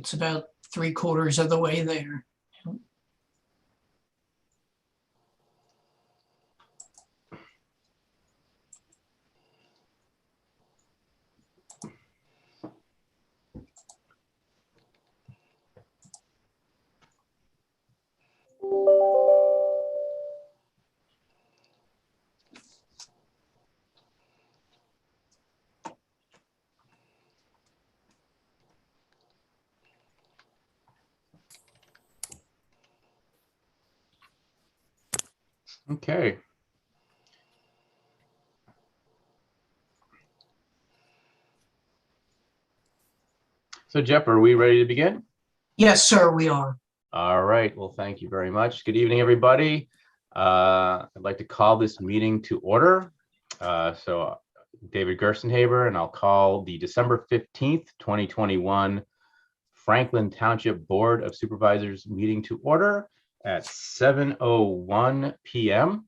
It's about 3/4 of the way there. Okay. So Jeff, are we ready to begin? Yes, sir, we are. All right. Well, thank you very much. Good evening, everybody. I'd like to call this meeting to order. So David Gerstenhaber, and I'll call the December 15th, 2021 Franklin Township Board of Supervisors meeting to order at 7:01 p.m.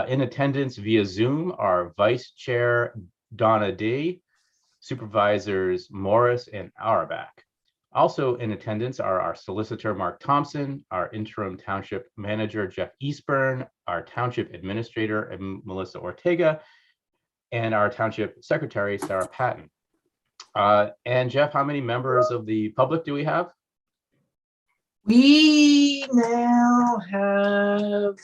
In attendance via Zoom are Vice Chair Donna D., Supervisors Morris and Auerbach. Also in attendance are our Solicitor Mark Thompson, our Interim Township Manager Jeff Eastburn, our Township Administrator Melissa Ortega, and our Township Secretary Sarah Patton. And Jeff, how many members of the public do we have? We now have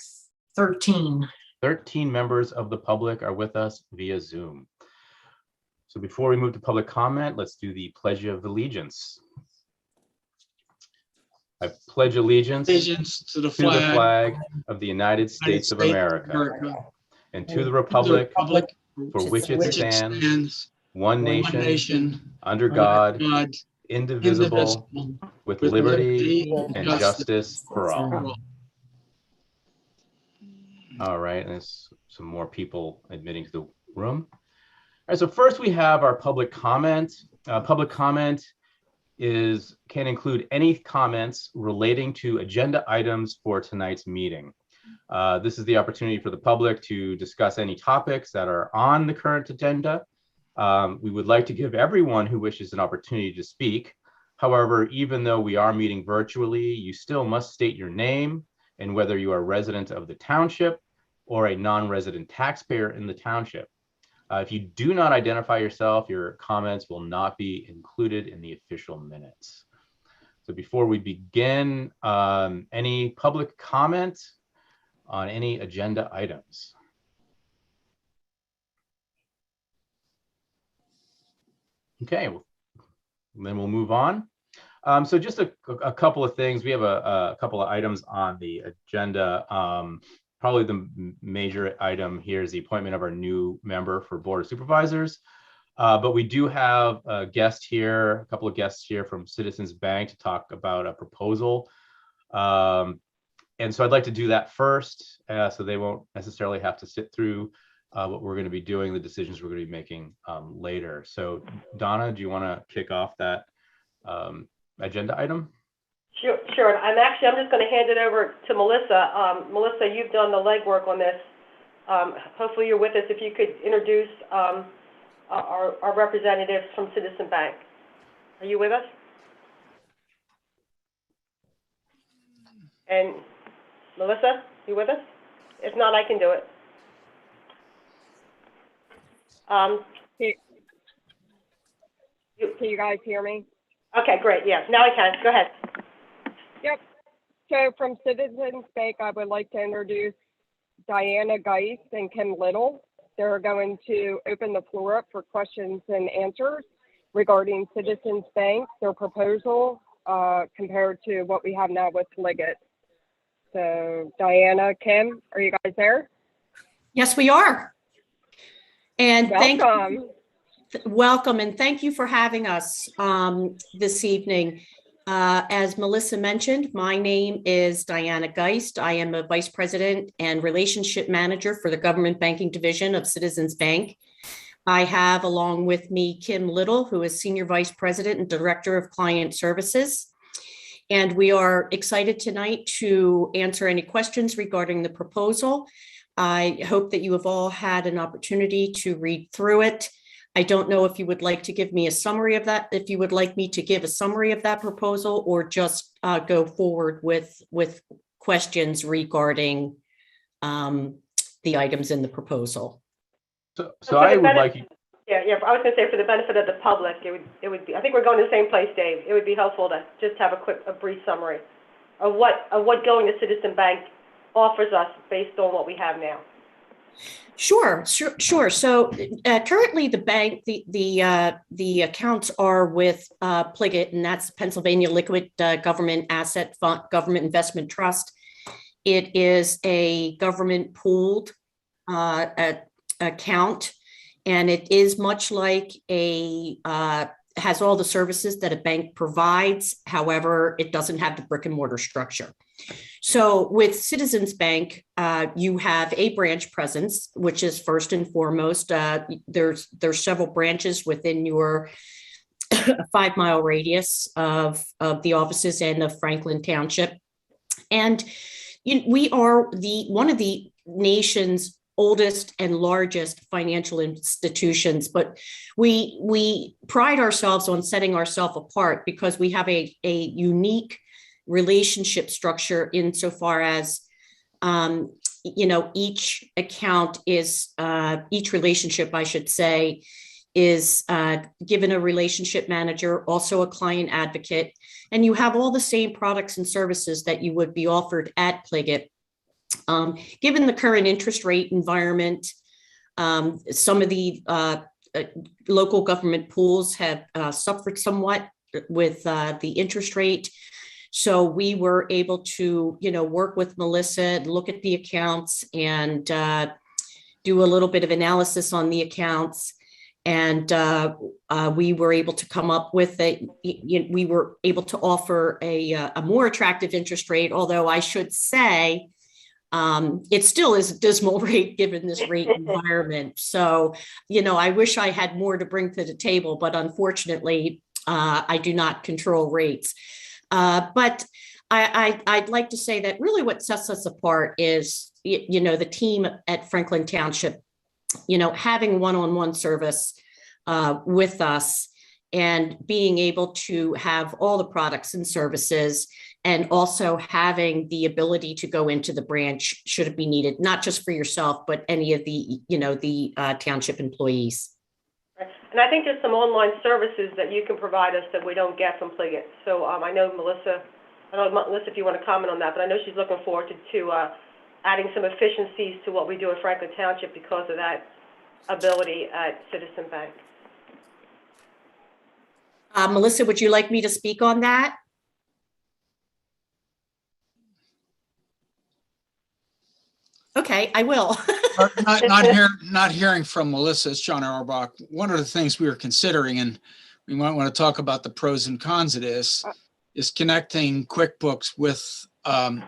13. 13 members of the public are with us via Zoom. So before we move to public comment, let's do the Pledge of Allegiance. I pledge allegiance to the flag of the United States of America and to the republic for which it stands, one nation, under God, indivisible, with liberty and justice for all. All right, and there's some more people admitting to the room. All right, so first we have our public comment. Public comment can include any comments relating to agenda items for tonight's meeting. This is the opportunity for the public to discuss any topics that are on the current agenda. We would like to give everyone who wishes an opportunity to speak. However, even though we are meeting virtually, you still must state your name and whether you are a resident of the township or a non-resident taxpayer in the township. If you do not identify yourself, your comments will not be included in the official minutes. So before we begin, any public comments on any agenda items? Okay, well, then we'll move on. So just a couple of things. We have a couple of items on the agenda. Probably the major item here is the appointment of our new member for Board of Supervisors. But we do have a guest here, a couple of guests here from Citizens Bank to talk about a proposal. And so I'd like to do that first, so they won't necessarily have to sit through what we're going to be doing, the decisions we're going to be making later. So Donna, do you want to kick off that agenda item? Sure. I'm just going to hand it over to Melissa. Melissa, you've done the legwork on this. Hopefully you're with us. If you could introduce our representatives from Citizen Bank. Are you with us? And Melissa, you with us? If not, I can do it. Can you guys hear me? Okay, great. Yes, now I can. Go ahead. Yep. So from Citizens Bank, I would like to introduce Diana Geist and Kim Little. They're going to open the floor up for questions and answers regarding Citizens Bank, their proposal compared to what we have now with Liggett. So Diana, Kim, are you guys there? Yes, we are. And welcome. Welcome, and thank you for having us this evening. As Melissa mentioned, my name is Diana Geist. I am a Vice President and Relationship Manager for the Government Banking Division of Citizens Bank. I have along with me Kim Little, who is Senior Vice President and Director of Client Services. And we are excited tonight to answer any questions regarding the proposal. I hope that you have all had an opportunity to read through it. I don't know if you would like to give me a summary of that, if you would like me to give a summary of that proposal, or just go forward with questions regarding the items in the proposal. So I would like you. Yeah, I was gonna say, for the benefit of the public, it would be, I think we're going to the same place, Dave. It would be helpful to just have a brief summary of what going to Citizen Bank offers us based on what we have now. Sure. So currently the bank, the accounts are with Pliget, and that's Pennsylvania Liquid Government Asset Fund, Government Investment Trust. It is a government pooled account, and it is much like has all the services that a bank provides. However, it doesn't have the brick and mortar structure. So with Citizens Bank, you have a branch presence, which is first and foremost. There's several branches within your 5-mile radius of the offices and of Franklin Township. And we are one of the nation's oldest and largest financial institutions, but we pride ourselves on setting ourselves apart because we have a unique relationship structure insofar as each account is each relationship, I should say, is given a relationship manager, also a client advocate, and you have all the same products and services that you would be offered at Pliget. Given the current interest rate environment, some of the local government pools have suffered somewhat with the interest rate. So we were able to, work with Melissa, look at the accounts, and do a little bit of analysis on the accounts. And we were able to come up with we were able to offer a more attractive interest rate, although I should say it still is a dismal rate given this rate environment. So, I wish I had more to bring to the table, but unfortunately, I do not control rates. But I'd like to say that really what sets us apart is, the team at Franklin Township, having one-on-one service with us and being able to have all the products and services, and also having the ability to go into the branch should it be needed, not just for yourself, but any of the, the township employees. And I think there's some online services that you can provide us that we don't get from Pliget. So I know Melissa, if you want to comment on that, but I know she's looking forward to adding some efficiencies to what we do at Franklin Township because of that ability at Citizen Bank. Melissa, would you like me to speak on that? Okay, I will. Not hearing from Melissa, it's John Auerbach. One of the things we were considering, and we might want to talk about the pros and cons of this, is connecting QuickBooks with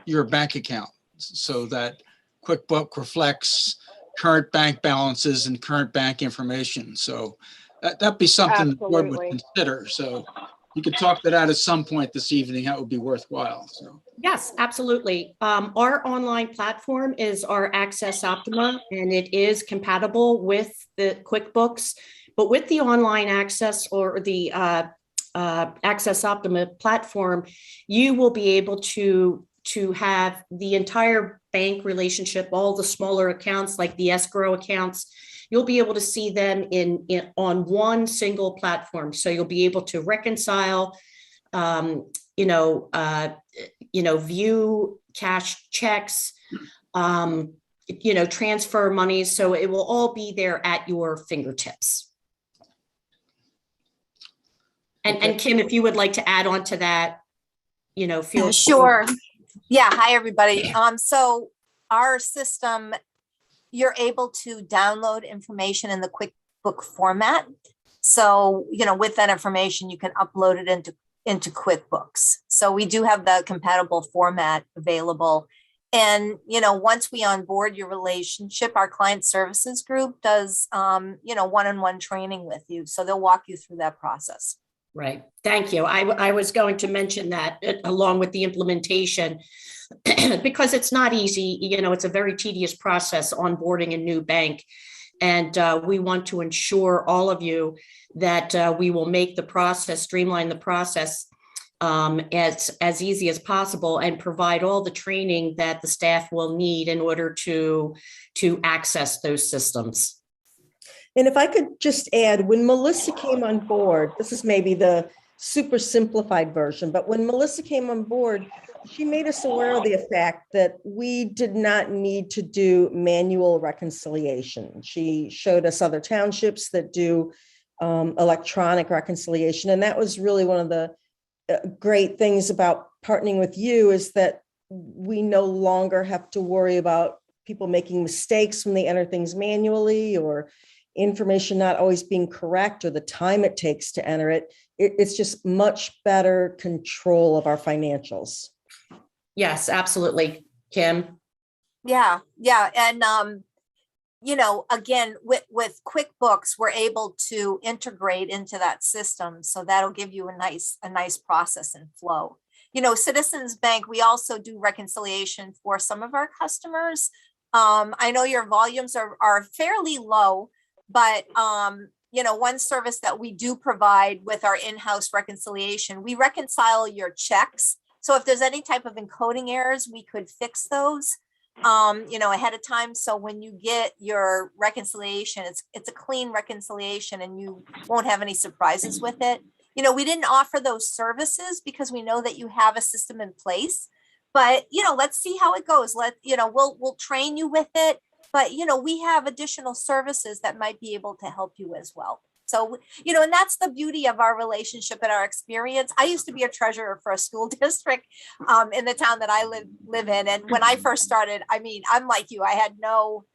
your bank account so that QuickBooks reflects current bank balances and current bank information. So that'd be something the board would consider. So you could talk to that at some point this evening. That would be worthwhile. So. Yes, absolutely. Our online platform is our Access Optima, and it is compatible with the QuickBooks. But with the online access or the Access Optima platform, you will be able to have the entire bank relationship, all the smaller accounts like the escrow accounts. You'll be able to see them on one single platform. So you'll be able to reconcile, view cash checks, transfer money. So it will all be there at your fingertips. And Kim, if you would like to add on to that, feel sure. Yeah. Hi, everybody. So our system, you're able to download information in the QuickBook format. So, with that information, you can upload it into QuickBooks. So we do have the compatible format available. And, once we onboard your relationship, our client services group does, one-on-one training with you. So they'll walk you through that process. Right. Thank you. I was going to mention that along with the implementation, because it's not easy. It's a very tedious process onboarding a new bank. And we want to ensure all of you that we will make the process, streamline the process as easy as possible and provide all the training that the staff will need in order to access those systems. And if I could just add, when Melissa came on board, this is maybe the super simplified version, but when Melissa came on board, she made us aware of the fact that we did not need to do manual reconciliation. She showed us other townships that do electronic reconciliation. And that was really one of the great things about partnering with you, is that we no longer have to worry about people making mistakes when they enter things manually, or information not always being correct, or the time it takes to enter it. It's just much better control of our financials. Yes, absolutely. Kim? Yeah. And, again, with QuickBooks, we're able to integrate into that system. So that'll give you a nice process and flow. Citizens Bank, we also do reconciliation for some of our customers. I know your volumes are fairly low, but one service that we do provide with our in-house reconciliation, we reconcile your checks. So if there's any type of encoding errors, we could fix those, ahead of time. So when you get your reconciliation, it's a clean reconciliation and you won't have any surprises with it. We didn't offer those services because we know that you have a system in place, but, let's see how it goes. We'll train you with it, but, we have additional services that might be able to help you as well. So, and that's the beauty of our relationship and our experience. I used to be a treasurer for a school district in the town that I live in. And when I first started, I'm like you, I had no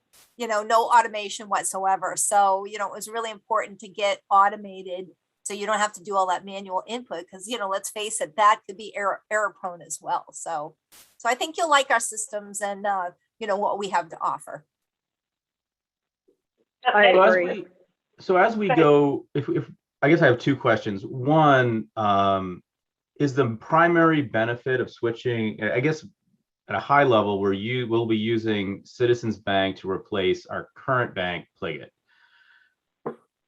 automation whatsoever. So, it was really important to get automated so you don't have to do all that manual input because, let's face it, that could be error prone as well. So I think you'll like our systems and, what we have to offer. I agree. So as we go, if I guess I have two questions. One, is the primary benefit of switching, I guess at a high level, where you will be using Citizens Bank to replace our current bank, Pliget.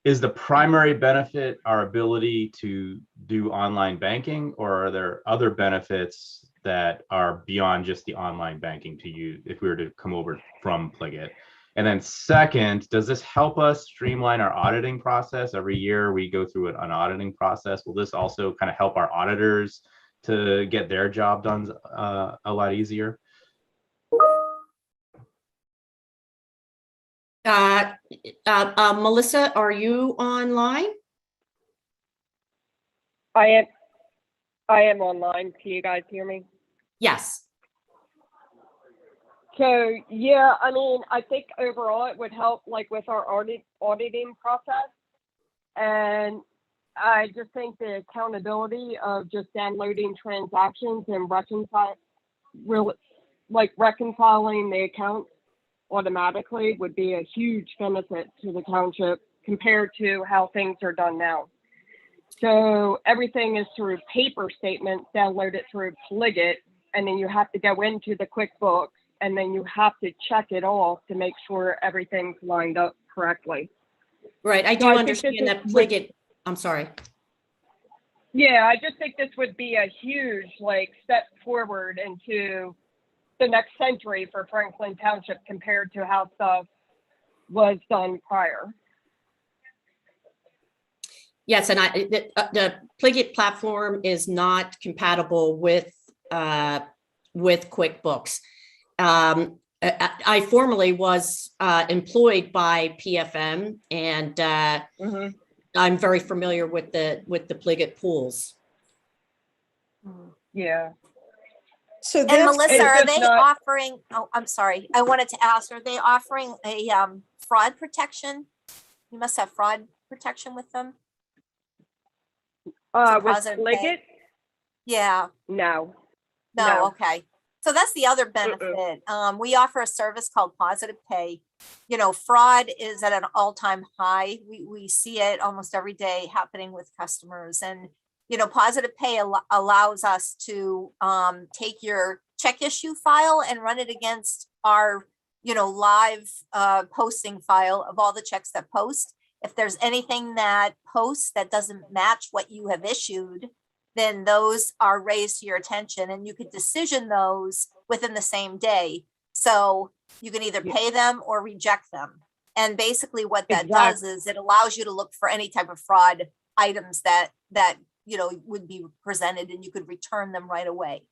Is the primary benefit our ability to do online banking, or are there other benefits that are beyond just the online banking to use if we were to come over from Pliget? And then second, does this help us streamline our auditing process? Every year we go through an auditing process. Will this also kind of help our auditors to get their job done a lot easier? Melissa, are you online? I am online. Can you guys hear me? Yes. So, yeah, I think overall it would help with our auditing process. And I just think the accountability of just downloading transactions and reconciling the accounts automatically would be a huge benefit to the township compared to how things are done now. So everything is through paper statements, download it through Pliget, and then you have to go into the QuickBooks, and then you have to check it off to make sure everything's lined up correctly. Right, I do understand that Pliget, I'm sorry. Yeah, I just think this would be a huge step forward into the next century for Franklin Township compared to how stuff was done prior. Yes, and the Pliget platform is not compatible with QuickBooks. I formerly was employed by PFM, and I'm very familiar with the Pliget pools. Yeah. So And that's Melissa, it's are just they not- offering, oh, I'm sorry. I wanted to ask, are they offering a fraud protection? You must have fraud protection with them. With Positive Pliget? Pay? Yeah, No. no, okay. So that's the other benefit. We offer a service called Positive Pay. Fraud is at an all-time high. We see it almost every day happening with customers. And, Positive Pay allows us to take your check issue file and run it against our, live posting file of all the checks that post. If there's anything that posts that doesn't match what you have issued, then those are raised to your attention and you could decision those within the same day. So you can either pay them or reject them. And basically what that does is it allows you to look for any type of fraud items that would be presented, and you could return them right away.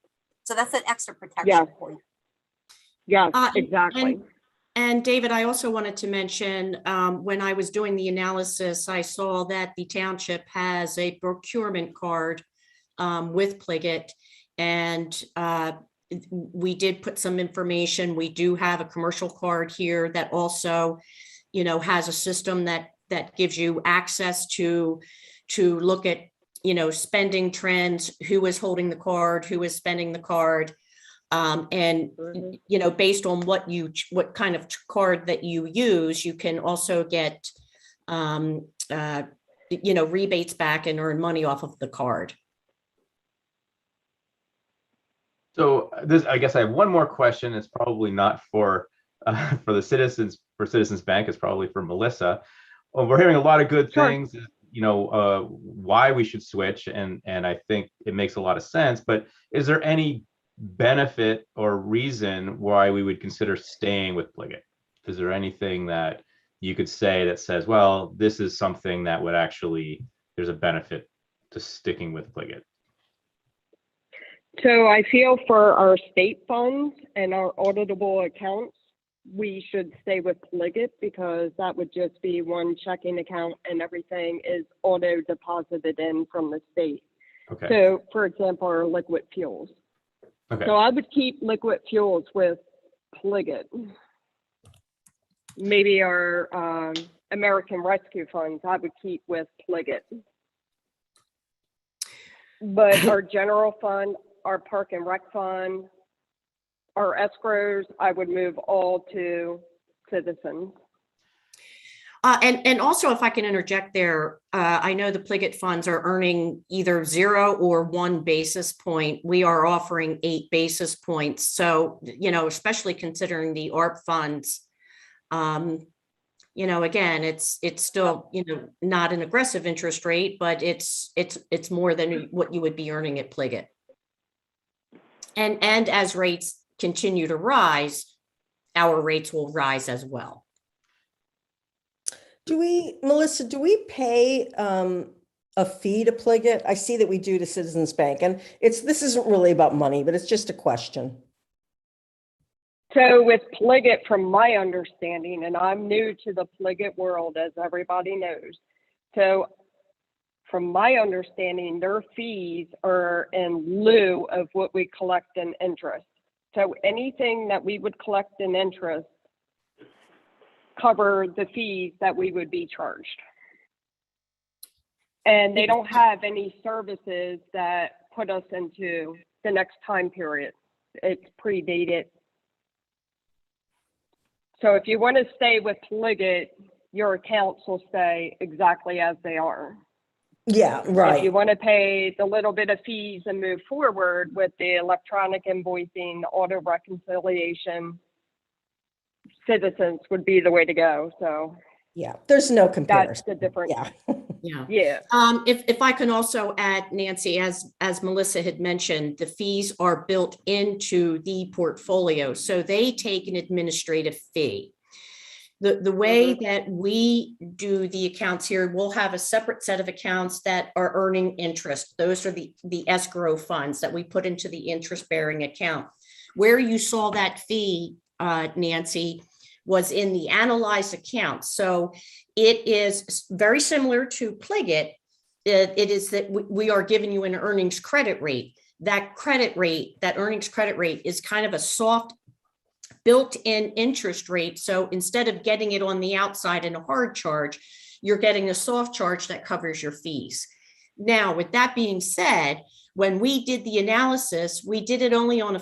So that's an extra protection for you. Yes, exactly. And David, I also wanted to mention, when I was doing the analysis, I saw that the township has a procurement card with Pliget, and we did put some information. We do have a commercial card here that also, has a system that gives you access to look at, spending trends, who is holding the card, who is spending the card. And, based on what kind of card that you use, you can also get, rebates back and earn money off of the card. So I guess I have one more question. It's probably not for the citizens, for Citizens Bank. It's probably for Melissa. We're hearing a lot of good things, why we should switch. And I think it makes a lot of sense, but is there any benefit or reason why we would consider staying with Pliget? Is there anything that you could say that says, well, this is something that would actually, there's a benefit to sticking with Pliget? So I feel for our state funds and our auditable accounts, we should stay with Pliget, because that would just be one checking account and everything is auto deposited in from the state. Okay. So for example, our liquid fuels. Okay. So I would keep liquid fuels with Pliget. Maybe our American Rescue Funds, I would keep with Pliget. But our general fund, our park and rec fund, our escrows, I would move all to Citizens. And also, if I can interject there, I know the Pliget funds are earning either 0 or 1 basis point. We are offering 8 basis points. So, especially considering the ARP funds, again, it's still, not an aggressive interest rate, but it's more than what you would be earning at Pliget. And as rates continue to rise, our rates will rise as well. Melissa, do we pay a fee to Pliget? I see that we do to Citizens Bank, and this isn't really about money, but it's just a question. So with Pliget, from my understanding, and I'm new to the Pliget world, as everybody knows. So from my understanding, their fees are in lieu of what we collect in interest. So anything that we would collect in interest cover the fees that we would be charged. And they don't have any services that put us into the next time period. It's predated. So if you want to stay with Pliget, your accounts will stay exactly as they are. Yeah, right. If you want to pay the little bit of fees and move forward with the electronic invoicing, the auto reconciliation, Citizens would be the way to go. So yeah, there's no comparison. That's the difference. Yeah. Yeah. If I can also add, Nancy, as Melissa had mentioned, the fees are built into the portfolio, so they take an administrative fee. The way that we do the accounts here, we'll have a separate set of accounts that are earning interest. Those are the escrow funds that we put into the interest-bearing account. Where you saw that fee, Nancy, was in the analyzed account. So it is very similar to Pliget. It is that we are giving you an earnings credit rate. That credit rate, that earnings credit rate, is kind of a soft built-in interest rate. So instead of getting it on the outside in a hard charge, you're getting a soft charge that covers your fees. Now, with that being said, when we did the analysis, we did it only on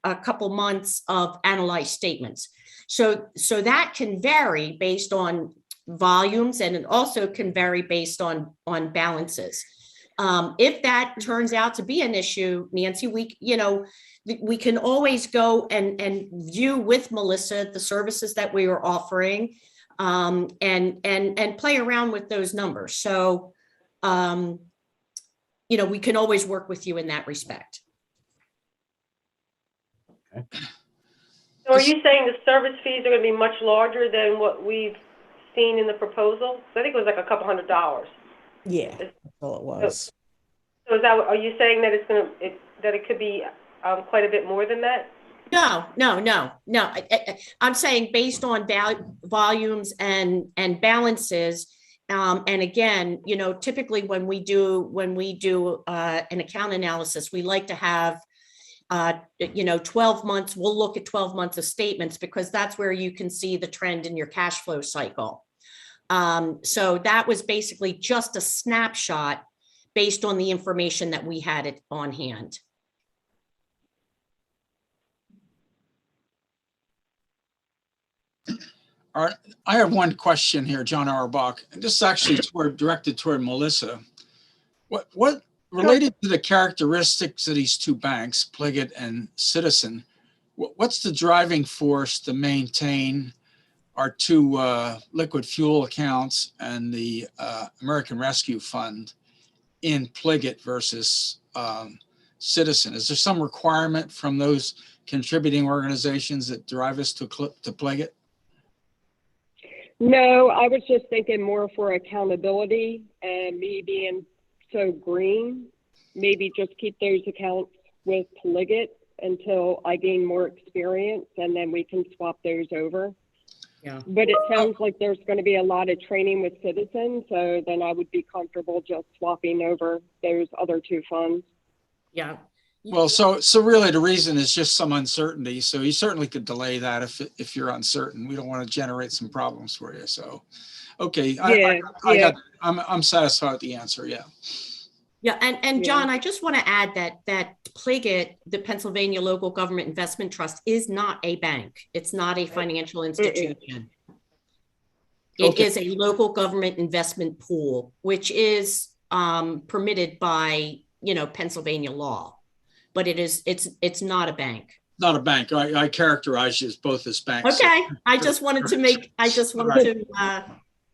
a couple months of analyzed statements. So that can vary based on volumes, and it also can vary based on balances. If that turns out to be an issue, Nancy, we can always go and view with Melissa the services that we are offering, and play around with those numbers. So, we can always work with you in that respect. So are you saying the service fees are gonna be much larger than what we've seen in the proposal? So I think it was like a couple $100. Yeah, that's all it was. So is that, are you saying that that it could be quite a bit more than that? No. I'm saying based on volumes and balances. And again, typically when we do an account analysis, we like to have 12 months, we'll look at 12 months of statements because that's where you can see the trend in your cash flow cycle. So that was basically just a snapshot based on the information that we had it on hand. All right, I have one question here, John Auerbach. This is actually directed toward Melissa. What related to the characteristics of these two banks, Pliget and Citizen, what's the driving force to maintain our two liquid fuel accounts and the American Rescue Fund in Pliget versus Citizen? Is there some requirement from those contributing organizations that drive us to Pliget? No, I was just thinking more for accountability and me being so green, maybe just keep those accounts with Pliget until I gain more experience and then we can swap those over. Yeah. But it sounds like there's going to be a lot of training with Citizens, so then I would be comfortable just swapping over those other two funds. Yeah. Well, so really the reason is just some uncertainty. So you certainly could delay that if you're uncertain. We don't want to generate some problems for you. So, okay, I'm satisfied with the answer. Yeah. Yeah, and John, I just want to add that Pliget, the Pennsylvania Local Government Investment Trust, is not a bank. It's not a financial institution. It is a local government investment pool, which is permitted by Pennsylvania law. But it's not a bank. Not a bank. I characterize you as both as banks. Okay, I just wanted to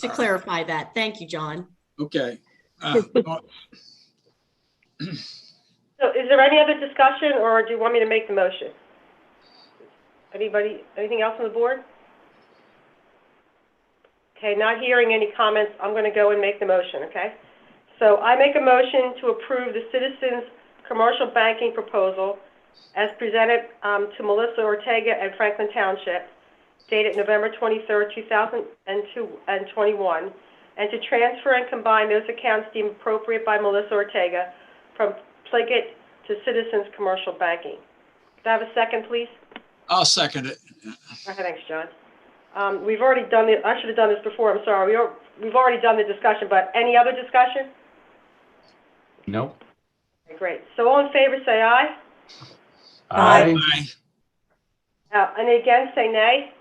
clarify that. Thank you, John. Okay. So is there any other discussion, or do you want me to make the motion? Anything else on the board? Okay, not hearing any comments, I'm going to go and make the motion, okay? So I make a motion to approve the Citizens Commercial Banking Proposal as presented to Melissa Ortega and Franklin Township, dated November 23rd, 2021, and to transfer and combine those accounts deemed appropriate by Melissa Ortega from Pliget to Citizens Commercial Banking. Could I have a second, please? I'll second it. Okay, thanks, John. We've already done it. I should have done this before. I'm sorry. We've already done the discussion, but any other discussion? No. Okay, great. So all in favor, say aye. Aye. Any against, say nay.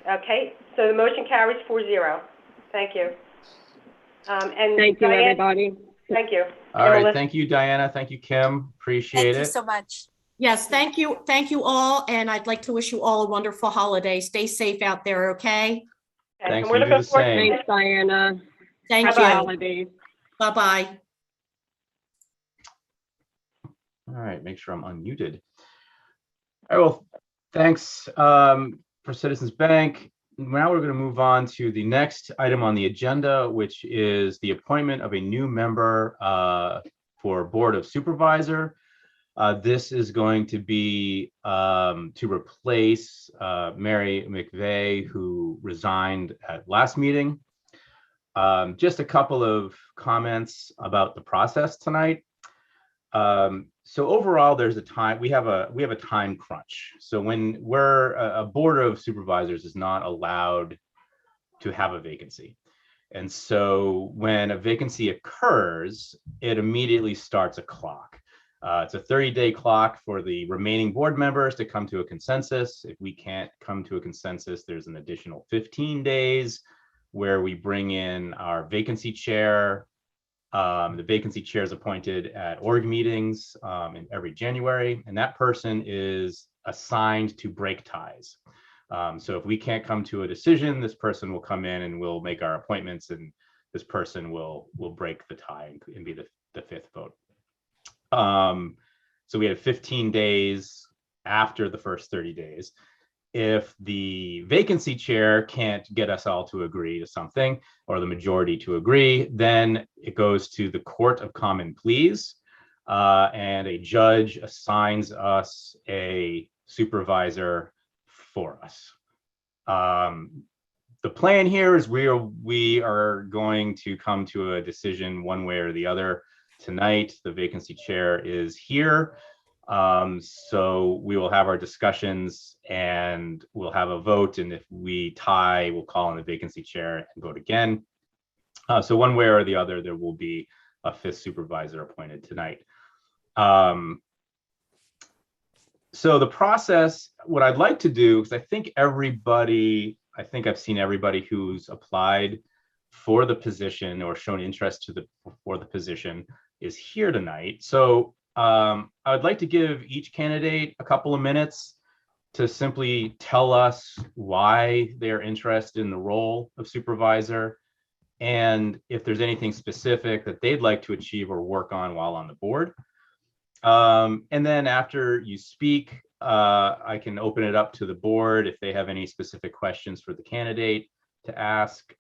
Okay, so the motion carries 4-0. Thank you. And Thank you, Diane, everybody. thank you. All right. Thank you, Diana. Thank you, Kim. Appreciate it. Thank you so much. Yes, thank you all, and I'd like to wish you all a wonderful holiday. Stay safe out there, okay? Okay, Thanks, and we're you do looking the forward to same. Thanks, Diana. Thank Happy you. holidays. Bye-bye. All right, make sure I'm unmuted. All right, well, thanks for Citizens Bank. Now we're going to move on to the next item on the agenda, which is the appointment of a new member for Board of Supervisor. This is going to be to replace Mary McVeigh, who resigned at last meeting. Just a couple of comments about the process tonight. So overall, there's a time we have a time crunch. So when a board of supervisors is not allowed to have a vacancy. And so when a vacancy occurs, it immediately starts a clock. It's a 30-day clock for the remaining board members to come to a consensus. If we can't come to a consensus, there's an additional 15 days where we bring in our vacancy chair The vacancy chair is appointed at org meetings in every January, and that person is assigned to break ties. So if we can't come to a decision, this person will come in and we'll make our appointments, and this person will break the tie and be the fifth vote. So we have 15 days after the first 30 days. If the vacancy chair can't get us all to agree to something, or the majority to agree, then it goes to the Court of Common Pleas, and a judge assigns us a supervisor for us. The plan here is we are going to come to a decision one way or the other tonight. The vacancy chair is here. So we will have our discussions and we'll have a vote. And if we tie, we'll call on the vacancy chair and vote again. So one way or the other, there will be a fifth supervisor appointed tonight. So the process, what I'd like to do, because I think I've seen everybody who's applied for the position or shown interest for the position is here tonight. So I would like to give each candidate a couple of minutes to simply tell us why they're interested in the role of supervisor, and if there's anything specific that they'd like to achieve or work on while on the board. And then after you speak, I can open it up to the board if they have any specific questions for the candidate to ask.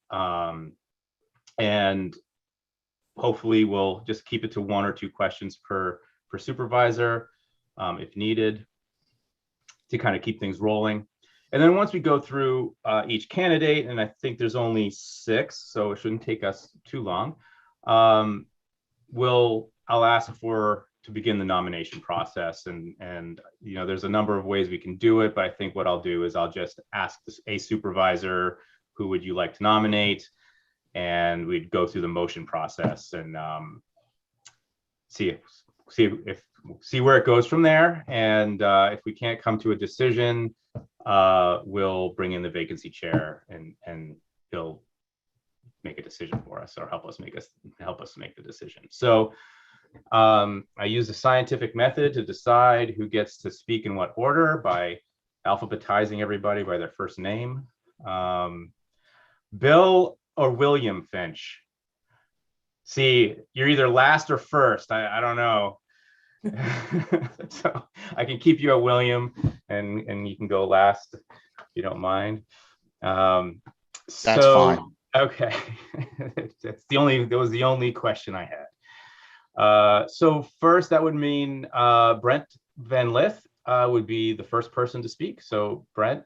And hopefully we'll just keep it to 1 or 2 questions per supervisor if needed, to kind of keep things rolling. And then once we go through each candidate, and I think there's only 6, so it shouldn't take us too long, I'll ask to begin the nomination process. And you know, there's a number of ways we can do it, but I think what I'll do is I'll just ask a supervisor, who would you like to nominate? And we'd go through the motion process and see where it goes from there. And if we can't come to a decision, we'll bring in the vacancy chair and he'll make a decision for us, or help us make the decision. So I use the scientific method to decide who gets to speak in what order by alphabetizing everybody by their first name. Bill or William Finch? See, you're either last or first. I don't know. So I can keep you at William, and you can go last if you don't mind. That's fine. Okay. That was the only question I had. So first, that would mean Brent Van Lith would be the first person to speak. So Brent,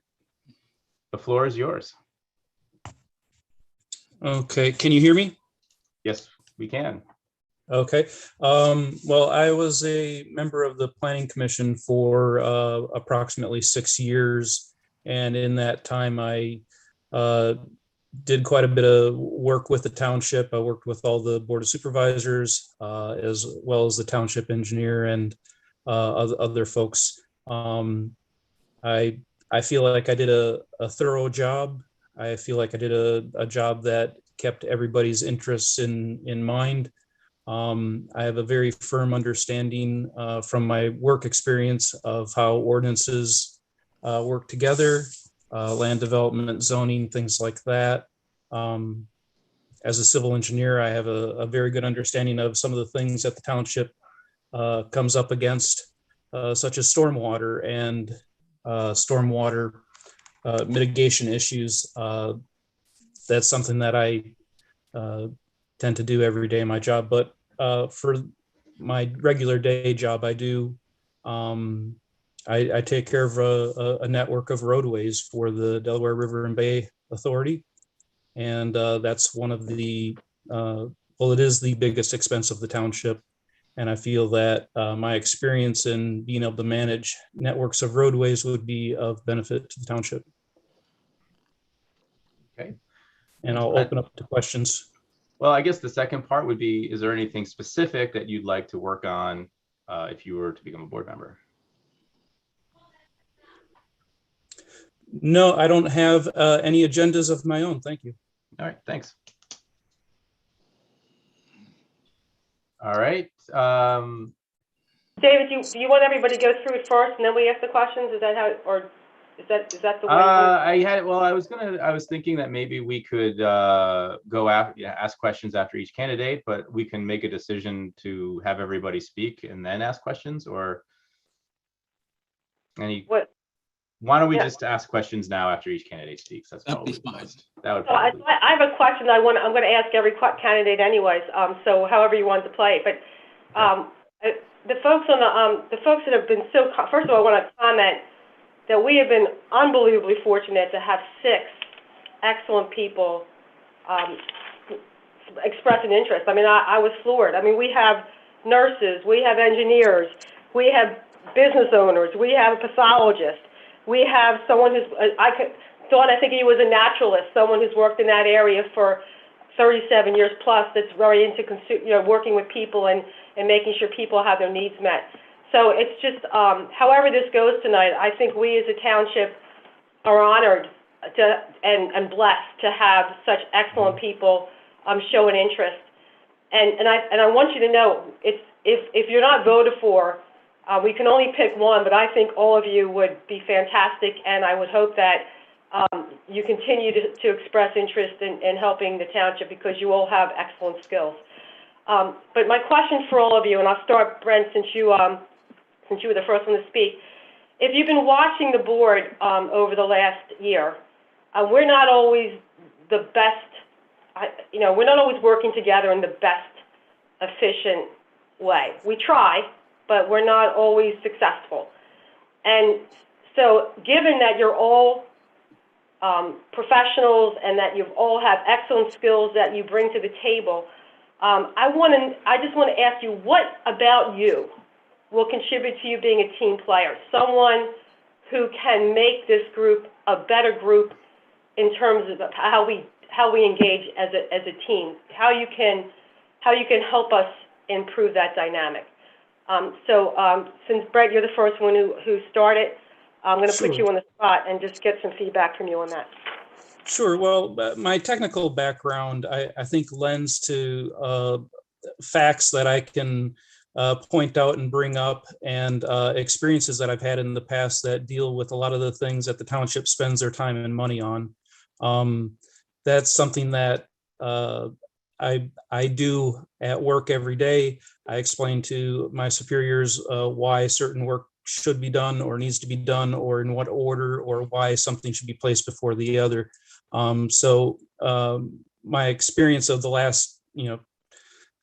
the floor is yours. Okay, can you hear me? Yes, we can. Okay. Well, I was a member of the Planning Commission for approximately 6 years. And in that time, I did quite a bit of work with the township. I worked with all the Board of Supervisors, as well as the township engineer and other folks. I feel like I did a thorough job. I feel like I did a job that kept everybody's interests in mind. I have a very firm understanding from my work experience of how ordinances work together, land development, zoning, things like that. As a civil engineer, I have a very good understanding of some of the things that the township comes up against, such as stormwater and stormwater mitigation issues. That's something that I tend to do every day in my job. But for my regular day job, I do I take care of a network of roadways for the Delaware River and Bay Authority, and that's one of the it is the biggest expense of the township. And I feel that my experience in being able to manage networks of roadways would be of benefit to the township. Okay. And I'll open up to questions. Well, I guess the second part would be, is there anything specific that you'd like to work on if you were to become a board member? No, I don't have any agendas of my own. Thank you. All right, thanks. All right. David, do you want everybody to go through it first and then we ask the questions? Is that how, or is that the way? I was thinking that maybe we could ask questions after each candidate, but we can make a decision to have everybody speak and then ask questions, or What? Why don't we Yeah. just ask questions now after each candidate speaks? That's That'd be probably fine. that would So I probably. have a question I'm going to ask every candidate anyways, so however you want to play it. But the folks that have been first of all, I want to comment that we have been unbelievably fortunate to have 6 excellent people express an interest. I mean, I was floored. I mean, we have nurses, we have engineers, we have business owners, we have a pathologist, we have someone who's, I think he was a naturalist, someone who's worked in that area for 37 years plus, that's very into working with people and making sure people have their needs met. So it's just, however this goes tonight, I think we as a township are honored and blessed to have such excellent people show an interest. And I want you to know, if you're not voted for, we can only pick one, but I think all of you would be fantastic, and I would hope that you continue to express interest in helping the township, because you all have excellent skills. But my question for all of you, and I'll start, Brent, since you were the first one to speak. If you've been watching the board over the last year, we're not always the best, we're not always working together in the best efficient way. We try, but we're not always successful. And so given that you're all professionals and that you all have excellent skills that you bring to the table, I just want to ask you, what about you will contribute to you being a team player? Someone who can make this group a better group in terms of how we engage as a team, how you can help us improve that dynamic. Since Brett, you're the first one who started, I'm going to put you on the spot and just get some feedback from you on that. Sure. Well, my technical background, I think, lends to facts that I can point out and bring up, and experiences that I've had in the past that deal with a lot of the things that the township spends their time and money on. That's something that I do at work every day. I explain to my superiors why certain work should be done or needs to be done, or in what order, or why something should be placed before the other. My experience of the last,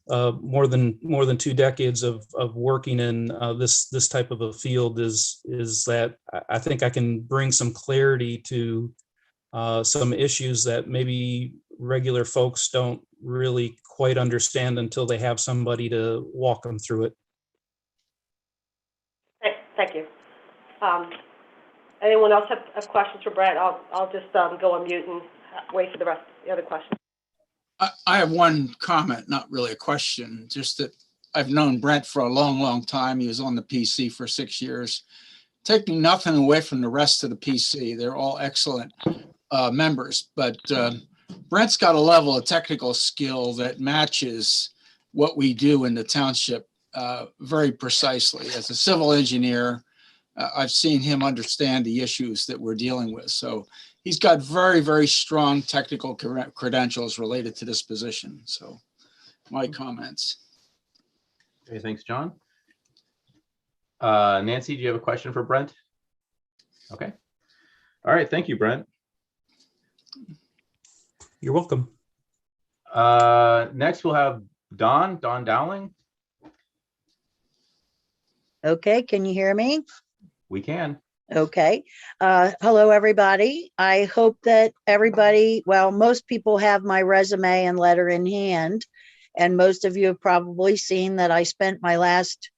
more than 2 decades of working in this type of a field is that I think I can bring some clarity to some issues that maybe regular folks don't really quite understand until they have somebody to walk them through it. Thank you. Anyone else have questions for Brett? I'll just go on mute and wait for the other questions. I have one comment, not really a question, just that I've known Brent for a long, long time. He was on the PC for 6 years. Taking nothing away from the rest of the PC. They're all excellent members, but Brent's got a level of technical skill that matches what we do in the township very precisely. As a civil engineer, I've seen him understand the issues that we're dealing with. So he's got very, very strong technical credentials related to this position. So my comments. Okay, thanks, John. Nancy, do you have a question for Brent? Okay. All right, thank you, Brent. You're welcome. Next, we'll have Dawn Dowling. Okay, can you hear me? We can. Okay. Hello, everybody. I hope that everybody, well, most people have my resume and letter in hand, and most of you have probably seen that I spent my last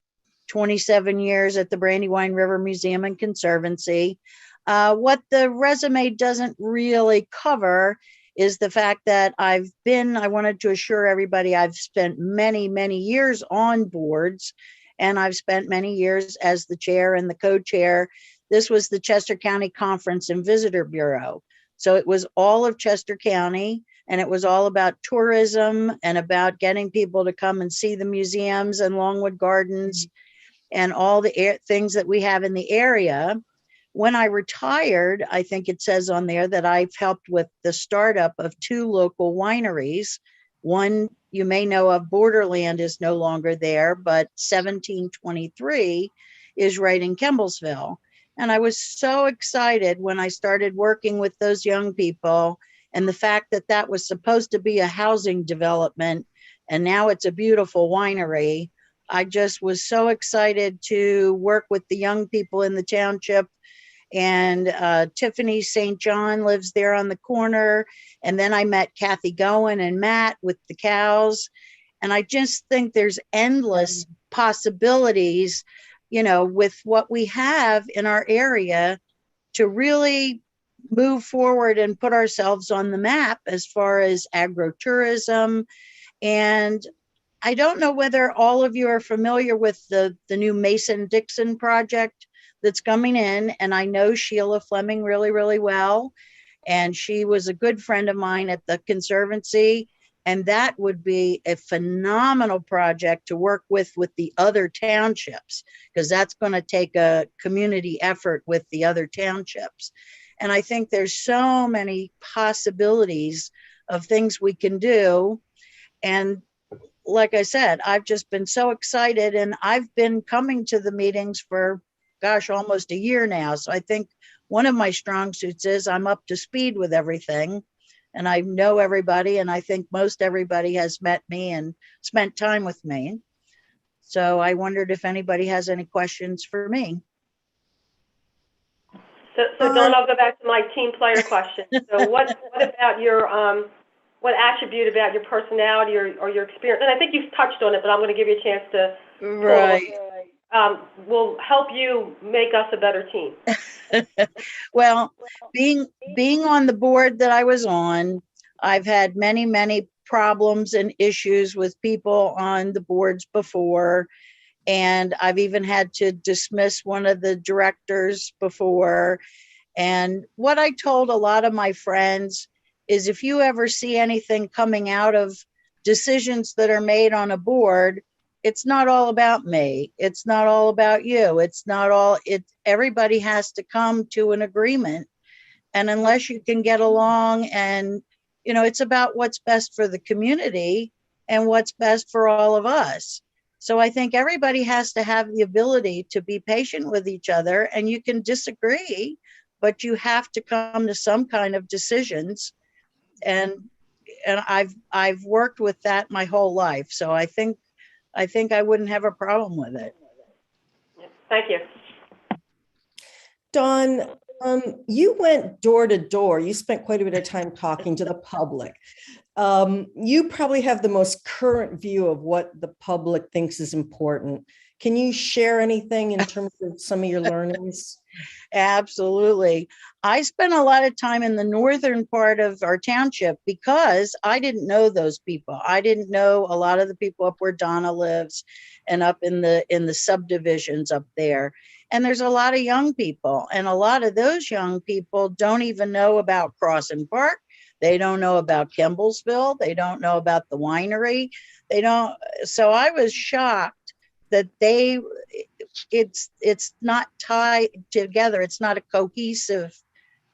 27 years at the Brandywine River Museum and Conservancy. What the resume doesn't really cover is the fact that I wanted to assure everybody I've spent many, many years on boards, and I've spent many years as the chair and the co-chair. This was the Chester County Conference and Visitor Bureau. So it was all of Chester County, And it was all about tourism and about getting people to come and see the museums and Longwood Gardens and all the things that we have in the area. When I retired, I think it says on there that I've helped with the startup of 2 local wineries. One you may know of, Borderland, is no longer there, but 1723 is right in Kemblesville. And I was so excited when I started working with those young people, and the fact that that was supposed to be a housing development and now it's a beautiful winery. I just was so excited to work with the young people in the township. And Tiffany St. John lives there on the corner. And then I met Kathy Goen and Matt with the cows. And I just think there's endless possibilities, you know, with what we have in our area to really move forward and put ourselves on the map as far as agritourism. And I don't know whether all of you are familiar with the new Mason-Dixon project that's coming in. And I know Sheila Fleming really, really well. And she was a good friend of mine at the Conservancy. And that would be a phenomenal project to work with the other townships, because that's going to take a community effort with the other townships. And I think there's so many possibilities of things we can do. And like I said, I've just been so excited, and I've been coming to the meetings for, gosh, almost a year now. So I think one of my strong suits is I'm up to speed with everything, and I know everybody, and I think most everybody has met me and spent time with me. So I wondered if anybody has any questions for me. So Dawn, I'll go back to my team player question. So what about your, what attribute about your personality or your experience, and I think you've touched on it, but I'm going to give you a chance to Right. will help you make us a better team? Well, being on the board that I was on, I've had many, many problems and issues with people on the boards before. And I've even had to dismiss one of the directors before. And what I told a lot of my friends is, if you ever see anything coming out of decisions that are made on a board, it's not all about me. It's not all about you. It's not all, everybody has to come to an agreement. And unless you can get along, and, you know, it's about what's best for the community and what's best for all of us. So I think everybody has to have the ability to be patient with each other, and you can disagree, but you have to come to some kind of decisions. And I've worked with that my whole life. So I think I wouldn't have a problem with it. Thank you. Dawn, you went door to door. You spent quite a bit of time talking to the public. You probably have the most current view of what the public thinks is important. Can you share anything in terms of some of your learnings? Absolutely. I spent a lot of time in the northern part of our township because I didn't know those people. I didn't know a lot of the people up where Donna lives and up in the subdivisions up there. And there's a lot of young people, and a lot of those young people don't even know about Crossing Park. They don't know about Kemblesville. They don't know about the winery. They don't. So I was shocked that it's not tied together. It's not a cohesive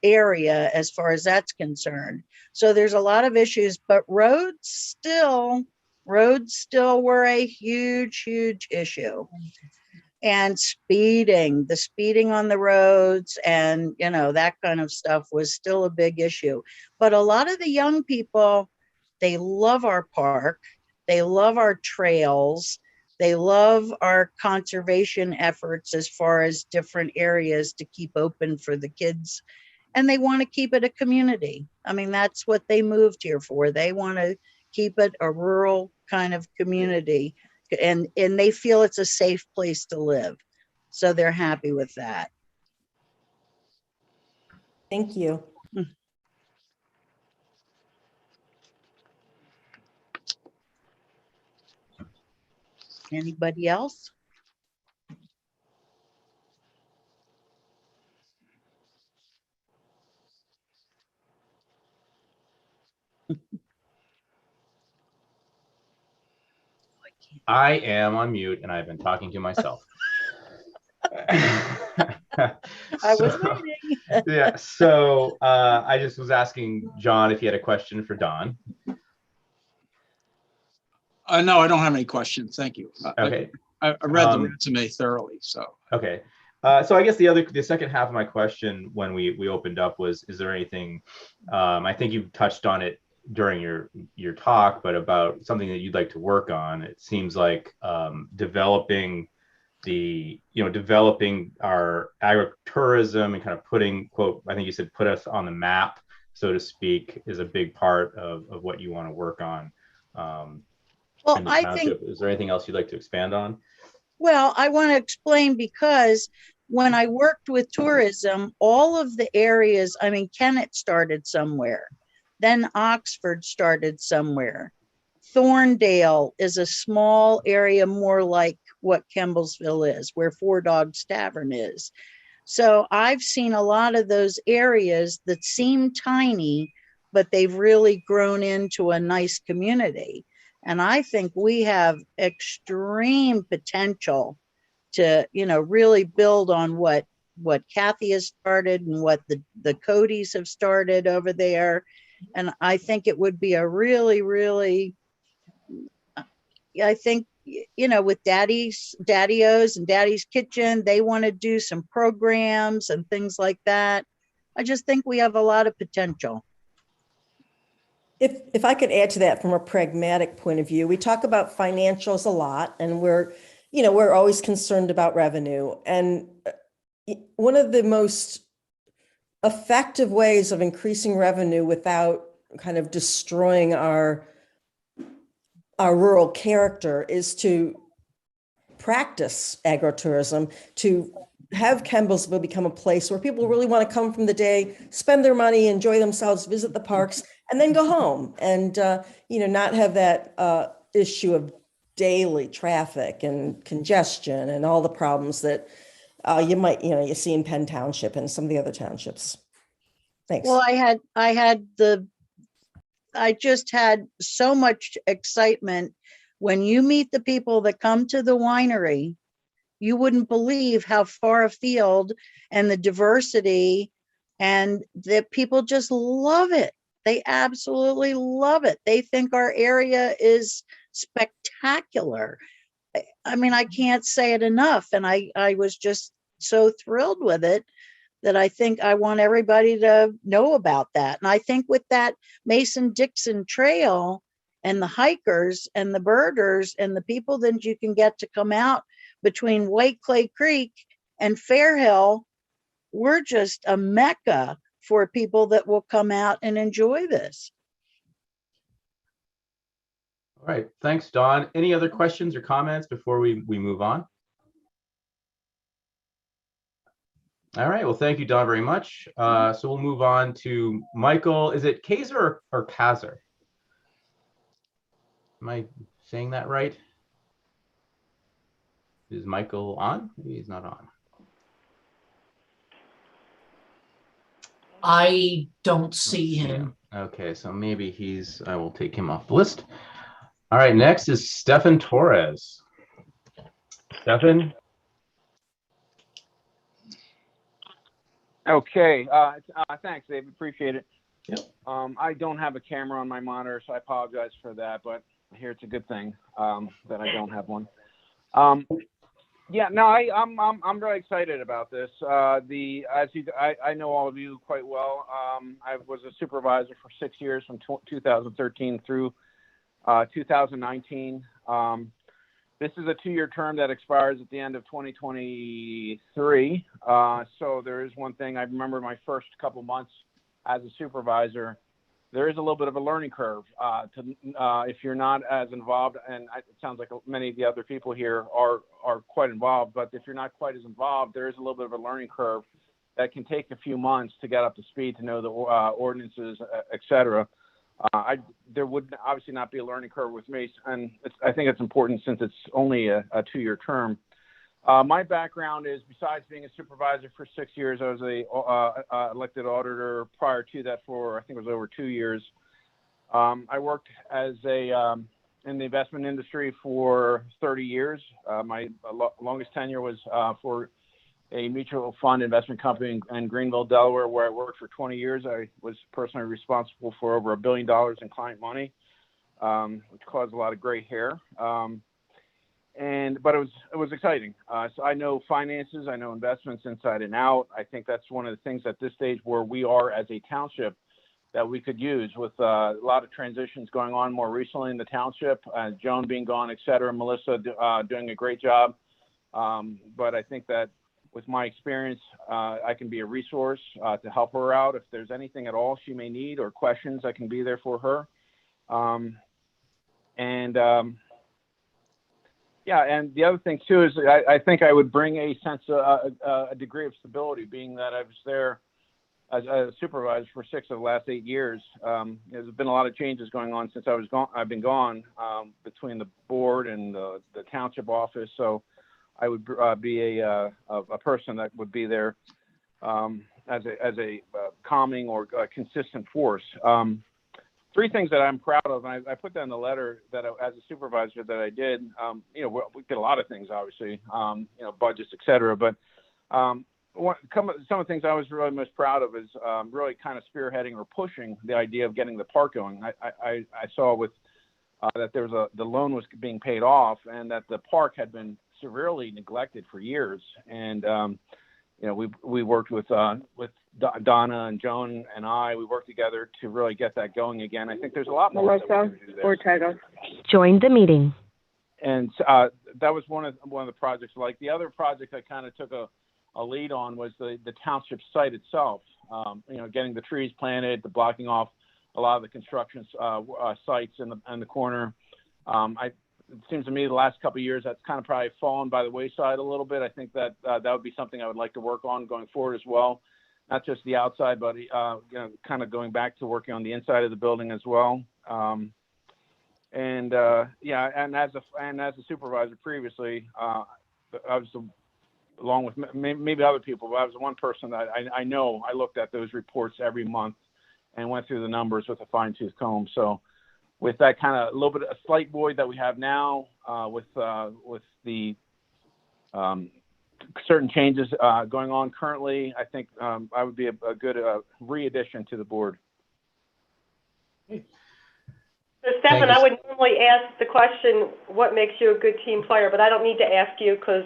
area as far as that's concerned. So there's a lot of issues, but roads still were a huge, huge issue. And the speeding on the roads and, you know, that kind of stuff was still a big issue. But a lot of the young people, they love our park. They love our trails. They love our conservation efforts as far as different areas to keep open for the kids. And they want to keep it a community. I mean, that's what they moved here for. They want to keep it a rural kind of community. And they feel it's a safe place to live. So they're happy with that. Thank you. Anybody else? I am on mute and I've been talking to myself. I was waiting. Yeah, so I just was asking John if he had a question for Don. No, I don't have any questions. Thank you. Okay. I read the resume thoroughly, so. Okay. So I guess the second half of my question when we opened up was, is there anything, I think you touched on it during your talk, but about something that you'd like to work on. It seems like developing our agritourism and kind of putting, quote, I think you said put us on the map, so to speak, is a big part of what you want to work on. Well, in the I township. think, Is there anything else you'd like to expand on? well, I want to explain because when I worked with tourism, all of the areas, I mean, Kennett started somewhere, then Oxford started somewhere. Thorndale is a small area, more like what Kemblesville is, where Four Dogs Tavern is. So I've seen a lot of those areas that seem tiny, but they've really grown into a nice community. And I think we have extreme potential to, really build on what Kathy has started and what the Codys have started over there. And I think it would be a really, really, I think, with Daddy-O's and Daddy's Kitchen, they want to do some programs and things like that. I just think we have a lot of potential. If I could add to that from a pragmatic point of view, we talk about financials a lot, and we're always concerned about revenue. And one of the most effective ways of increasing revenue without kind of destroying our rural character is to practice agritourism, to have Kemblesville become a place where people really want to come from the day, spend their money, enjoy themselves, visit the parks, and then go home, and not have that issue of daily traffic and congestion and all the problems that you see in Penn Township and some of the other townships. Thanks. Well, I just had so much excitement when you meet the people that come to the winery. You wouldn't believe how far afield and the diversity, and that people just love it. They absolutely love it. They think our area is spectacular. I mean, I can't say it enough. And I was just so thrilled with it that I think I want everybody to know about that. And I think with that Mason-Dixon Trail and the hikers and the birders and the people that you can get to come out between White Clay Creek and Fairhill, we're just a mecca for people that will come out and enjoy this. All right, thanks, Dawn. Any other questions or comments before we move on? All right, well, thank you, Dawn, very much. So we'll move on to Michael. Is it Kaiser or Kaiser? Am I saying that right? Is Michael on? Maybe he's not on. I don't see him. Okay, so maybe I will take him off the list. All right, next is Stefan Torres. Stefan? Okay, thanks, Dave. Appreciate it. Yep. I don't have a camera on my monitor, so I apologize for that, but I hear it's a good thing that I don't have one. Yeah, no, I'm really excited about this. I know all of you quite well. I was a supervisor for 6 years from 2013 through 2019. This is a 2-year term that expires at the end of 2023. So there is one thing I remember my first couple months as a supervisor. There is a little bit of a learning curve if you're not as involved, and it sounds like many of the other people here are quite involved, but if you're not quite as involved, there is a little bit of a learning curve that can take a few months to get up to speed, to know the ordinances, et cetera. There would obviously not be a learning curve with me, and I think it's important since it's only a 2-year term. My background is, besides being a supervisor for 6 years, I was a elected auditor prior to that for, I think it was over 2 years. I worked as a in the investment industry for 30 years. My longest tenure was for a mutual fund investment company in Greenville, Delaware, where I worked for 20 years. I was personally responsible for over $1 billion in client money, which caused a lot of gray hair. But it was exciting. So I know finances, I know investments inside and out. I think that's one of the things at this stage where we are as a township that we could use with a lot of transitions going on more recently in the township, Joan being gone, et cetera, Melissa doing a great job. But I think that with my experience, I can be a resource to help her out. If there's anything at all she may need or questions, I can be there for her. Yeah, and the other thing too is I think I would bring a sense of a degree of stability, being that I was there as a supervisor for 6 of the last 8 years. There's been a lot of changes going on since I've been gone between the board and the township office. So I would be a person that would be there as a calming or consistent force. 3 things that I'm proud of, and I put that in the letter that as a supervisor that I did. We did a lot of things, obviously, budgets, et cetera. But some of the things I was really most proud of is really kind of spearheading or pushing the idea of getting the park going. I saw with that the loan was being paid off, and that the park had been severely neglected for years. And we worked with Donna and Joan and we worked together to really get that going again. I think there's a lot more that we can do there. Title. Join the meeting. And that was one of the projects. Like the other project I kind of took a lead on was the township site itself. Getting the trees planted, the blocking off a lot of the construction sites in the corner. It seems to me the last couple of years that's kind of probably fallen by the wayside a little bit. I think that that would be something I would like to work on going forward as well. Not just the outside, but kind of going back to working on the inside of the building as well. And as a supervisor previously, I was along with maybe other people, but I was the one person that I know I looked at those reports every month and went through the numbers with a fine-tooth comb. So with that kind of a little bit of a slight void that we have now, with the certain changes going on currently, I think I would be a good re-addition to the board. So Stefan, I would normally ask the question, what makes you a good team player? But I don't need to ask you because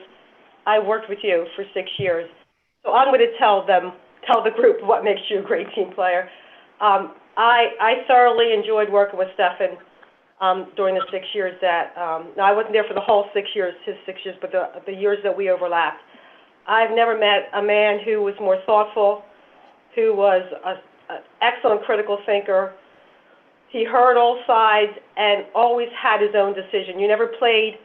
I worked with you for 6 years. So I'm going to tell the group what makes you a great team player. I thoroughly enjoyed working with Stefan during the 6 years that, now I wasn't there for the whole 6 years, his 6 years, but the years that we overlapped. I've never met a man who was more thoughtful, who was an excellent critical thinker. He heard all sides and always had his own decision. You never played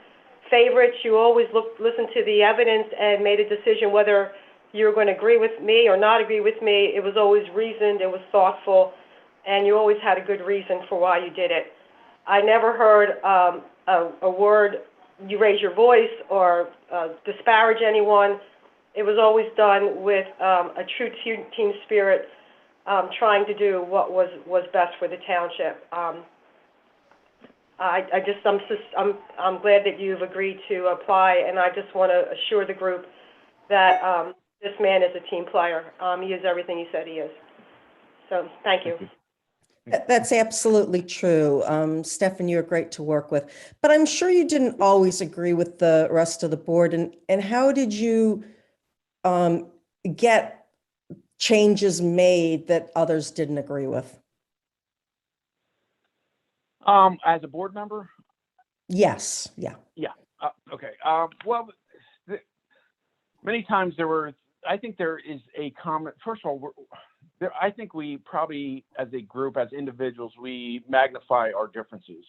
favorites. You always listened to the evidence and made a decision whether you were going to agree with me or not agree with me. It was always reasoned, it was thoughtful, and you always had a good reason for why you did it. I never heard a word, you raise your voice or disparage anyone. It was always done with a true team spirit, trying to do what was best for the township. I'm glad that you've agreed to apply, and I just want to assure the group that this man is a team player. He is everything he said he is. So thank you. That's absolutely true. Stefan, you're great to work with, but I'm sure you didn't always agree with the rest of the board. And how did you get changes made that others didn't agree with? As a board member? Yes. Yeah. Yeah. Okay. Well, many times I think there is a common, first of all, I think we probably, as a group, as individuals, we magnify our differences.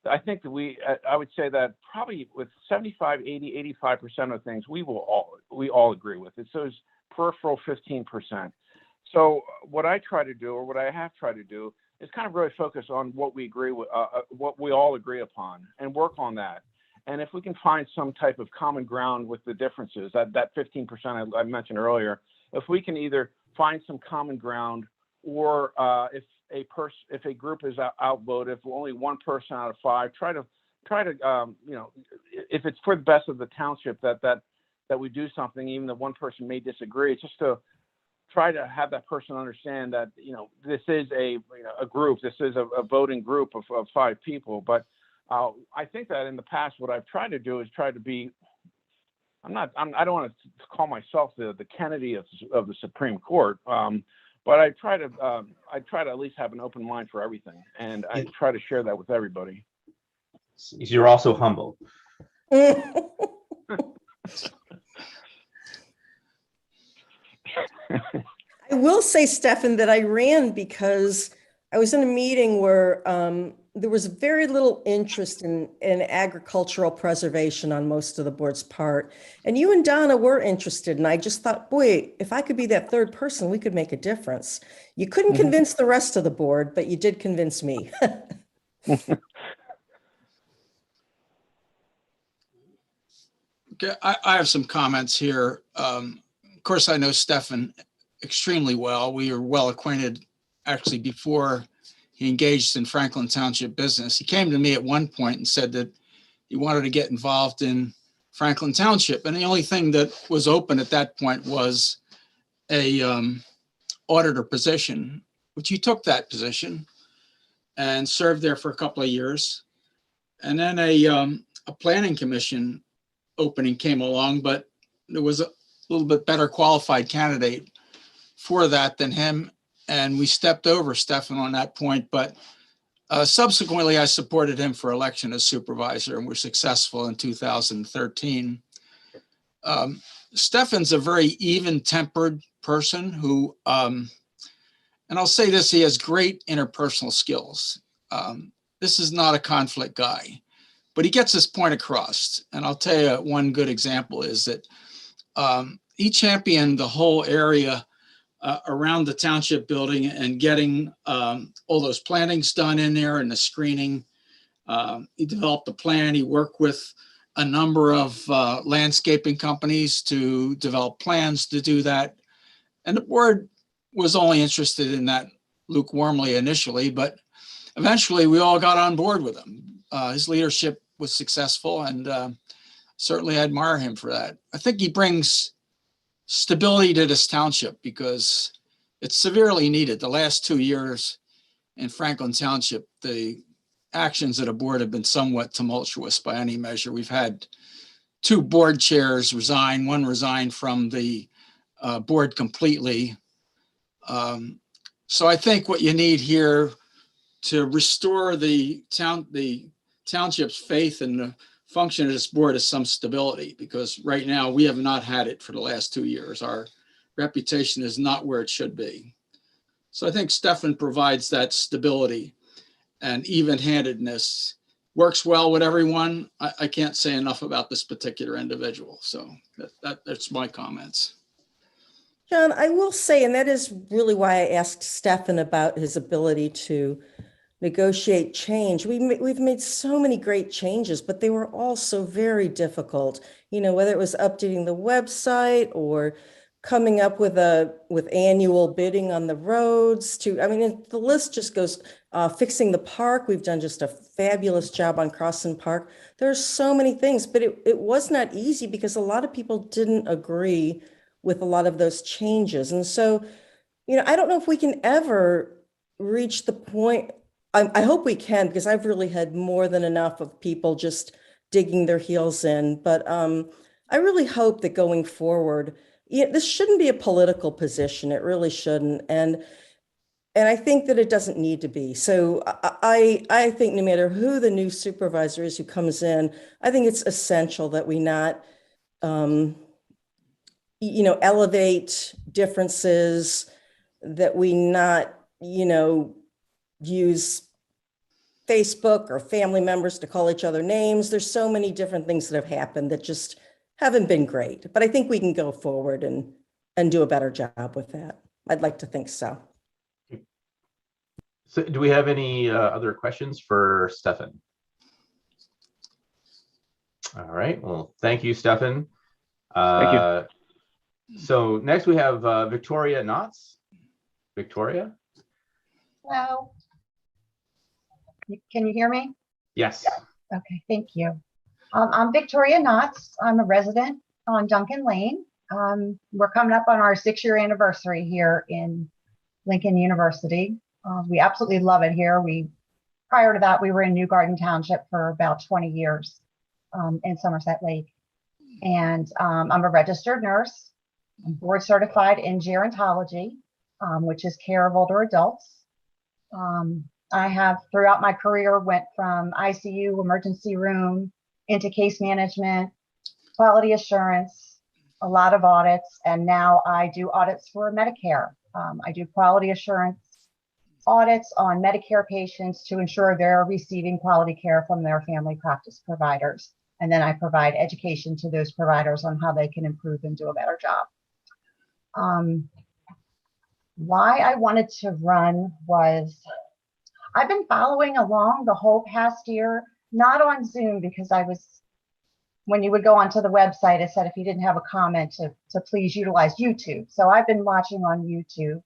I think that I would say that probably with 75, 80, 85% of things, we all agree with. It's those peripheral 15%. So what I try to do, or what I have tried to do, is kind of really focus on what we agree with, what we all agree upon, and work on that. And if we can find some type of common ground with the differences, that 15% I mentioned earlier, if we can either find some common ground, or if a group is outvoted, if only one person out of 5, try to if it's for the best of the township that we do something, even though one person may disagree, it's just to try to have that person understand that this is a group, this is a voting group of 5 people. But I think that in the past, what I've tried to do is try to be. I don't want to call myself the Kennedy of the Supreme Court, but I try to at least have an open mind for everything, and I try to share that with everybody. You're also humble. I will say, Stefan, that I ran because I was in a meeting where there was very little interest in agricultural preservation on most of the board's part. And you and Donna were interested. And I just thought, boy, if I could be that third person, we could make a difference. You couldn't convince the rest of the board, but you did convince me. Okay, I have some comments here. Of course, I know Stefan extremely well. We are well acquainted actually before he engaged in Franklin Township business. He came to me at one point and said that he wanted to get involved in Franklin Township. And the only thing that was open at that point was a auditor position, which he took that position and served there for a couple of years. And then a planning commission opening came along, but there was a little bit better qualified candidate for that than him. And we stepped over Stefan on that point, but subsequently I supported him for election as supervisor and were successful in 2013. Stefan's a very even-tempered person who, and I'll say this, he has great interpersonal skills. This is not a conflict guy, but he gets his point across. And I'll tell you one good example is that he championed the whole area around the township building and getting all those plantings done in there and the screening. He developed a plan. He worked with a number of landscaping companies to develop plans to do that. And the board was only interested in that lukewarmly initially, but eventually we all got on board with him. His leadership was successful, and certainly I admire him for that. I think he brings stability to this township because it's severely needed. The last 2 years in Franklin Township, the actions of the board have been somewhat tumultuous by any measure. We've had 2 board chairs resign. One resigned from the board completely. So I think what you need here to restore the township's faith in the function of this board is some stability, because right now we have not had it for the last 2 years. Our reputation is not where it should be. So I think Stefan provides that stability and even-handedness, works well with everyone. I can't say enough about this particular individual. So that's my comments. John, I will say, and that is really why I asked Stefan about his ability to negotiate change. We've made so many great changes, but they were all so very difficult. Whether it was updating the website or coming up with annual bidding on the roads the list just goes, fixing the park. We've done just a fabulous job on Crossan Park. There's so many things, but it was not easy because a lot of people didn't agree with a lot of those changes. And so, I don't know if we can ever reach the point. I hope we can, because I've really had more than enough of people just digging their heels in. But I really hope that going forward, this shouldn't be a political position. It really shouldn't. And I think that it doesn't need to be. So I think no matter who the new supervisor is who comes in, I think it's essential that we not, elevate differences, that we not, use Facebook or family members to call each other names. There's so many different things that have happened that just haven't been great, but I think we can go forward and do a better job with that. I'd like to think so. So do we have any other questions for Stefan? All right, well, thank you, Stefan. Thank you. So next we have Victoria Knotts. Victoria? Hello. Can you hear me? Yes. Okay, thank you. I'm Victoria Knotts. I'm a resident on Duncan Lane. We're coming up on our 6-year anniversary here in Lincoln University. We absolutely love it here. Prior to that, we were in New Garden Township for about 20 years in Somerset Lake. And I'm a registered nurse. I'm board certified in gerontology, which is care of older adults. I have throughout my career went from ICU, emergency room, into case management, quality assurance, a lot of audits, and now I do audits for Medicare. I do quality assurance audits on Medicare patients to ensure they're receiving quality care from their family practice providers. And then I provide education to those providers on how they can improve and do a better job. Why I wanted to run was I've been following along the whole past year, not on Zoom because when you would go onto the website, it said if you didn't have a comment to please utilize YouTube. So I've been watching on YouTube.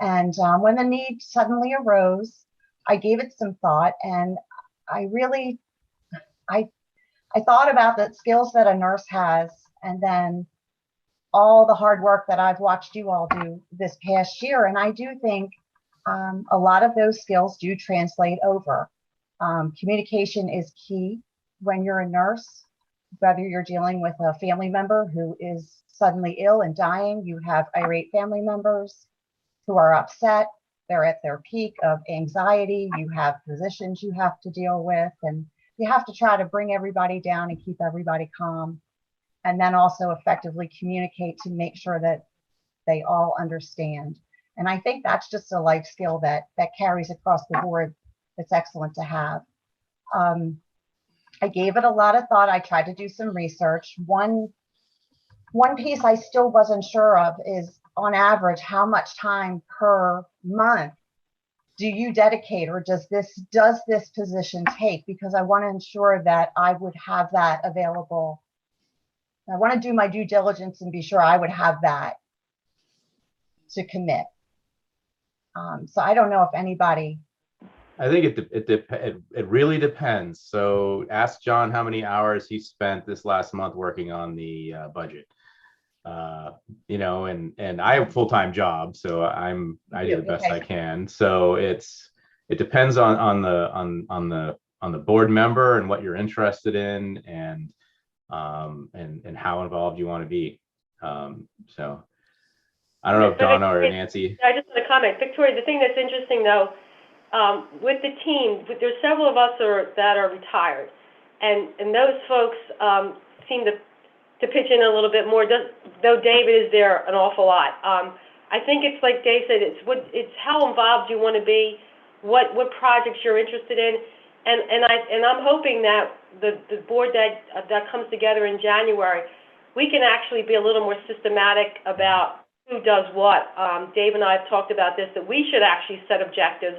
And when the need suddenly arose, I gave it some thought, and I thought about the skills that a nurse has, and then all the hard work that I've watched you all do this past year. And I do think a lot of those skills do translate over. Communication is key when you're a nurse, whether you're dealing with a family member who is suddenly ill and dying. You have irate family members who are upset. They're at their peak of anxiety. You have physicians you have to deal with, and you have to try to bring everybody down and keep everybody calm, and then also effectively communicate to make sure that they all understand. And I think that's just a life skill that carries across the board. That's excellent to have. I gave it a lot of thought. I tried to do some research. One piece I still wasn't sure of is, on average, how much time per month do you dedicate, or does this position take? Because I want to ensure that I would have that available. I want to do my due diligence and be sure I would have that to commit. So I don't know if anybody. I think it really depends. So ask John how many hours he spent this last month working on the budget. And I have a full-time job, so I do the best I can. So it depends on the board member and what you're interested in, and how involved you want to be. So I don't know if Donna or Nancy. I just want to comment, Victoria. The thing that's interesting though, with the team, there's several of us that are retired, and those folks seem to pitch in a little bit more, though David is there an awful lot. I think it's like Dave said, it's how involved you want to be, what projects you're interested in, and I'm hoping that the board that comes together in January, we can actually be a little more systematic about who does what. Dave and I have talked about this, that we should actually set objectives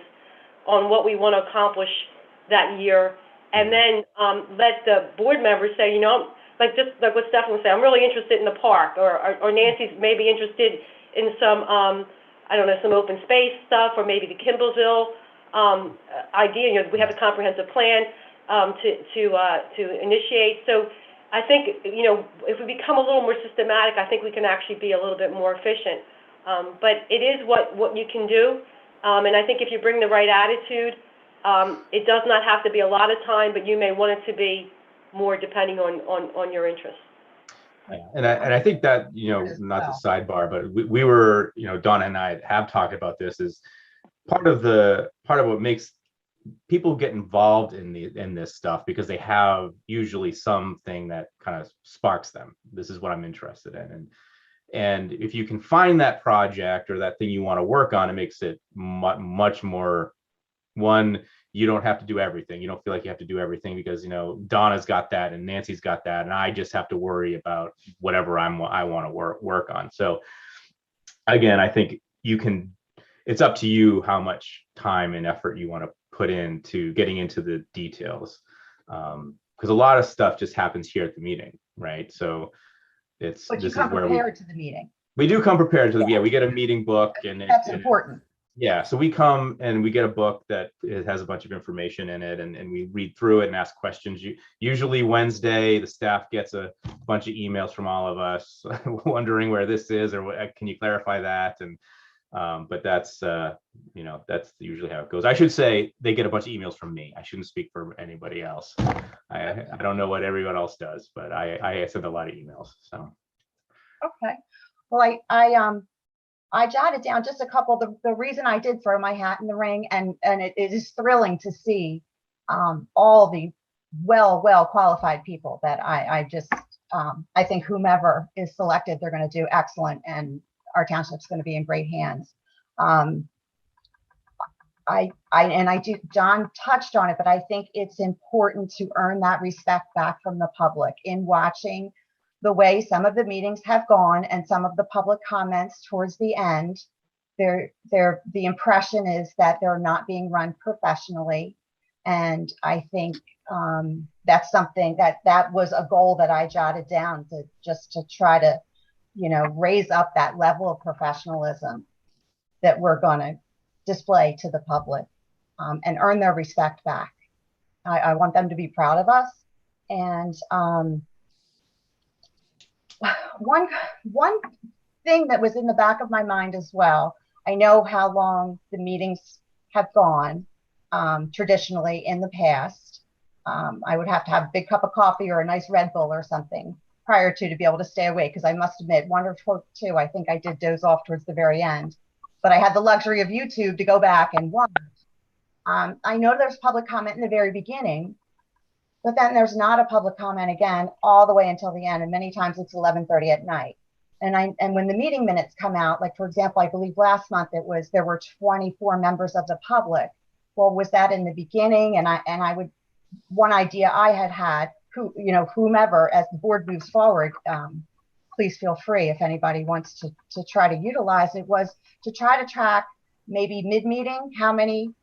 on what we want to accomplish that year, and then let the board members say, like what Stefan was saying, I'm really interested in the park, or Nancy's maybe interested in some, some open space stuff, or maybe the Kimblesville idea. We have a comprehensive plan to initiate. So I think, if we become a little more systematic, I think we can actually be a little bit more efficient. But it is what you can do. And I think if you bring the right attitude, it does not have to be a lot of time, but you may want it to be more depending on your interests. Yeah. And I think that, not to sidebar, but we were, Donna and I have talked about this, is part of what makes people get involved in this stuff, because they have usually something that kind of sparks them. This is what I'm interested in. And if you can find that project or that thing you want to work on, it makes it much more, one, you don't have to do everything. You don't feel like you have to do everything because, Donna's got that and Nancy's got that, and I just have to worry about whatever I want to work on. So again, I think it's up to you how much time and effort you want to put into getting into the details. Because a lot of stuff just happens here at the meeting, right? So But you come prepared to the meeting. We do come prepared to the, we get a meeting book, and that's important. Yeah, so we come and we get a book that it has a bunch of information in it, and we read through it and ask questions. Usually Wednesday, the staff gets a bunch of emails from all of us wondering where this is, or can you clarify that? And but that's that's usually how it goes. I should say they get a bunch of emails from me. I shouldn't speak for anybody else. I don't know what everyone else does, but I send a lot of emails. So Okay. Well, I jotted down just a couple. The reason I did throw my hat in the ring, and it is thrilling to see all the well qualified people that I think whomever is selected, they're going to do excellent, and our township's going to be in great hands. John touched on it, but I think it's important to earn that respect back from the public in watching the way some of the meetings have gone and some of the public comments towards the end. The impression is that they're not being run professionally. And I think that's something that was a goal that I jotted down to try to, raise up that level of professionalism that we're going to display to the public and earn their respect back. I want them to be proud of us. And one thing that was in the back of my mind as well, I know how long the meetings have gone traditionally in the past. I would have to have a big cup of coffee or a nice Red Bull or something prior to be able to stay awake, because I must admit, one or two, I think I did doze off towards the very end. But I had the luxury of YouTube to go back and watch. I know there's public comment in the very beginning, but then there's not a public comment again all the way until the end, and many times it's 11:30 at night. And when the meeting minutes come out, like for example, I believe last month there were 24 members of the public. Well, was that in the beginning? And one idea I had, whomever, as the board moves forward, please feel free if anybody wants to try to utilize it, was to try to track maybe mid-meeting how many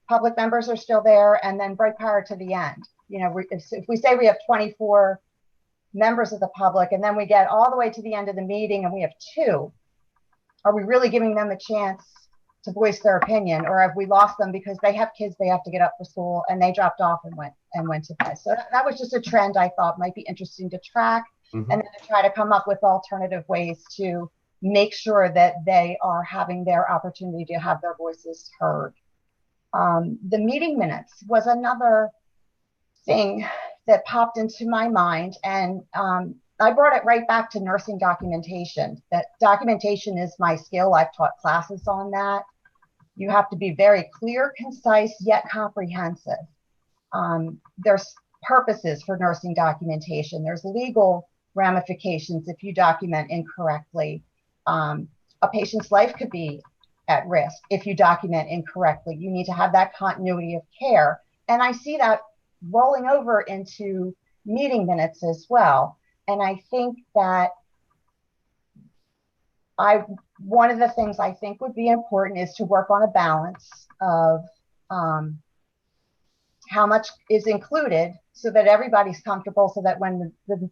public members are still there, and then right prior to the end. If we say we have 24 members of the public, and then we get all the way to the end of the meeting and we have 2, are we really giving them a chance to voice their opinion, or have we lost them because they have kids they have to get up for school and they dropped off and went to bed? So that was just a trend I thought might be interesting to track, and then to try to come up with alternative ways to make sure that they are having their opportunity to have their voices heard. The meeting minutes was another thing that popped into my mind, and I brought it right back to nursing documentation. That documentation is my skill. I've taught classes on that. You have to be very clear, concise, yet comprehensive. There's purposes for nursing documentation. There's legal ramifications if you document incorrectly. A patient's life could be at risk if you document incorrectly. You need to have that continuity of care. And I see that rolling over into meeting minutes as well. And I think that one of the things I think would be important is to work on a balance of how much is included so that everybody's comfortable, so that when the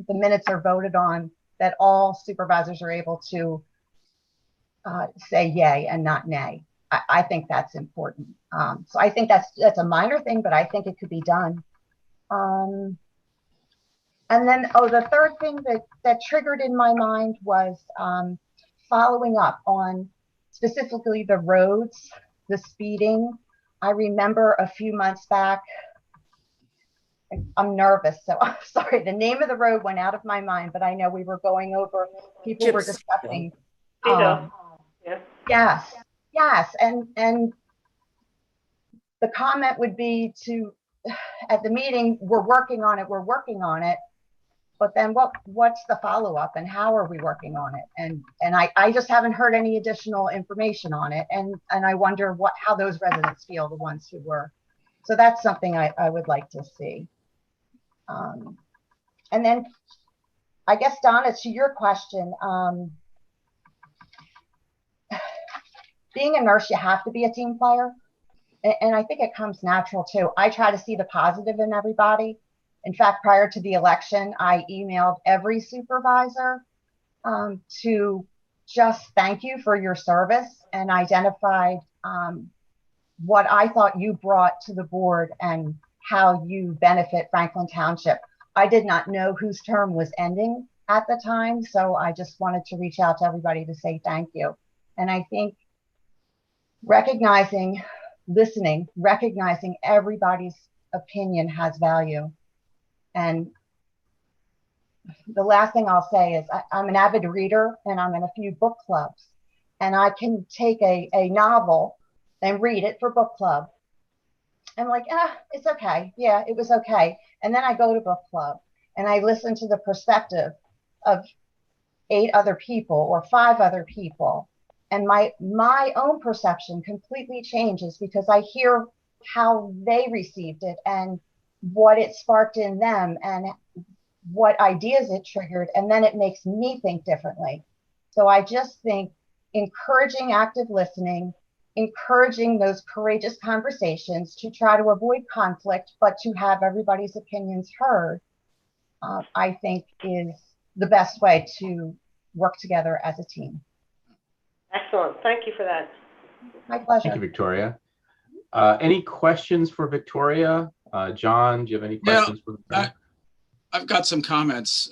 minutes are voted on, that all supervisors are able to say yay and not nay. I think that's important. So I think that's a minor thing, but I think it could be done. And then, the third thing that triggered in my mind was following up on specifically the roads, the speeding. I remember a few months back, I'm nervous, so I'm sorry. The name of the road went out of my mind, but I know we were going over, people were discussing. Yes. And the comment would be at the meeting, we're working on it. But then what's the follow-up, and how are we working on it? And I just haven't heard any additional information on it. And I wonder how those residents feel, the ones who were. So that's something I would like to see. And then I guess, Donna, to your question, being a nurse, you have to be a team player. And I think it comes natural too. I try to see the positive in everybody. In fact, prior to the election, I emailed every supervisor to just thank you for your service and identified what I thought you brought to the board and how you benefit Franklin Township. I did not know whose term was ending at the time, so I just wanted to reach out to everybody to say thank you. And I think listening, recognizing everybody's opinion has value. And the last thing I'll say is I'm an avid reader and I'm in a few book clubs, and I can take a novel and read it for book club. I'm like, it's okay. Yeah, it was okay. And then I go to book club and I listen to the perspective of 8 other people or 5 other people. And my own perception completely changes because I hear how they received it and what it sparked in them and what ideas it triggered. And then it makes me think differently. So I just think encouraging active listening, encouraging those courageous conversations to try to avoid conflict, but to have everybody's opinions heard, I think is the best way to work together as a team. Excellent. Thank you for that. My pleasure. Thank you, Victoria. Any questions for Victoria? John, do you have any questions for Victoria? I've got some comments.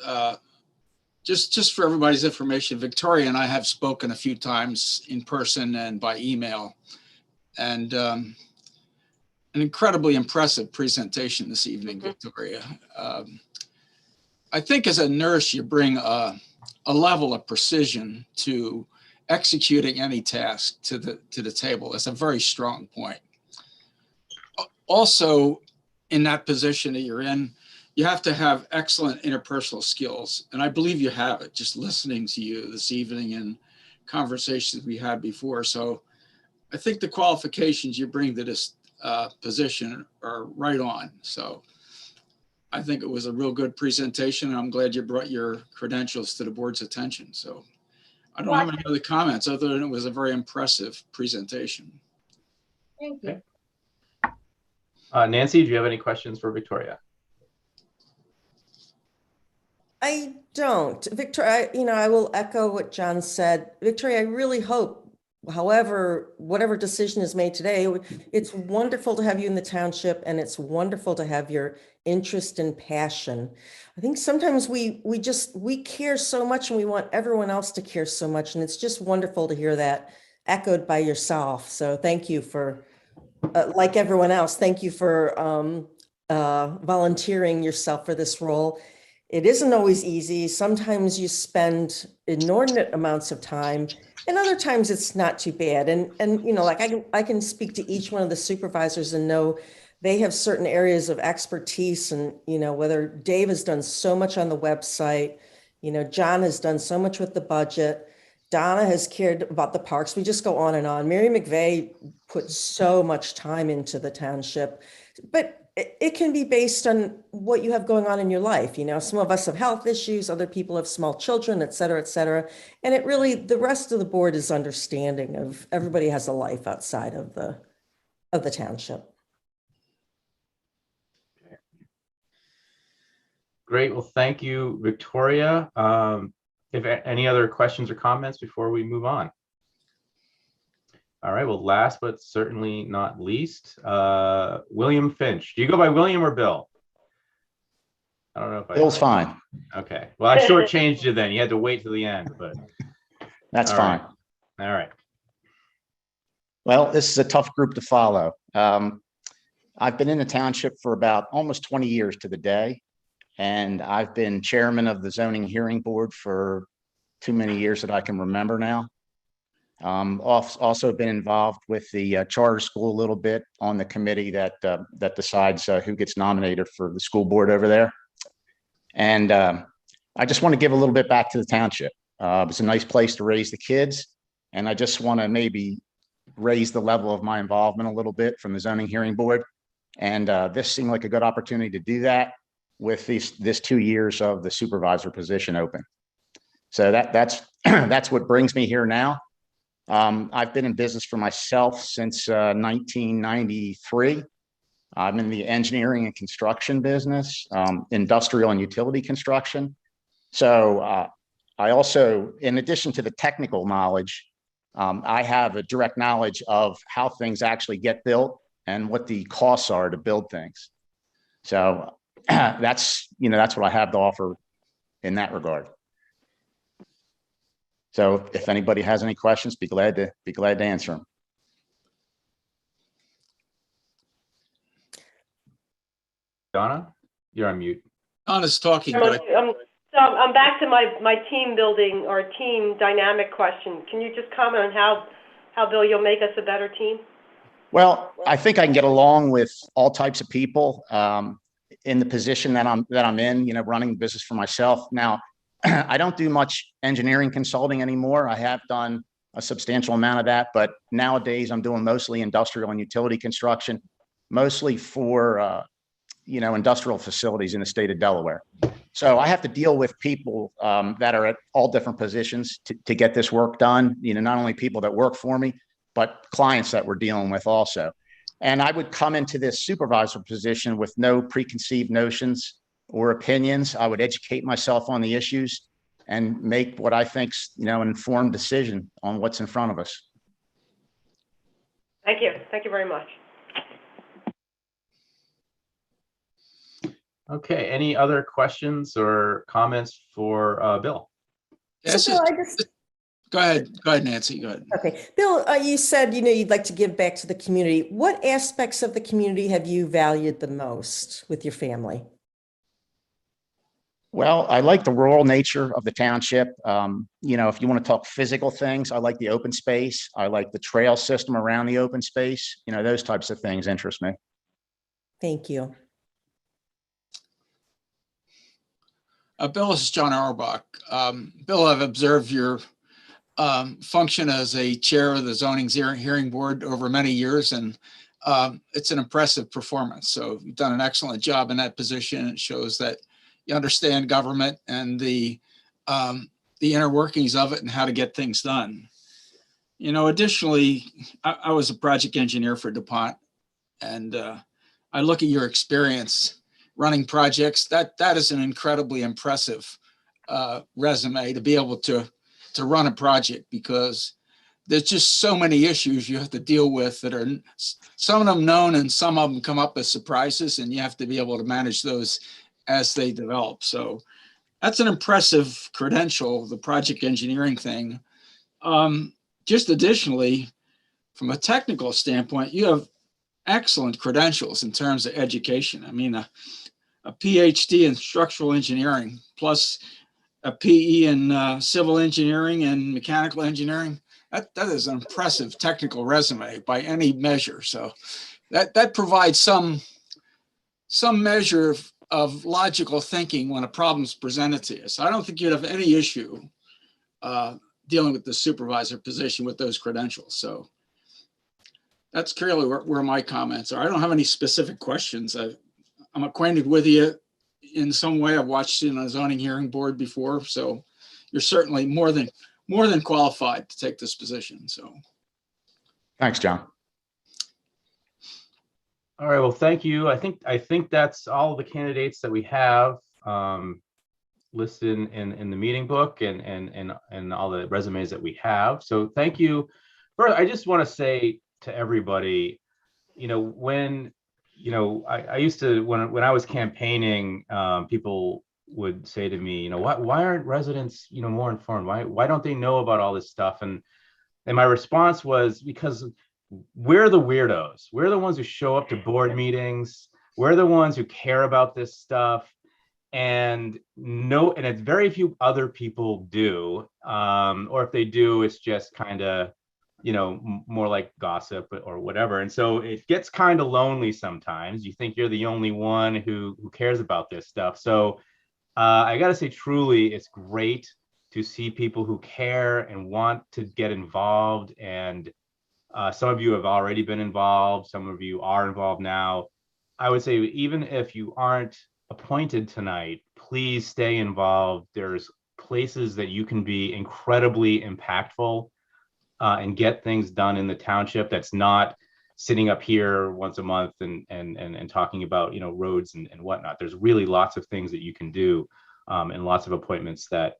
Just for everybody's information, Victoria and I have spoken a few times in person and by email, and an incredibly impressive presentation this evening, Victoria. I think as a nurse, you bring a level of precision to executing any task to the table. That's a very strong point. Also, in that position that you're in, you have to have excellent interpersonal skills. And I believe you have it, just listening to you this evening and conversations we had before. So I think the qualifications you bring to this position are right on. So I think it was a real good presentation. And I'm glad you brought your credentials to the board's attention. So I don't have any other comments other than it was a very impressive presentation. Thank you. Nancy, do you have any questions for Victoria? I don't. Victoria, I will echo what John said. Victoria, I really hope, whatever decision is made today, it's wonderful to have you in the township, and it's wonderful to have your interest and passion. I think sometimes we care so much and we want everyone else to care so much. And it's just wonderful to hear that echoed by yourself. So thank you for, like everyone else, thank you for volunteering yourself for this role. It isn't always easy. Sometimes you spend inordinate amounts of time, and other times it's not too bad. And like I can speak to each one of the supervisors and know they have certain areas of expertise. And, whether Dave has done so much on the website, John has done so much with the budget. Donna has cared about the parks. We just go on and on. Mary McVeigh put so much time into the township, but it can be based on what you have going on in your life. Some of us have health issues, other people have small children, et cetera, et cetera. And the rest of the board is understanding of everybody has a life outside of the township. Great. Well, thank you, Victoria. If any other questions or comments before we move on? All right. Well, last but certainly not least, William Finch. Do you go by William or Bill? I don't know if Bill's fine. Okay. Well, I shortchanged you then. You had to wait till the end, but That's fine. All right. Well, this is a tough group to follow. I've been in the township for about almost 20 years to the day, and I've been chairman of the zoning hearing board for too many years that I can remember now. Also been involved with the charter school a little bit on the committee that decides who gets nominated for the school board over there. And I just want to give a little bit back to the township. It's a nice place to raise the kids, and I just want to maybe raise the level of my involvement a little bit from the zoning hearing board. And this seemed like a good opportunity to do that with this 2 years of the supervisor position open. So that's what brings me here now. I've been in business for myself since 1993. I'm in the engineering and construction business, industrial and utility construction. So I also, in addition to the technical knowledge, I have a direct knowledge of how things actually get built and what the costs are to build things. So that's what I have to offer in that regard. So if anybody has any questions, be glad to answer them. Donna, you're on mute. Donna's talking, So but I'm back to my team building or team dynamic question. Can you just comment on how Bill, you'll make us a better team? Well, I think I can get along with all types of people in the position that I'm in, running the business for myself. Now, I don't do much engineering consulting anymore. I have done a substantial amount of that, but nowadays I'm doing mostly industrial and utility construction, mostly for, industrial facilities in the state of Delaware. So I have to deal with people that are at all different positions to get this work done, not only people that work for me, but clients that we're dealing with also. And I would come into this supervisor position with no preconceived notions or opinions. I would educate myself on the issues and make what I think's, an informed decision on what's in front of us. Thank you. Thank you very much. Okay, any other questions or comments for Bill? yes, So Bill, go ahead, Nancy, go ahead. Okay, Bill, you said, you'd like to give back to the community. What aspects of the community have you valued the most with your family? Well, I like the rural nature of the township. If you want to talk physical things, I like the open space. I like the trail system around the open space. Those types of things interest me. Thank you. Bill, this is John Auerbach. Bill, I've observed your function as a chair of the zoning hearing board over many years, and it's an impressive performance. So you've done an excellent job in that position. It shows that you understand government and the inner workings of it and how to get things done. Additionally, I was a project engineer for DuPont, and I look at your experience running projects. That is an incredibly impressive resume to be able to run a project, because there's just so many issues you have to deal with that are some of them known and some of them come up as surprises, and you have to be able to manage those as they develop. So that's an impressive credential, the project engineering thing. Just additionally, from a technical standpoint, you have excellent credentials in terms of education. I mean, a PhD in structural engineering plus a PE in civil engineering and mechanical engineering. That is an impressive technical resume by any measure. So that provides some measure of logical thinking when a problem's presented to you. So I don't think you'd have any issue dealing with the supervisor position with those credentials. So that's clearly where my comments are. I don't have any specific questions. I'm acquainted with you in some way. I've watched you on a zoning hearing board before, so you're certainly more than qualified to take this position. So, thanks, John. All right, well, thank you. I think that's all the candidates that we have listed in the meeting book and all the resumes that we have. So thank you. First, I just want to say to everybody, when I used to, when I was campaigning, people would say to me, why aren't residents, more informed? Why don't they know about all this stuff? And my response was, because we're the weirdos. We're the ones who show up to board meetings. We're the ones who care about this stuff. And it's very few other people do. Or if they do, it's just kind of, more like gossip or whatever. And so it gets kind of lonely sometimes. You think you're the only one who cares about this stuff. So I got to say, truly, it's great to see people who care and want to get involved. And some of you have already been involved. Some of you are involved now. I would say, even if you aren't appointed tonight, please stay involved. There's places that you can be incredibly impactful and get things done in the township. That's not sitting up here once a month and talking about roads and whatnot. There's really lots of things that you can do and lots of appointments that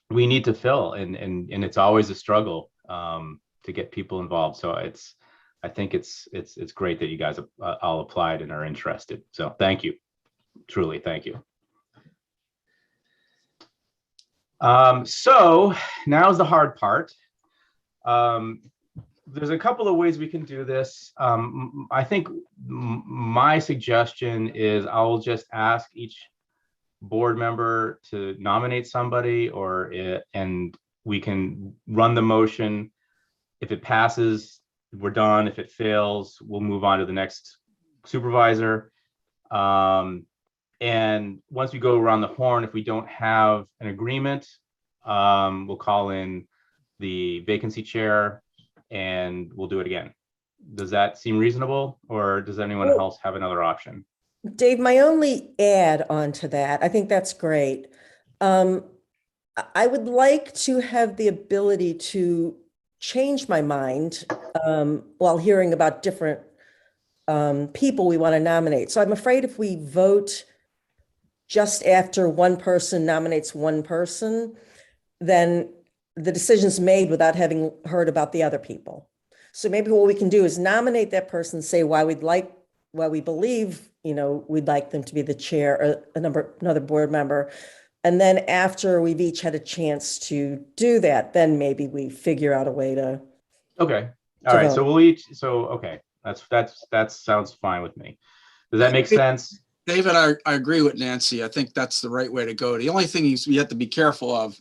we need to fill, and it's always a struggle to get people involved. So I think it's great that you guys all applied and are interested. So thank you, truly, thank you. So now's the hard part. There's a couple of ways we can do this. I think my suggestion is I'll just ask each board member to nominate somebody, and we can run the motion. If it passes, we're done. If it fails, we'll move on to the next supervisor. And once we go around the horn, if we don't have an agreement, we'll call in the vacancy chair and we'll do it again. Does that seem reasonable, or does anyone else have another option? Dave, my only add on to that, I think that's great. I would like to have the ability to change my mind while hearing about different people we want to nominate. So I'm afraid if we vote just after one person nominates one person, then the decision's made without having heard about the other people. So maybe what we can do is nominate that person, say why we believe, we'd like them to be the chair or another board member. And then after we've each had a chance to do that, then maybe we figure out a way to. Okay. All right. So we'll each, okay. That sounds fine with me. Does that make sense? David, I agree with Nancy. I think that's the right way to go. The only thing we have to be careful of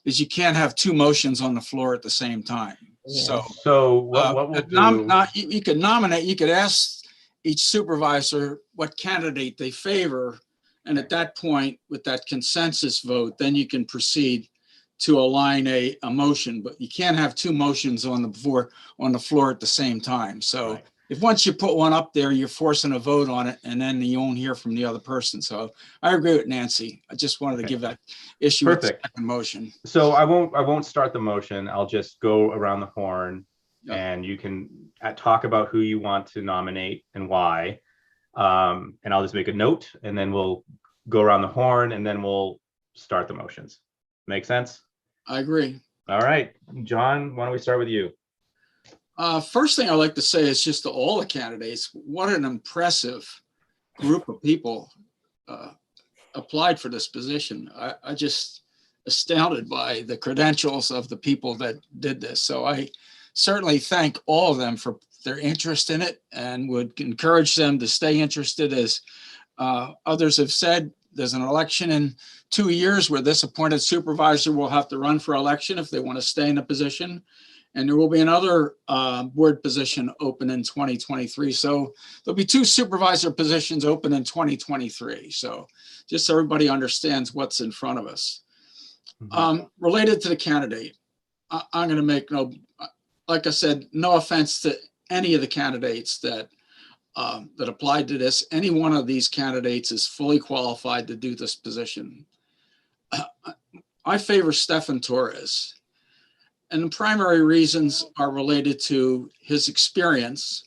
is you can't have two motions on the floor at the same time. Yeah. So what we'll do? You could nominate, you could ask each supervisor what candidate they favor. And at that point, with that consensus vote, then you can proceed to align a motion, but you can't have two motions on the floor at the same time. So right. If once you put one up there, you're forcing a vote on it, and then you won't hear from the other person. So I agree with Nancy. I just wanted to give that issue a second motion. So I won't start the motion. I'll just go around the horn, and you can talk about who you want to nominate and why. And I'll just make a note, and then we'll go around the horn, and then we'll start the motions. Make sense? I agree. All right, John, why don't we start with you? First thing I'd like to say is just to all the candidates, what an impressive group of people applied for this position. I just astounded by the credentials of the people that did this. So I certainly thank all of them for their interest in it, and would encourage them to stay interested. As others have said, there's an election in 2 years where this appointed supervisor will have to run for election if they want to stay in the position. And there will be another board position open in 2023. So there'll be 2 supervisor positions open in 2023. So just so everybody understands what's in front of us. Related to the candidate, I'm going to make like I said, no offense to any of the candidates that applied to this. Any one of these candidates is fully qualified to do this position. I favor Stefan Torres. And the primary reasons are related to his experience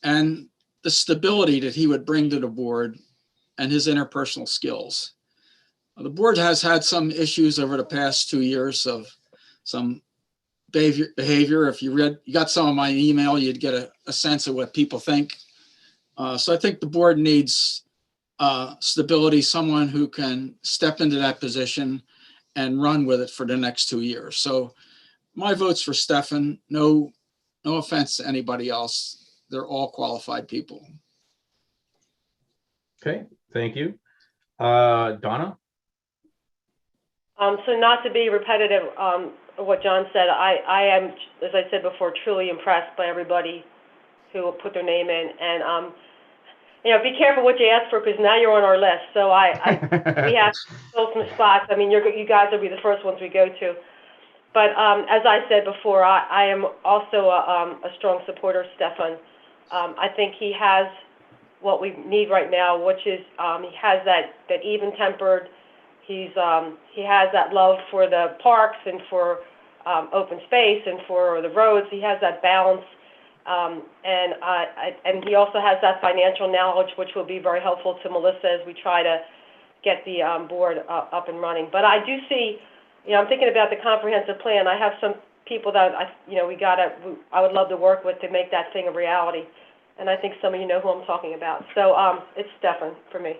and the stability that he would bring to the board and his interpersonal skills. The board has had some issues over the past 2 years of some behavior. If you got some of my email, you'd get a sense of what people think. So I think the board needs stability, someone who can step into that position and run with it for the next 2 years. So my vote's for Stefan. No offense to anybody else. They're all qualified people. Okay, thank you. Donna? So not to be repetitive of what John said, I am, as I said before, truly impressed by everybody who put their name in. And, be careful what you ask for, because now you're on our list. So we have to fill some spots. I mean, you guys will be the first ones we go to. But as I said before, I am also a strong supporter of Stefan. I think he has what we need right now, which is he has that even-tempered. He has that love for the parks and for open space and for the roads. He has that balance, and he also has that financial knowledge, which will be very helpful to Melissa as we try to get the board up and running. But I do see I'm thinking about the comprehensive plan. I have some people that I would love to work with to make that thing a reality. And I think some of you know who I'm talking about. So it's Stefan for me.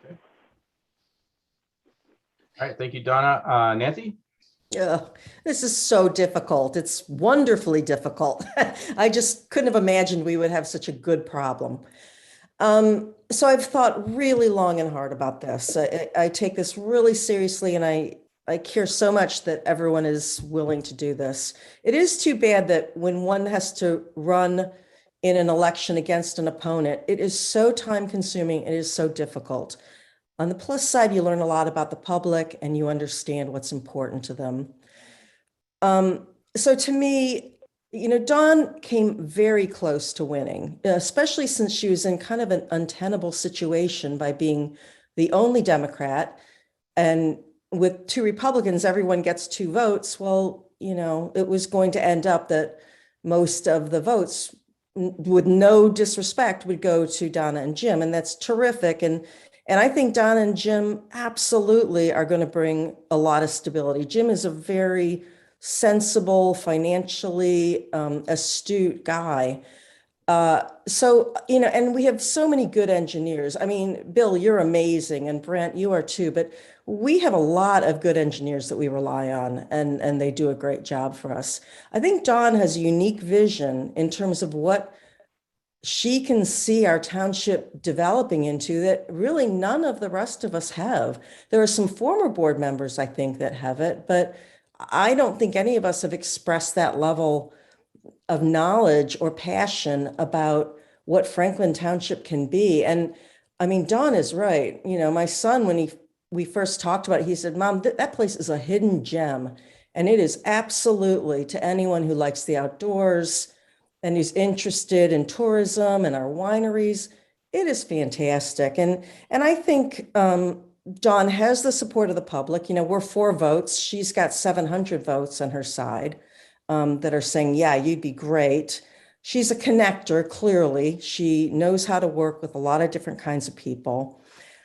Okay. All right, thank you, Donna. Nancy? Yeah, this is so difficult. It's wonderfully difficult. I just couldn't have imagined we would have such a good problem. So I've thought really long and hard about this. I take this really seriously, and I care so much that everyone is willing to do this. It is too bad that when one has to run in an election against an opponent, it is so time consuming. It is so difficult. On the plus side, you learn a lot about the public and you understand what's important to them. So to me, Dawn came very close to winning, especially since she was in kind of an untenable situation by being the only Democrat. And with 2 Republicans, everyone gets 2 votes. Well, it was going to end up that most of the votes, with no disrespect, would go to Donna and Jim. And that's terrific. And I think Donna and Jim absolutely are going to bring a lot of stability. Jim is a very sensible, financially astute guy. And we have so many good engineers. I mean, Bill, you're amazing, and Brent, you are too, but we have a lot of good engineers that we rely on, and they do a great job for us. I think Dawn has a unique vision in terms of what she can see our township developing into that really none of the rest of us have. There are some former board members, I think, that have it, but I don't think any of us have expressed that level of knowledge or passion about what Franklin Township can be. And I mean, Dawn is right. My son, when we first talked about it, he said, Mom, that place is a hidden gem. And it is absolutely, to anyone who likes the outdoors and who's interested in tourism and our wineries, it is fantastic. And I think Dawn has the support of the public. We're 4 votes. She's got 700 votes on her side that are saying, yeah, you'd be great. She's a connector, clearly. She knows how to work with a lot of different kinds of people.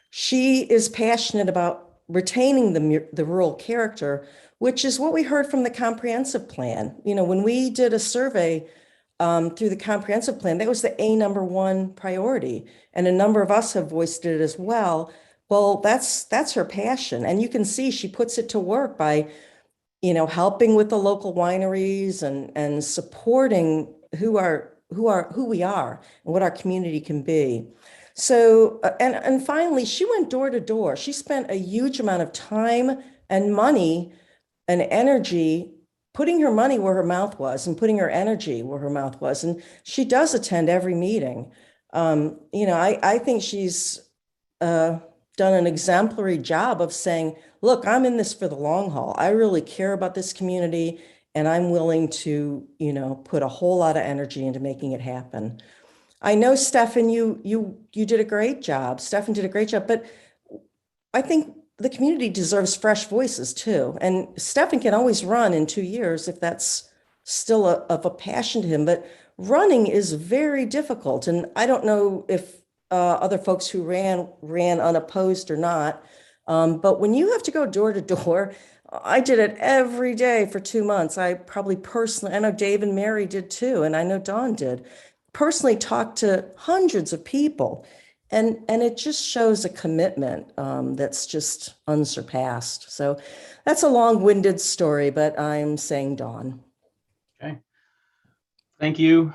She is passionate about retaining the rural character, which is what we heard from the comprehensive plan. When we did a survey through the comprehensive plan, that was the #1 priority. And a number of us have voiced it as well. Well, that's her passion. And you can see she puts it to work by, helping with the local wineries and supporting who we are and what our community can be. So, and finally, she went door to door. She spent a huge amount of time and money and energy putting her money where her mouth was and putting her energy where her mouth was. And she does attend every meeting. I think she's done an exemplary job of saying, look, I'm in this for the long haul. I really care about this community, and I'm willing to, put a whole lot of energy into making it happen. I know, Stefan, you did a great job. Stefan did a great job, but I think the community deserves fresh voices too. And Stefan can always run in 2 years if that's still of a passion to him, but running is very difficult. And I don't know if other folks who ran unopposed or not. But when you have to go door to door, I did it every day for 2 months. I probably personally, I know Dave and Mary did too, and I know Dawn did, personally talked to hundreds of people. And it just shows a commitment that's just unsurpassed. So that's a long-winded story, but I'm saying Dawn. Okay. Thank you.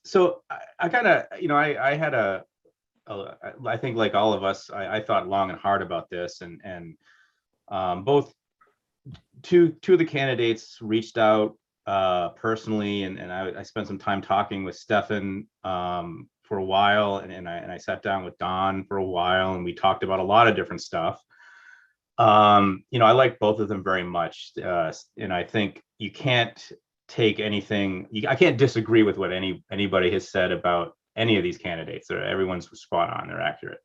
So I kind of, I had I think like all of us, I thought long and hard about this, and both two of the candidates reached out personally, and I spent some time talking with Stefan for a while, and I sat down with Dawn for a while, and we talked about a lot of different stuff. I like both of them very much, and I think you can't take anything. I can't disagree with what anybody has said about any of these candidates. Everyone's spot on. They're accurate.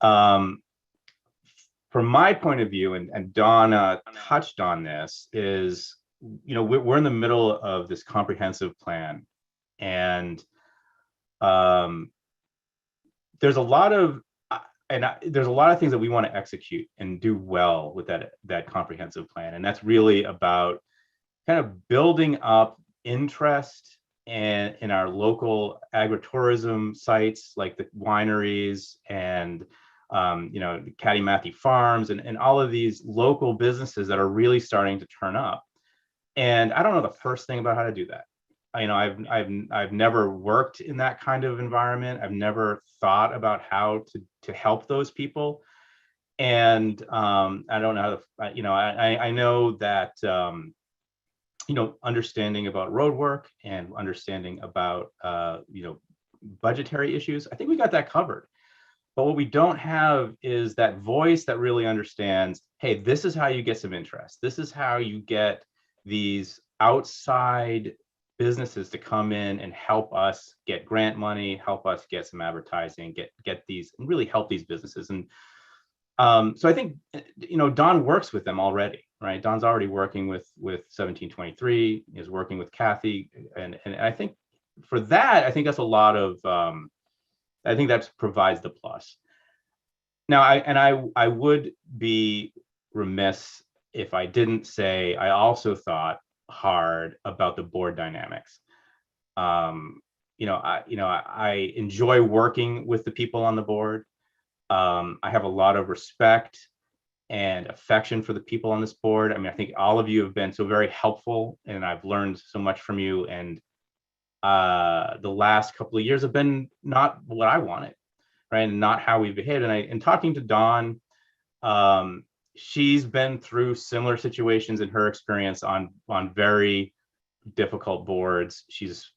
From my point of view, and Dawn touched on this, is we're in the middle of this comprehensive plan, and there's a lot of there's a lot of things that we want to execute and do well with that comprehensive plan. And that's really about kind of building up interest in our local agritourism sites, like the wineries and Caddy Matthew Farms and all of these local businesses that are really starting to turn up. And I don't know the first thing about how to do that. I've never worked in that kind of environment. I've never thought about how to help those people. And I don't know how to, I know that, understanding about road work and understanding about, budgetary issues, I think we got that covered. But what we don't have is that voice that really understands, hey, this is how you get some interest. This is how you get these outside businesses to come in and help us get grant money, help us get some advertising, get these, and really help these businesses. And so I think, Don works with them already, right? Don's already working with 1723, is working with Kathy. And I think for that, I think that's a lot of, I think that provides the plus. Now, I would be remiss if I didn't say I also thought hard about the board dynamics. I enjoy working with the people on the board. I have a lot of respect and affection for the people on this board. I mean, I think all of you have been so very helpful, and I've learned so much from you. And the last couple of years have been not what I wanted, right? And not how we've behaved. And talking to Dawn, she's been through similar situations in her experience on very difficult boards. She's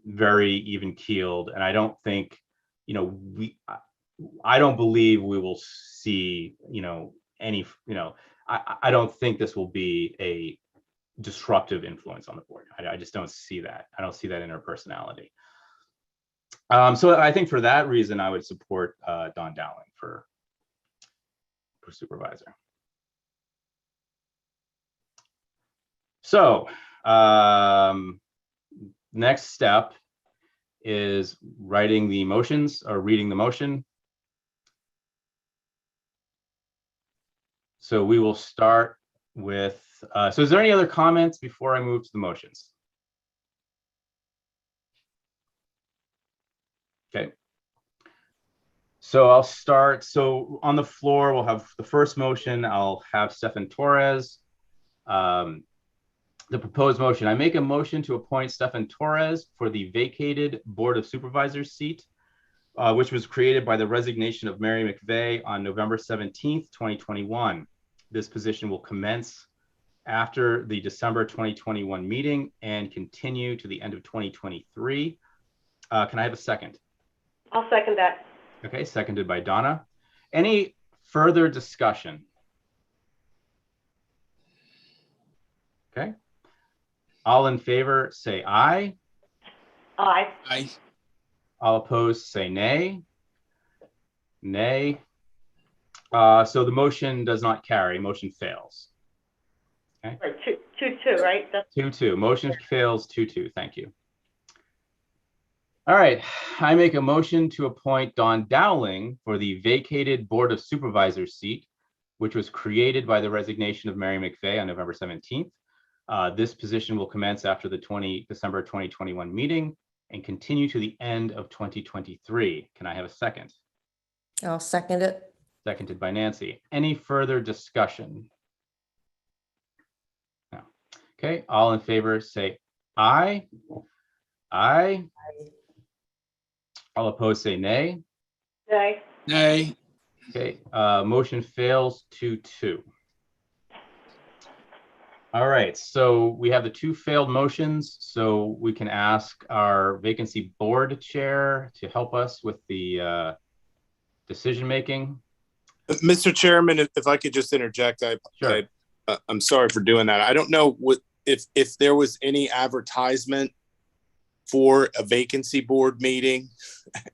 very even keeled. And I don't think, I don't believe we will see, any, I don't think this will be a disruptive influence on the board. I just don't see that. I don't see that in her personality. So I think for that reason, I would support Don Dowling for supervisor. So next step is writing the motions or reading the motion. So we will start with, so is there any other comments before I move to the motions? Okay. So I'll start. So on the floor, we'll have the first motion. I'll have Stefan Torres. The proposed motion, I make a motion to appoint Stefan Torres for the vacated Board of Supervisors seat, which was created by the resignation of Mary McVeigh on November 17th, 2021. This position will commence after the December 2021 meeting and continue to the end of 2023. Can I have a second? I'll second that. Okay, seconded by Donna. Any further discussion? Okay. All in favor, say aye. Aye. Aye. All opposed, say nay. Nay. So the motion does not carry. Motion fails. Okay. Right, 2-2, right? That's 2-2. Motion fails 2-2. Thank you. All right. I make a motion to appoint Don Dowling for the vacated Board of Supervisors seat, which was created by the resignation of Mary McVeigh on November 17th. This position will commence after the December 2021 meeting and continue to the end of 2023. Can I have a second? I'll second it. Seconded by Nancy. Any further discussion? No. Okay, all in favor say aye. Aye. All opposed say nay. nay. Nay. Okay, motion fails 2-2. All right, so we have the two failed motions, so we can ask our vacancy board chair to help us with the decision making. Mr. Chairman, if I could just interject, Sure. I'm sorry for doing that. I don't know if there was any advertisement for a vacancy board meeting,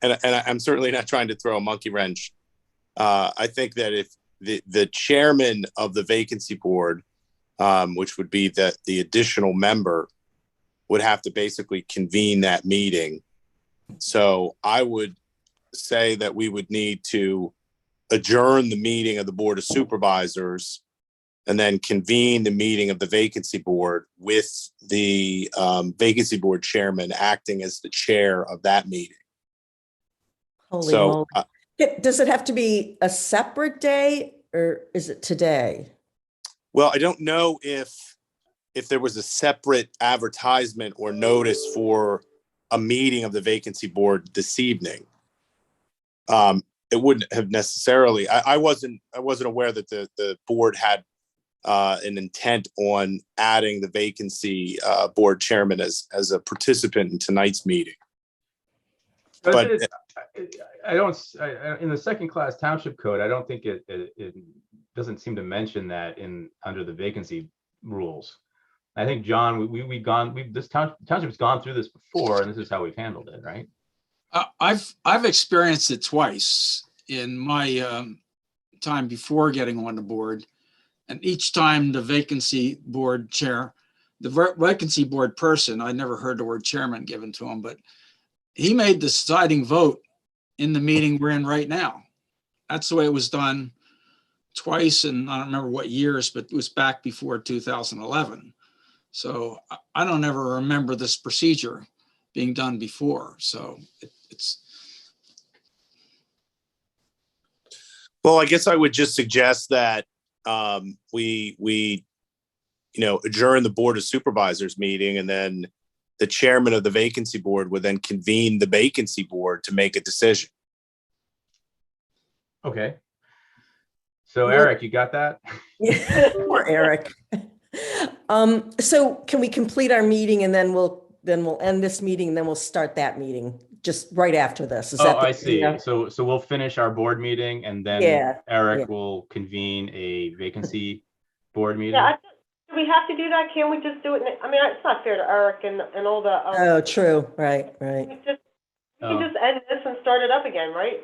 and I'm certainly not trying to throw a monkey wrench. I think that if the chairman of the vacancy board, which would be the additional member, would have to basically convene that meeting. So I would say that we would need to adjourn the meeting of the Board of Supervisors and then convene the meeting of the vacancy board with the vacancy board chairman acting as the chair of that meeting. Holy So, moly. Does it have to be a separate day or is it today? well, I don't know if there was a separate advertisement or notice for a meeting of the vacancy board this evening. It wouldn't have necessarily, I wasn't aware that the board had an intent on adding the vacancy board chairman as a participant in tonight's meeting. But I don't, in the second class township code, I don't think it doesn't seem to mention that under the vacancy rules. I think, John, this township's gone through this before, and this is how we've handled it, right? I've experienced it twice in my time before getting on the board. And each time the vacancy board chair, the vacancy board person, I never heard the word chairman given to him, but he made the deciding vote in the meeting we're in right now. That's the way it was done twice, and I don't remember what years, but it was back before 2011. So I don't ever remember this procedure being done before. So it's. Well, I guess I would just suggest that we adjourn the Board of Supervisors meeting, and then the chairman of the vacancy board would then convene the vacancy board to make a decision. Okay. So Eric, you got that? Yeah, poor Eric. So can we complete our meeting and then we'll end this meeting and then we'll start that meeting just right after this? Is that I see. So we'll finish our board meeting and then Eric will convene a vacancy board meeting. Yeah, do we have to do that? Can't we just do it? I mean, it's not fair to Eric and all the. Oh, true. Right. We can just end this and start it up again, right?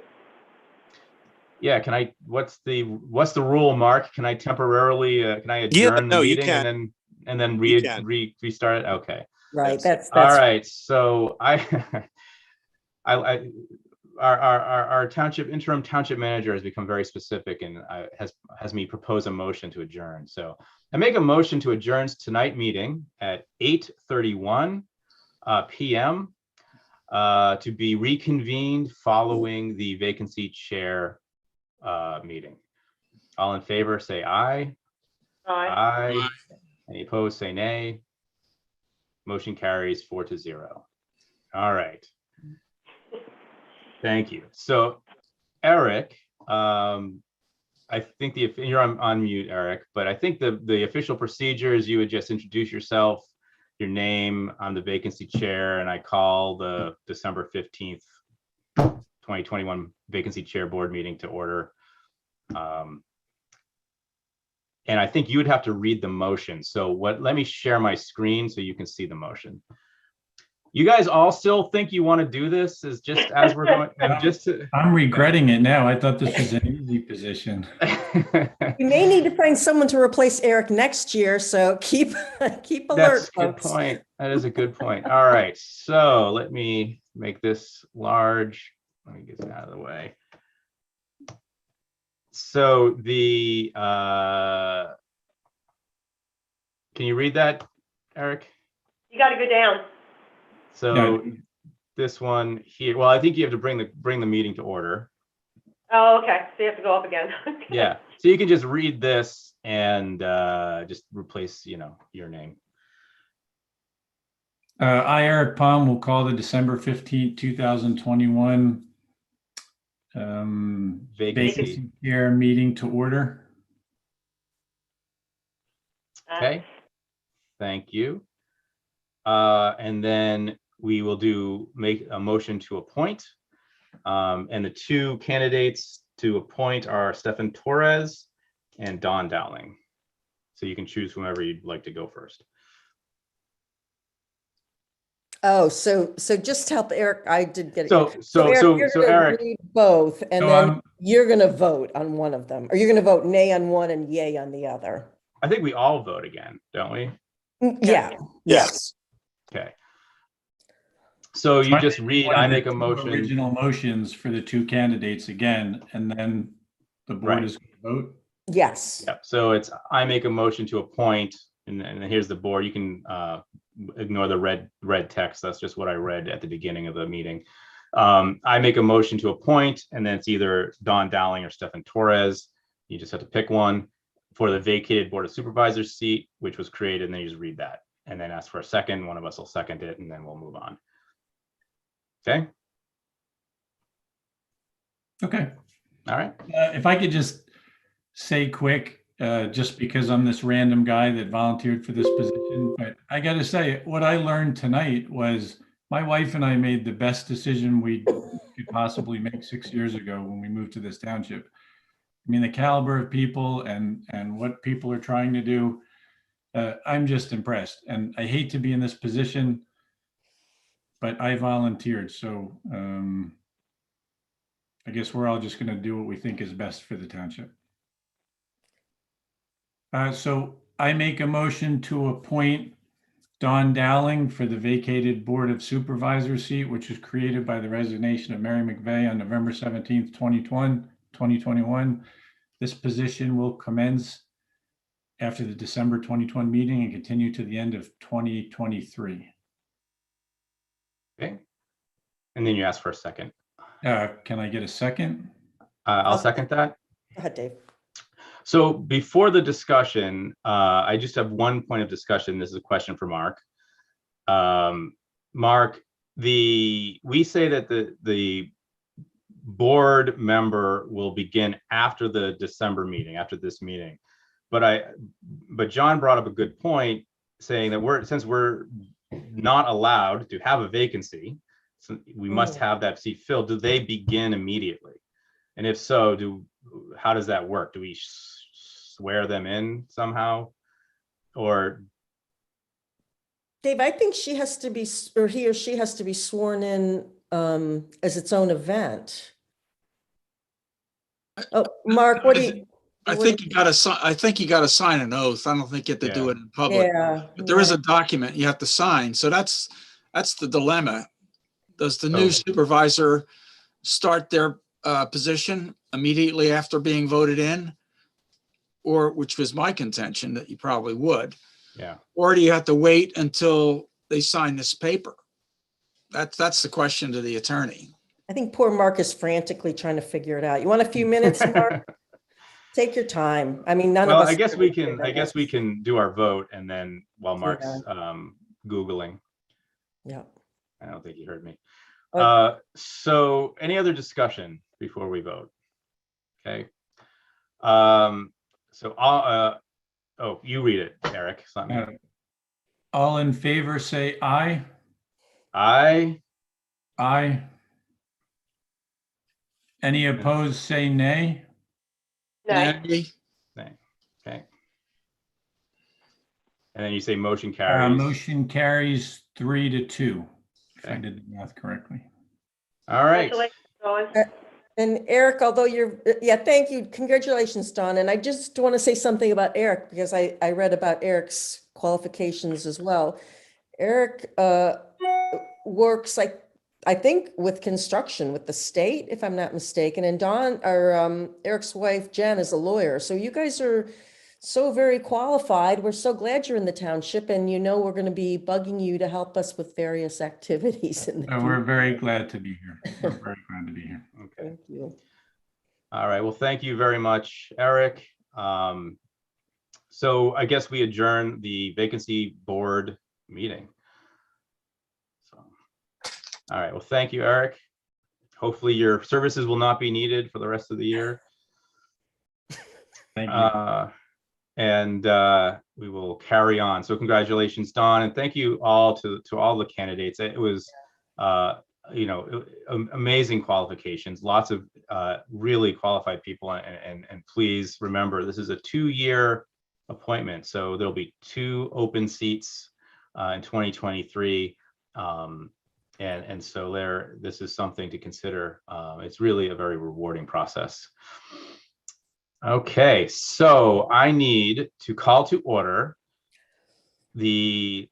Yeah. Can I? What's the rule, Mark? Can I temporarily? Can I adjourn the meeting and then restart it? Okay. Right. That's all right. So our interim township manager has become very specific and has me propose a motion to adjourn. So I make a motion to adjourn tonight's meeting at 8:31 p.m. To be reconvened following the vacancy chair meeting. All in favor, say aye. Aye. Aye. Any opposed, say nay. Motion carries 4-0. All right. Thank you. So, Eric, I think you're on mute, Eric, but I think the official procedure is you would just introduce yourself, your name. I'm the vacancy chair, and I call the December 15th, 2021 vacancy chair board meeting to order. And I think you would have to read the motion. So let me share my screen so you can see the motion. You guys all still think you want to do this as we're going? I'm regretting it now. I thought this was an easy position. You may need to find someone to replace Eric next year, so keep alert. That's a folks. good point. That is a good point. All right, so let me make this large. Let me get it out of the way. So can you read that, Eric? You got to go down. So this one here, well, I think you have to bring the meeting to order. Oh, okay. So you have to go up again. Yeah. So you can just read this and just replace, your name. I, Eric Palm, will call the December 15th, 2021 vacancy chair meeting to order. Okay. Thank you. And then we will make a motion to appoint. And the two candidates to appoint are Stefan Torres and Don Dowling. So you can choose whomever you'd like to go first. Oh, so just to help Eric, I did get it. So Eric, read both, and then you're going to vote on one of them, or you're going to vote nay on one and yay on the other. I think we all vote again, don't we? Yeah. Yes. Okay. So you just read, I make a motion. Original motions for the two candidates again, and then the board Right. is going to vote? Yes. Yep. So it's, I make a motion to appoint, and here's the board. You can ignore the red text. That's just what I read at the beginning of the meeting. I make a motion to appoint, and then it's either Don Dowling or Stefan Torres. You just have to pick one for the vacated Board of Supervisors seat, which was created, and then you just read that. And then ask for a second. One of us will second it, and then we'll move on. Okay. Okay. All right. If I could just say quick, just because I'm this random guy that volunteered for this position, but I got to say, what I learned tonight was my wife and I made the best decision we could possibly make 6 years ago when we moved to this township. I mean, the caliber of people and what people are trying to do, I'm just impressed. And I hate to be in this position, but I volunteered. So I guess we're all just going to do what we think is best for the township. So I make a motion to appoint Don Dowling for the vacated Board of Supervisors seat, which was created by the resignation of Mary McVeigh on November 17th, 2021. This position will commence after the December 2020 meeting and continue to the end of 2023. Okay. And then you ask for a second. Can I get a second? I'll second that. Go ahead, Dave. So before the discussion, I just have one point of discussion. This is a question for Mark. Mark, we say that the board member will begin after the December meeting, after this meeting. But John brought up a good point, saying that since we're not allowed to have a vacancy, so we must have that seat filled. Do they begin immediately? And if so, how does that work? Do we swear them in somehow? Or Dave, I think she has to be, or he or she has to be sworn in as its own event. Oh, Mark, what do you? I think you got to sign an oath. I don't think you have to do it in public. Yeah. But there is a document you have to sign. So that's the dilemma. Does the new supervisor start their position immediately after being voted in? Or, which was my contention, that you probably would. Yeah. Or do you have to wait until they sign this paper? That's the question to the attorney. I think poor Mark is frantically trying to figure it out. You want a few minutes, Mark? Take your time. I mean, none of us. I guess we can do our vote, and then while Mark's Googling. Yeah. I don't think you heard me. Okay. So any other discussion before we vote? Okay. So oh, you read it, Eric. It's not me. All in favor, say aye. Aye. Aye. Any opposed, say nay. Nay. Nay. Okay. And then you say motion carries. Motion carries 3-2, if I did the math correctly. All right. Congratulations, Dawn. And Eric, although thank you. Congratulations, Don. And I just want to say something about Eric, because I read about Eric's qualifications as well. Eric works, I think, with construction with the state, if I'm not mistaken. And Don, or Eric's wife, Jen, is a lawyer. So you guys are so very qualified. We're so glad you're in the township, and we're going to be bugging you to help us with various activities. We're very glad to be here. We're very glad to be here. Okay. Thank you. All right. Well, thank you very much, Eric. So I guess we adjourn the vacancy board meeting. So, all right. Well, thank you, Eric. Hopefully your services will not be needed for the rest of the year. Thank you. And we will carry on. So congratulations, Don, and thank you all to all the candidates. It was, amazing qualifications, lots of really qualified people. And please remember, this is a 2-year appointment. So there'll be 2 open seats in 2023. And so this is something to consider. It's really a very rewarding process. Okay, so I need to call to order the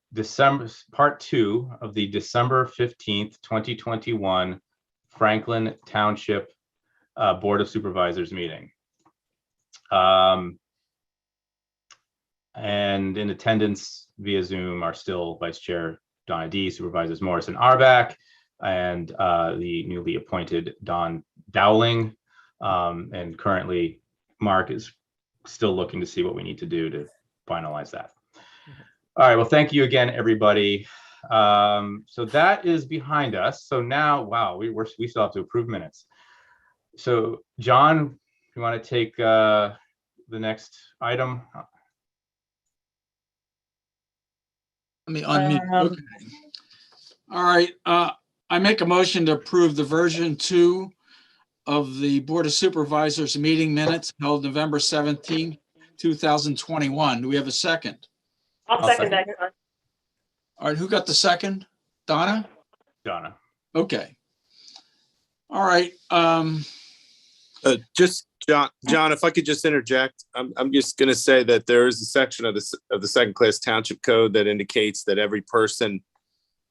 part 2 of the December 15th, 2021 Franklin Township Board of Supervisors meeting. And in attendance via Zoom are still Vice Chair Donna D, Supervisors Morris and Arbach, and the newly appointed Don Dowling. And currently, Mark is still looking to see what we need to do to finalize that. All right, well, thank you again, everybody. So that is behind us. So now, wow, we still have to approve minutes. So John, you want to take the next item? Let me unmute. Okay. All right. I make a motion to approve the version 2 of the Board of Supervisors meeting minutes held November 17, 2021. Do we have a second? I'll second that. All right. Who got the second? Donna? Donna. Okay. All right. Just John, if I could just interject, I'm just going to say that there is a section of the second class township code that indicates that every person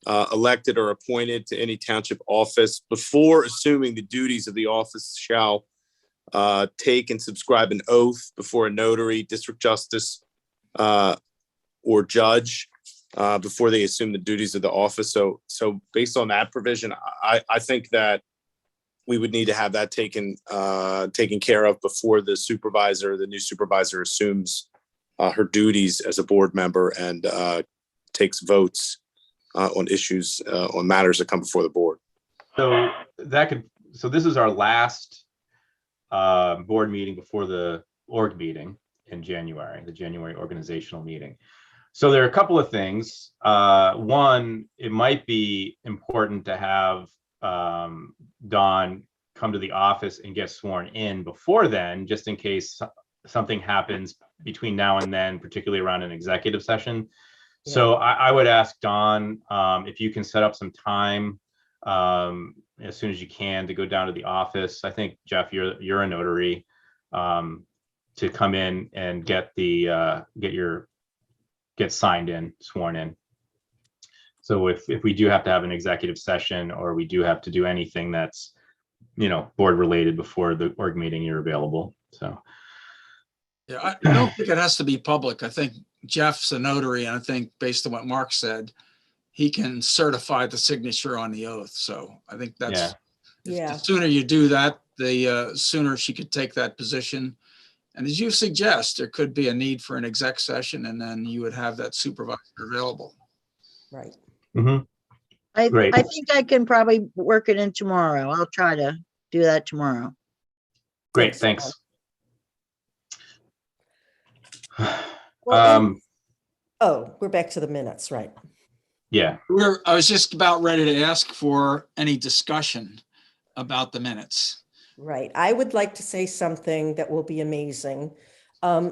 elected or appointed to any township office before assuming the duties of the office shall take and subscribe an oath before a notary, district justice, or judge before they assume the duties of the office. So based on that provision, I think that we would need to have that taken care of before the new supervisor assumes her duties as a board member and takes votes on issues, on matters that come before the board. So this is our last board meeting before the org meeting in January, the January organizational meeting. So there are a couple of things. One, it might be important to have Dawn come to the office and get sworn in before then, just in case something happens between now and then, particularly around an executive session. Yeah. So I would ask Dawn if you can set up some time as soon as you can to go down to the office. I think, Jeff, you're a notary, to come in and get signed in, sworn in. So if we do have to have an executive session, or we do have to do anything that's, board related before the org meeting, you're available. So. Yeah, I don't think it has to be public. I think Jeff's a notary, and I think based on what Mark said, he can certify the signature on the oath. So I think that's, the sooner you do that, the sooner she could take that position. And as you suggest, there could be a need for an exec session, and then you would have that supervisor available. Right. Mm-hmm. I think I can probably work it in tomorrow. I'll try to do that tomorrow. Great, thanks. Well, we're back to the minutes, right? Yeah. I was just about ready to ask for any discussion about the minutes. Right. I would like to say something that will be amazing.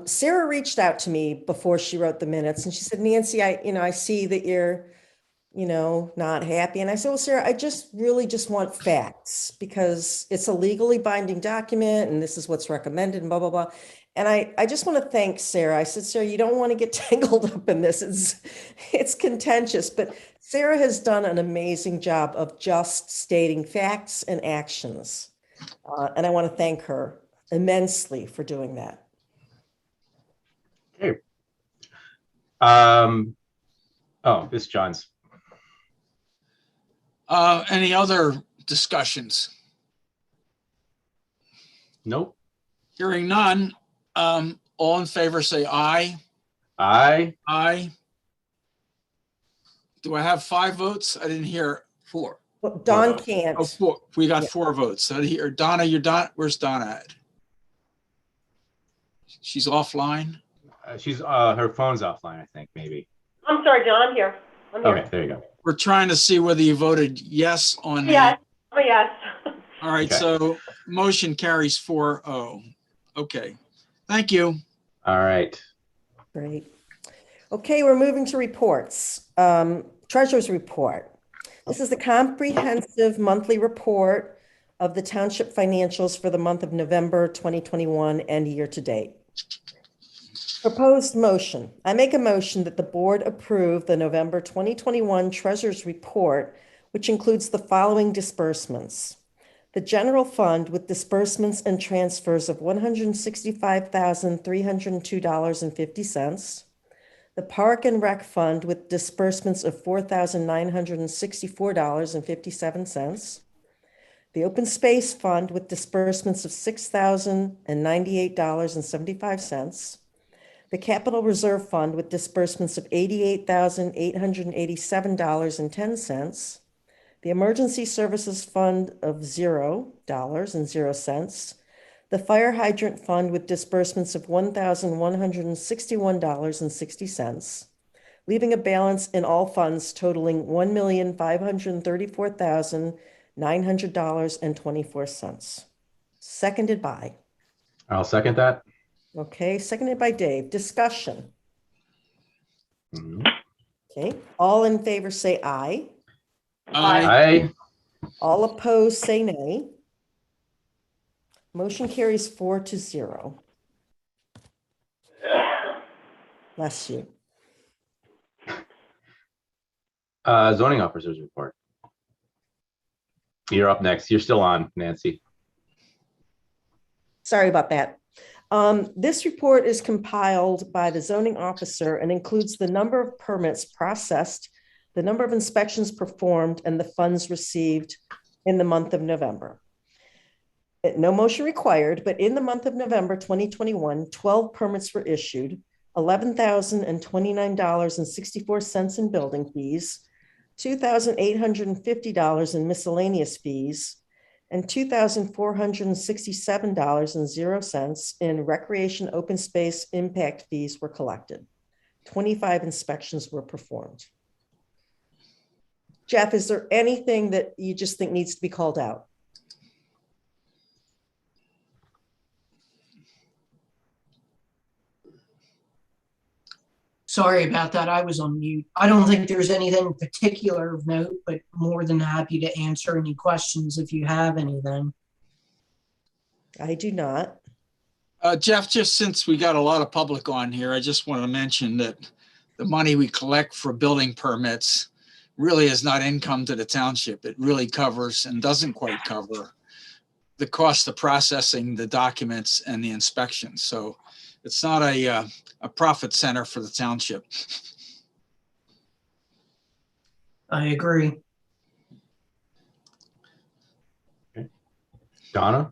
Sarah reached out to me before she wrote the minutes, and she said, Nancy, I see that you're, not happy. And I said, well, Sarah, I really just want facts, because it's a legally binding document and this is what's recommended and blah, blah, blah. And I just want to thank Sarah. I said, Sarah, you don't want to get tangled up in this. It's contentious, but Sarah has done an amazing job of just stating facts and actions. And I want to thank her immensely for doing that. Okay. This is John's. Any other discussions? Nope. Hearing none. All in favor, say aye. Aye. Aye. Do I have 5 votes? I didn't hear 4. Well, Dawn can't. Oh, 4. We got 4 votes. So here, Donna, where's Donna at? She's offline. She's her phone's offline, I think, maybe. I'm sorry, John, I'm here. Okay, there you go. We're trying to see whether you voted yes on yes. Yes. All right, okay. So motion carries 4-0. Okay, thank you. All right. Great. Okay, we're moving to reports. Treasurer's report. This is the comprehensive monthly report of the township financials for the month of November 2021 and year to date. Proposed motion. I make a motion that the board approve the November 2021 Treasurer's report, which includes the following disbursements. The general fund with disbursements and transfers of $165,302.50. The Park and Rec Fund with disbursements of $4,964.57. The Open Space Fund with disbursements of $6,098.75. The Capital Reserve Fund with disbursements of $88,887.10. The Emergency Services Fund of $0.00. The Fire Hydrant Fund with disbursements of $1,161.60, leaving a balance in all funds totaling $1,534,900.24. Seconded by. I'll second that. Okay, seconded by Dave. Discussion. Mhm. Okay, all in favor say aye. Aye. All opposed say nay. Motion carries 4-0. Bless you. Zoning officers report. You're up next. You're still on, Nancy. Sorry about that. This report is compiled by the zoning officer and includes the number of permits processed, the number of inspections performed, and the funds received in the month of November. No motion required, but in the month of November 2021, 12 permits were issued, $11,029.64 in building fees, $2,850 in miscellaneous fees, and $2,467.00 in recreation open space impact fees were collected. 25 inspections were performed. Jeff, is there anything that you just think needs to be called out? Sorry about that. I was on mute. I don't think there's anything particular of note, but more than happy to answer any questions if you have anything. I do not. Jeff, just since we got a lot of public on here, I just want to mention that the money we collect for building permits really is not income to the township. It really covers and doesn't quite cover the cost of processing the documents and the inspections. So it's not a profit center for the township. I agree. Okay. Donna?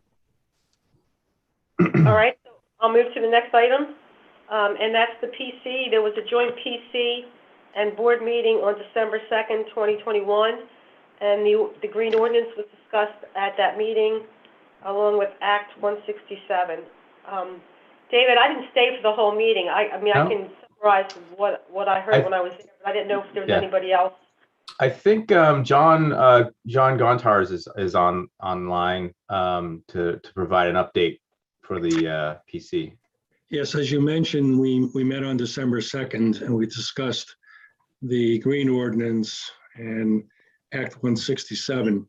All right, so I'll move to the next item, and that's the PC. There was a joint PC and board meeting on December 2nd, 2021, and the green ordinance was discussed at that meeting along with Act 167. David, I didn't stay for the whole meeting. I mean, No? I can summarize what I heard when I was there, but I didn't know if there was anybody else. I think John Gontars is online to provide an update for the PC. Yes, as you mentioned, we met on December 2nd and we discussed the green ordinance and Act 167.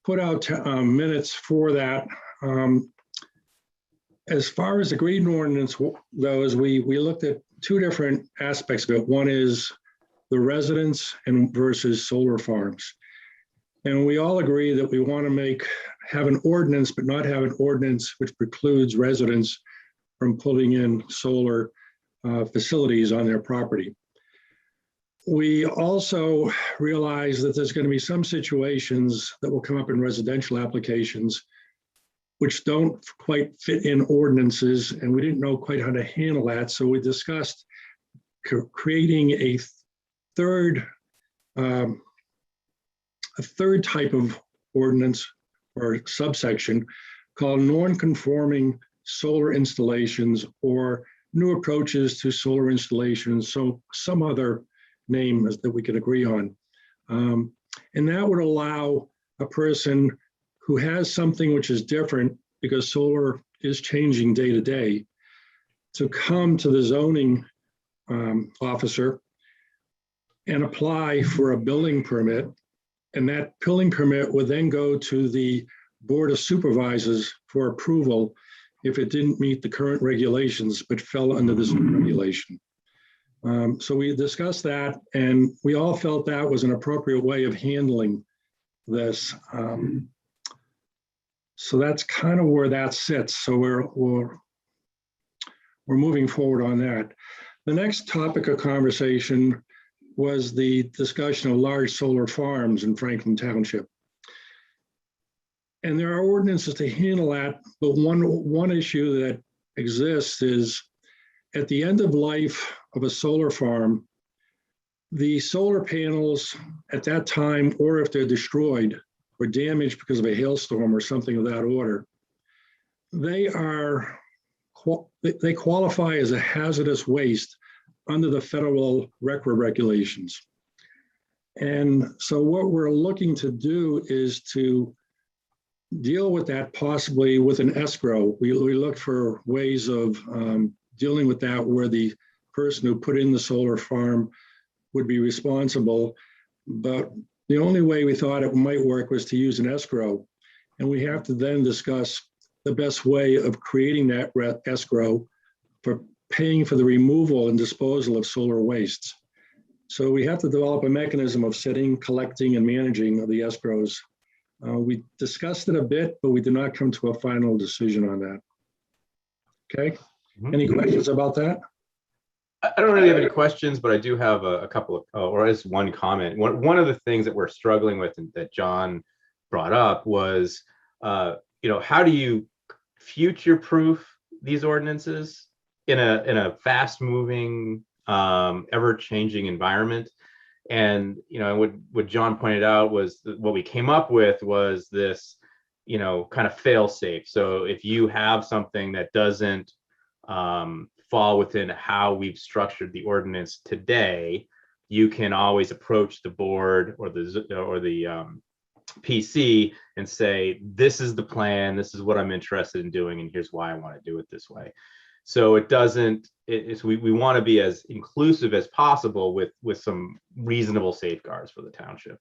Put out minutes for that. As far as the green ordinance goes, we looked at two different aspects of it. One is the residents and versus solar farms. And we all agree that we want to have an ordinance, but not have an ordinance which precludes residents from putting in solar facilities on their property. We also realize that there's going to be some situations that will come up in residential applications which don't quite fit in ordinances, and we didn't know quite how to handle that. So we discussed creating a third type of ordinance or subsection called non-conforming solar installations or new approaches to solar installations. So some other name that we could agree on. And that would allow a person who has something which is different, because solar is changing day to day, to come to the zoning officer and apply for a building permit. And that building permit would then go to the Board of Supervisors for approval if it didn't meet the current regulations, but fell under this regulation. So we discussed that, and we all felt that was an appropriate way of handling this. So that's kind of where that sits. So we're moving forward on that. The next topic of conversation was the discussion of large solar farms in Franklin Township. And there are ordinances to handle that, but one issue that exists is at the end of life of a solar farm, the solar panels at that time, or if they're destroyed or damaged because of a hailstorm or something of that order, they qualify as a hazardous waste under the federal RCRA regulations. And so what we're looking to do is to deal with that possibly with an escrow. We look for ways of dealing with that where the person who put in the solar farm would be responsible. But the only way we thought it might work was to use an escrow. And we have to then discuss the best way of creating that escrow for paying for the removal and disposal of solar wastes. So we have to develop a mechanism of setting, collecting, and managing of the escrows. We discussed it a bit, but we did not come to a final decision on that. Okay, any questions about that? I don't really have any questions, but I do have a couple of, or as one comment. One of the things that we're struggling with and that John brought up was, how do you future-proof these ordinances in a fast-moving, ever-changing environment? And what John pointed out was what we came up with was this, kind of fail-safe. So if you have something that doesn't fall within how we've structured the ordinance today, you can always approach the board or the PC and say, this is the plan, this is what I'm interested in doing, and here's why I want to do it this way. So it doesn't, we want to be as inclusive as possible with some reasonable safeguards for the township.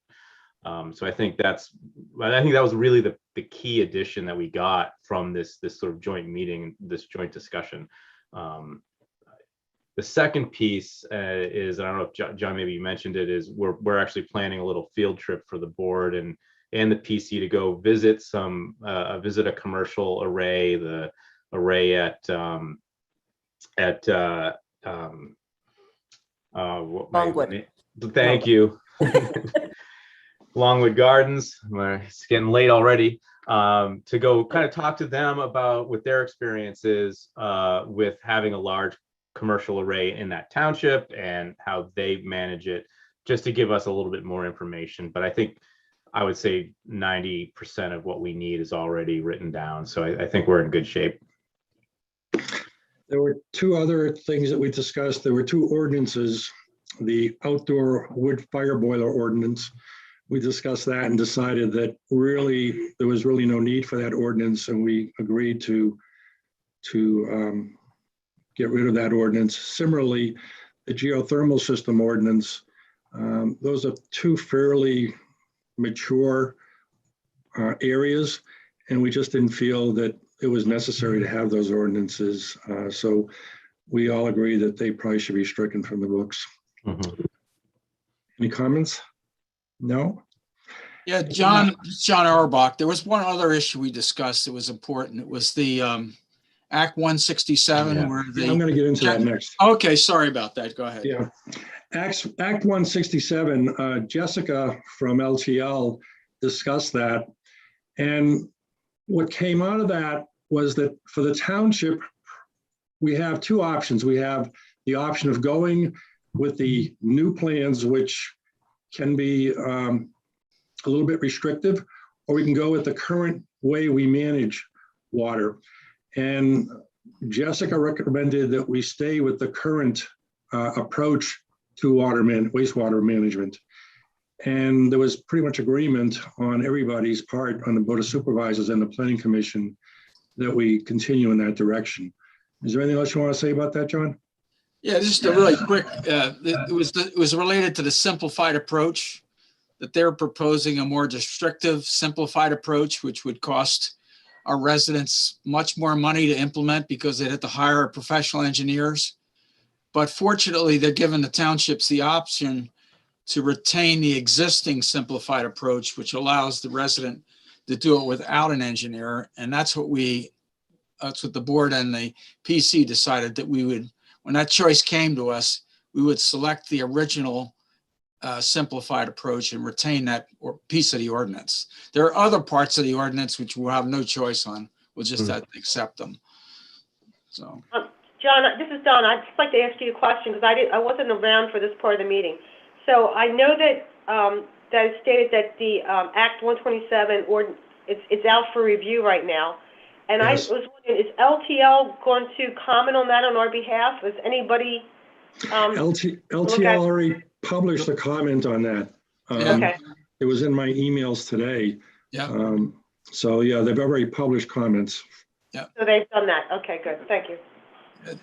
So I think that was really the key addition that we got from this sort of joint meeting, this joint discussion. The second piece is, I don't know if John, maybe you mentioned it, is we're actually planning a little field trip for the board and the PC to go visit visit a commercial array, the array at Longwood. Thank you. Longwood Gardens. It's getting late already. To go kind of talk to them about what their experience is with having a large commercial array in that township and how they manage it, just to give us a little bit more information. But I would say 90% of what we need is already written down. So I think we're in good shape. There were two other things that we discussed. There were two ordinances, the outdoor wood fire boiler ordinance. We discussed that and decided that really there was really no need for that ordinance, and we agreed to get rid of that ordinance. Similarly, the geothermal system ordinance, those are two fairly mature areas, and we just didn't feel that it was necessary to have those ordinances. So we all agree that they probably should be stricken from the books. Any comments? No? Yeah, John Auerbach, there was one other issue we discussed that was important. It was the Act 167. Yeah. Where the I'm going to get into that next. Okay, sorry about that. Go ahead. Yeah. Act 167, Jessica from LTL discussed that. And what came out of that was that for the township, we have two options. We have the option of going with the new plans, which can be a little bit restrictive, or we can go with the current way we manage water. And Jessica recommended that we stay with the current approach to wastewater management. And there was pretty much agreement on everybody's part, on the Board of Supervisors and the Planning Commission, that we continue in that direction. Is there anything else you want to say about that, John? Yeah, just a really quick, it was related to the simplified approach, that they're proposing a more restrictive, simplified approach, which would cost our residents much more money to implement because they'd have to hire professional engineers. But fortunately, they're giving the townships the option to retain the existing simplified approach, which allows the resident to do it without an engineer. And that's what the board and the PC decided that we would, when that choice came to us, we would select the original simplified approach and retain that piece of the ordinance. There are other parts of the ordinance which we'll have no choice on. We'll just have to accept them. So, John, this is Don. I'd just like to ask you a question because I wasn't around for this part of the meeting. So I know that that it stated that the Act 127 it's out for review right now, and Yes. I was wondering, is LTL going to comment on that on our behalf? Is anybody? LTL already published a comment on that. Okay. It was in my emails today. yeah. So yeah, they've already published comments. So they've done that. Okay, good. Thank you.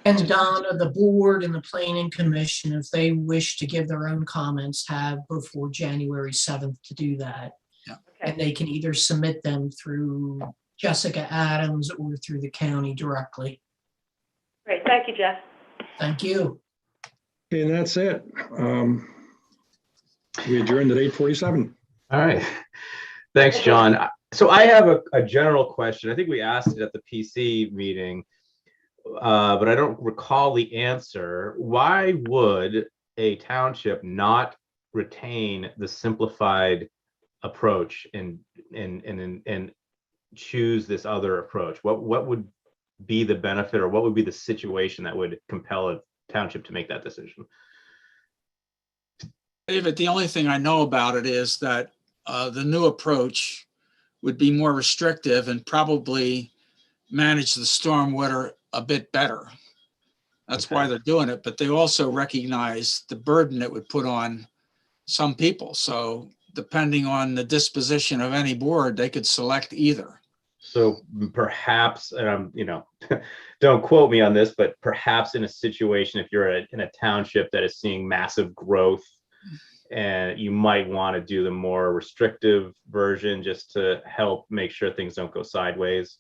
And Donna, the board and the planning commission, if they wish to give their own comments, have before January 7th to do that. Yeah. And they can either submit them through Jessica Adams or through the county directly. Great. Thank you, Jeff. Thank you. And that's it. We adjourned at 8:47. All right. Thanks, John. So I have a general question. I think we asked it at the PC meeting, but I don't recall the answer. Why would a township not retain the simplified approach and choose this other approach? What would be the benefit, or what would be the situation that would compel a township to make that decision? David, the only thing I know about it is that the new approach would be more restrictive and probably manage the stormwater a bit better. That's why they're doing it, but they also recognize the burden it would put on some people. So depending on the disposition of any board, they could select either. So perhaps, and don't quote me on this, but perhaps in a situation, if you're in a township that is seeing massive growth, and you might want to do the more restrictive version just to help make sure things don't go sideways.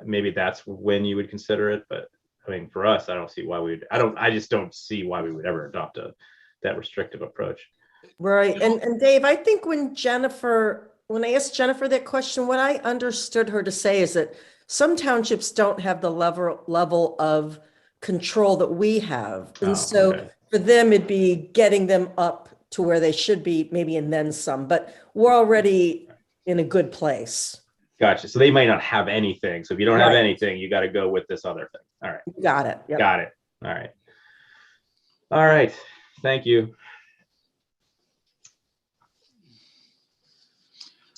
Maybe that's when you would consider it. But I mean, for us, I don't see why I just don't see why we would ever adopt that restrictive approach. Right. And Dave, I think when I asked Jennifer that question, what I understood her to say is that some townships don't have the level of control that we have. And so for them, it'd be getting them up to where they should be, maybe, and then some, but we're already in a good place. Gotcha. So they might not have anything. So if you don't have anything, you got to go with this other thing. All right. Got it. Yep. Got it. All right. All right. Thank you.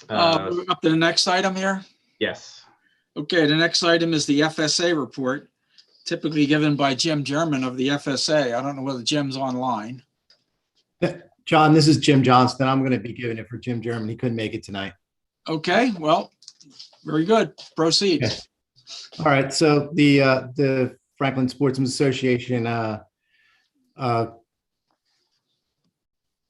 Moving up to the next item here. Yes. Okay, the next item is the FSA report, typically given by Jim German of the FSA. I don't know whether Jim's online. John, this is Jim Johnston. I'm going to be giving it for Jim German. He couldn't make it tonight. Okay, well, very good. Proceed. Okay. All right. So the Franklin Sportsman's Association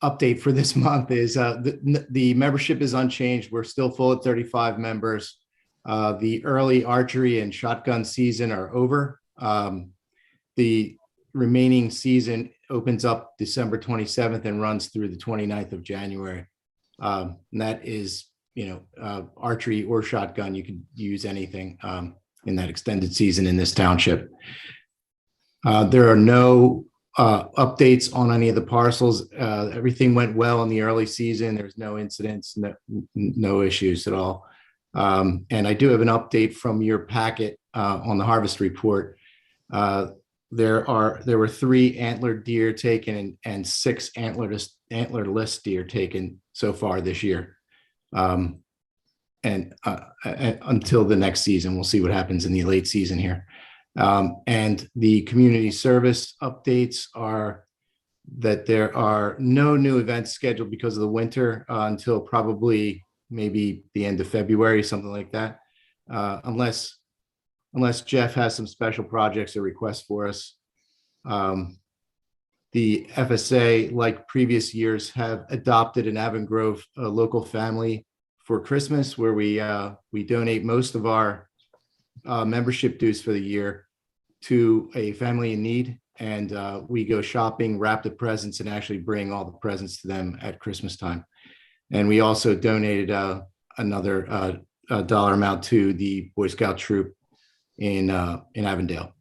update for this month is the membership is unchanged. We're still full at 35 members. The early archery and shotgun season are over. The remaining season opens up December 27th and runs through the 29th of January. And that is, archery or shotgun. You can use anything in that extended season in this township. There are no updates on any of the parcels. Everything went well in the early season. There's no incidents, no issues at all. And I do have an update from your packet on the harvest report. There were 3 antlered deer taken and 6 antlerless deer taken so far this year. And until the next season, we'll see what happens in the late season here. And the community service updates are that there are no new events scheduled because of the winter until probably maybe the end of February, something like that. Unless Jeff has some special projects or requests for us. The FSA, like previous years, have adopted an Avon Grove local family for Christmas, where we donate most of our membership dues for the year to a family in need. and we go shopping, wrap the presents, and actually bring all the presents to them at Christmas time. And we also donated another dollar amount to the Boy Scout troop in Avondale.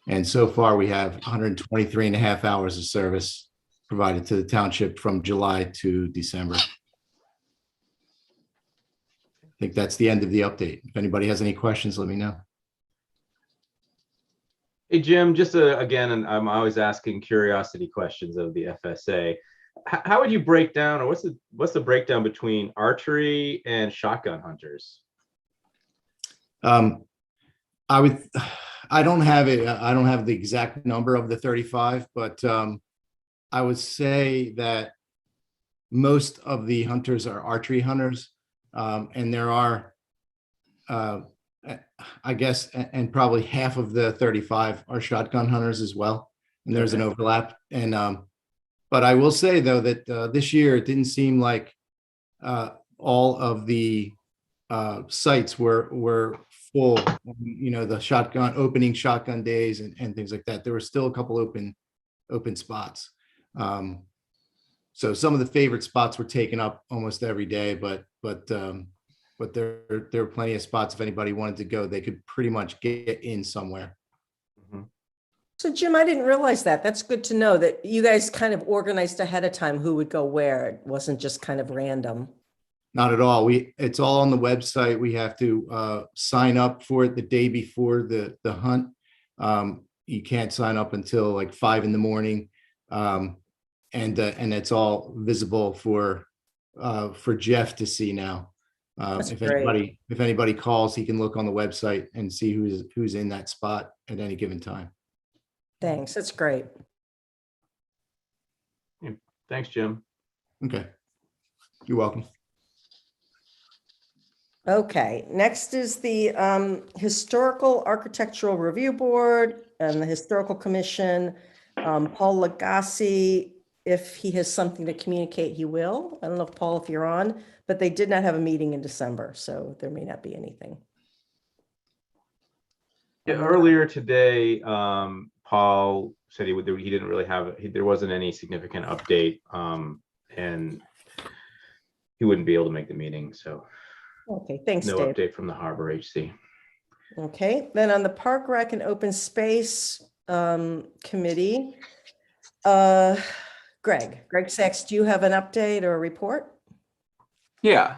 And so far, we have 123 and a half hours of service provided to the township from July to December. I think that's the end of the update. If anybody has any questions, let me know. Hey, Jim, just again, and I'm always asking curiosity questions of the FSA. How would you break down, or what's the breakdown between archery and shotgun hunters? I don't have it. I don't have the exact number of the 35, but I would say that most of the hunters are archery hunters, and there are, I guess, and probably half of the 35 are shotgun hunters as well. And there's an overlap. And but I will say though that this year it didn't seem like all of the sites were full. You know, the opening shotgun days and things like that. There were still a couple open spots. So some of the favorite spots were taken up almost every day, but there were plenty of spots. If anybody wanted to go, they could pretty much get in somewhere. So Jim, I didn't realize that. That's good to know that you guys kind of organized ahead of time who would go where. It wasn't just kind of random. Not at all. It's all on the website. We have to sign up for it the day before the hunt. You can't sign up until like 5 a.m. And it's all visible for Jeff to see now. If anybody calls, he can look on the website and see who's in that spot at any given time. Thanks. That's great. Thanks, Jim. Okay. You're welcome. Okay, next is the Historical Architectural Review Board and the Historical Commission. Paul Lagasse, if he has something to communicate, he will. I don't know if Paul, if you're on, but they did not have a meeting in December, so there may not be anything. Yeah, earlier today, Paul said he didn't really have, there wasn't any significant update, and he wouldn't be able to make the meeting. So okay, thanks, no Dave. update from the Harbor HC. Okay, then on the Park Rec and Open Space Committee, Greg Sachs, do you have an update or a report? Yeah,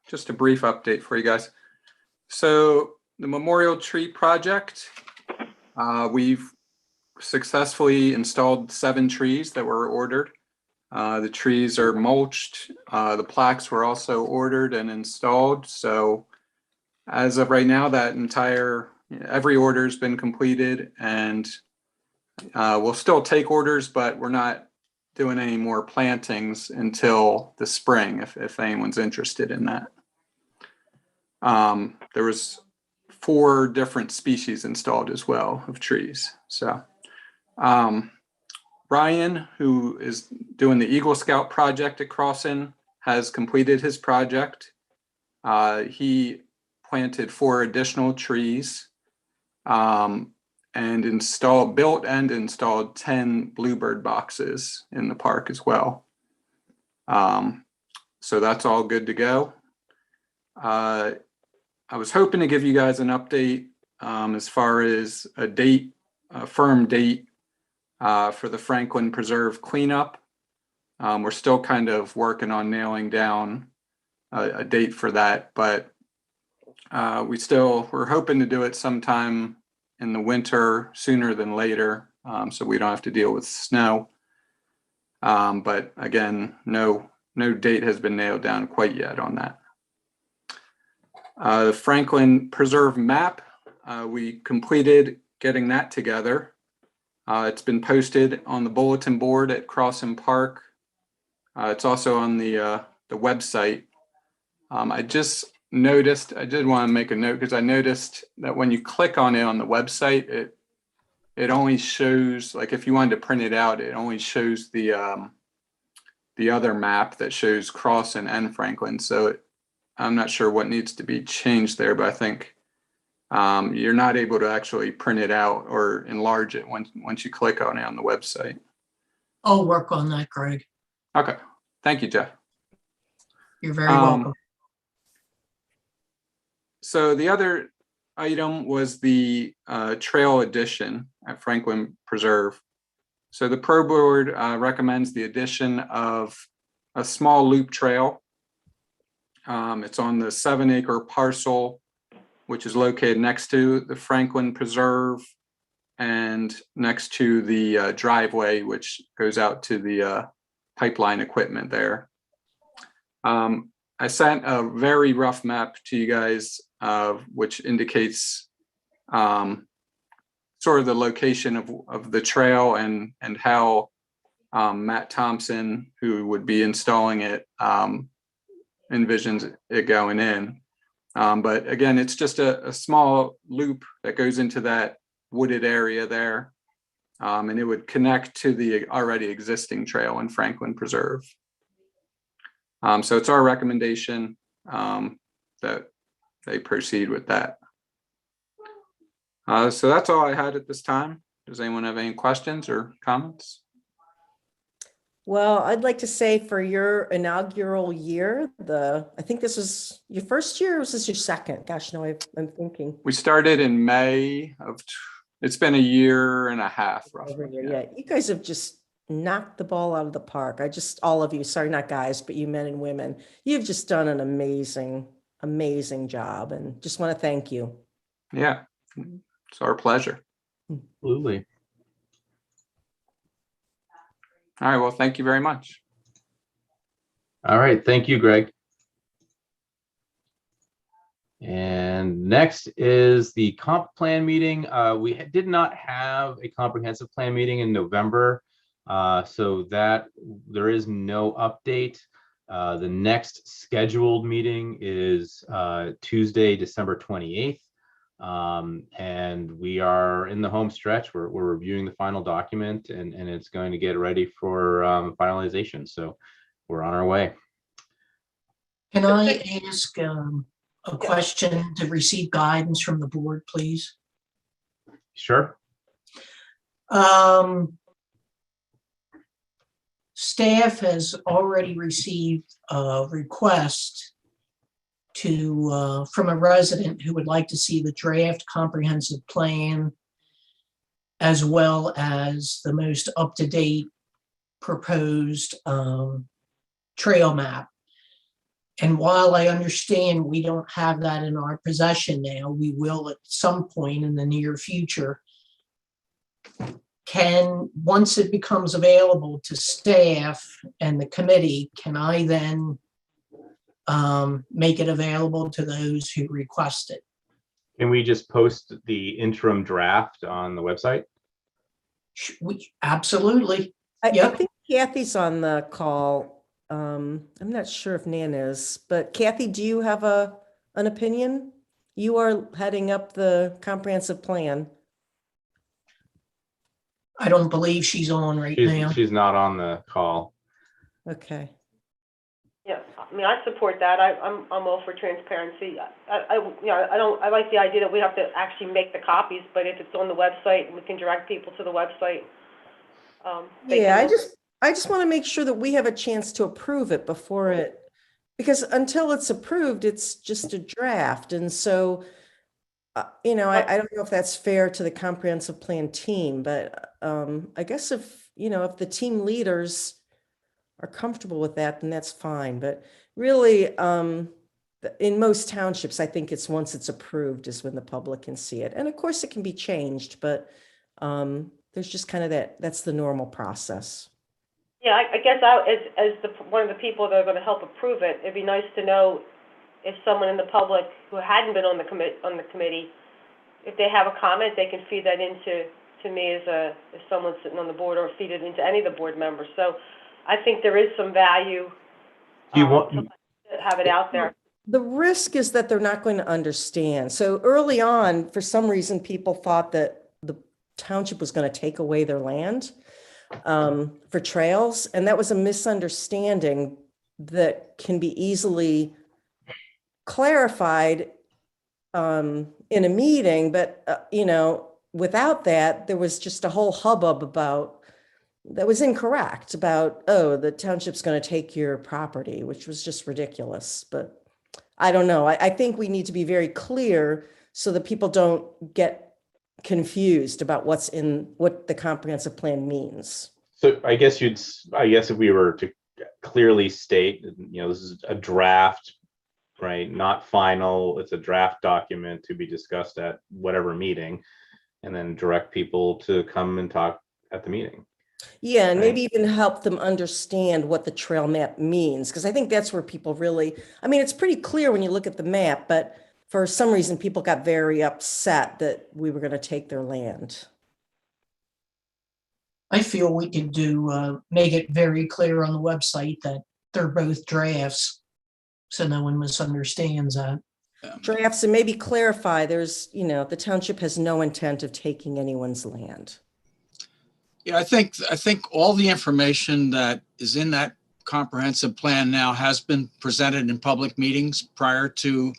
just a brief update for you guys. So the Memorial Tree Project, we've successfully installed 7 trees that were ordered. The trees are mulched. The plaques were also ordered and installed. So as of right now, that every order has been completed, and we'll still take orders, but we're not doing any more plantings until the spring, if anyone's interested in that. There was 4 different species installed as well of trees. So Ryan, who is doing the Eagle Scout project at Crossin, has completed his project. He planted 4 additional trees and built and installed 10 bluebird boxes in the park as well. So that's all good to go. I was hoping to give you guys an update as far as a firm date for the Franklin Preserve cleanup. We're still kind of working on nailing down a date for that, but we're hoping to do it sometime in the winter, sooner than later, so we don't have to deal with snow. But again, no date has been nailed down quite yet on that. The Franklin Preserve map, we completed getting that together. It's been posted on the bulletin board at Crossin Park. It's also on the website. I just noticed, I did want to make a note because I noticed that when you click on it on the website, it only shows, like if you wanted to print it out, it only shows the other map that shows Crossin and Franklin. So I'm not sure what needs to be changed there, but I think you're not able to actually print it out or enlarge it once you click on it on the website. I'll work on that, Greg. Okay, thank you, Jeff. You're very welcome. So the other item was the trail addition at Franklin Preserve. So the Pro Board recommends the addition of a small loop trail. It's on the 7-acre parcel, which is located next to the Franklin Preserve and next to the driveway, which goes out to the pipeline equipment there. I sent a very rough map to you guys, which indicates sort of the location of the trail and how Matt Thompson, who would be installing it, envisions it going in. But again, it's just a small loop that goes into that wooded area there. And it would connect to the already existing trail in Franklin Preserve. So it's our recommendation that they proceed with that. So that's all I had at this time. Does anyone have any questions or comments? Well, I'd like to say for your inaugural year, I think this was your first year, or was this your second? Gosh, no, I'm thinking. We started in May of, it's been a year and a half roughly. Yeah, you guys have just knocked the ball out of the park. All of you, sorry, not guys, but you men and women, you've just done an amazing, amazing job, and just want to thank you. Yeah, it's our pleasure. Absolutely. All right, well, thank you very much. All right, thank you, Greg. And next is the comp plan meeting. We did not have a comprehensive plan meeting in November, so that there is no update. The next scheduled meeting is Tuesday, December 28th. And we are in the home stretch. We're reviewing the final document, and it's going to get ready for finalization. So we're on our way. Can I ask a question to receive guidance from the board, please? Sure. Staff has already received a request from a resident who would like to see the draft comprehensive plan as well as the most up-to-date proposed trail map. And while I understand we don't have that in our possession now, we will at some point in the near future. Once it becomes available to staff and the committee, can I then make it available to those who request it? Can we just post the interim draft on the website? Absolutely. I Yep. think Kathy's on the call. I'm not sure if Nan is, but Kathy, do you have an opinion? You are heading up the comprehensive plan. I don't believe she's on right now. She's not on the call. Okay. Yeah, I mean, I support that. I'm all for transparency. I like the idea that we have to actually make the copies, but if it's on the website and we can direct people to the website. Yeah, I just want to make sure that we have a chance to approve it before it, because until it's approved, it's just a draft. And so, I don't know if that's fair to the comprehensive plan team, but I guess if the team leaders are comfortable with that, then that's fine. But really, in most townships, I think it's once it's approved is when the public can see it. And of course it can be changed, but there's just kind of that's the normal process. Yeah, I guess as one of the people that are going to help approve it, it'd be nice to know if someone in the public who hadn't been on the committee, if they have a comment, they can feed that into me as someone sitting on the board, or feed it into any of the board members. So I think there is some value to have it out there. The risk is that they're not going to understand. So early on, for some reason, people thought that the township was going to take away their land for trails. And that was a misunderstanding that can be easily clarified in a meeting, but, without that, there was just a whole hubbub about, that was incorrect about, oh, the township's going to take your property, which was just ridiculous. But I don't know. I think we need to be very clear so that people don't get confused about what the comprehensive plan means. So I guess if we were to clearly state, this is a draft, right? Not final. It's a draft document to be discussed at whatever meeting, and then direct people to come and talk at the meeting. Yeah, and Right. maybe even help them understand what the trail map means, because I think that's where people really, it's pretty clear when you look at the map, but for some reason, people got very upset that we were going to take their land. I feel we could make it very clear on the website that they're both drafts, so no one misunderstands that. Drafts, and maybe clarify, the township has no intent of taking anyone's land. Yeah, I think all the information that is in that comprehensive plan now has been presented in public meetings prior to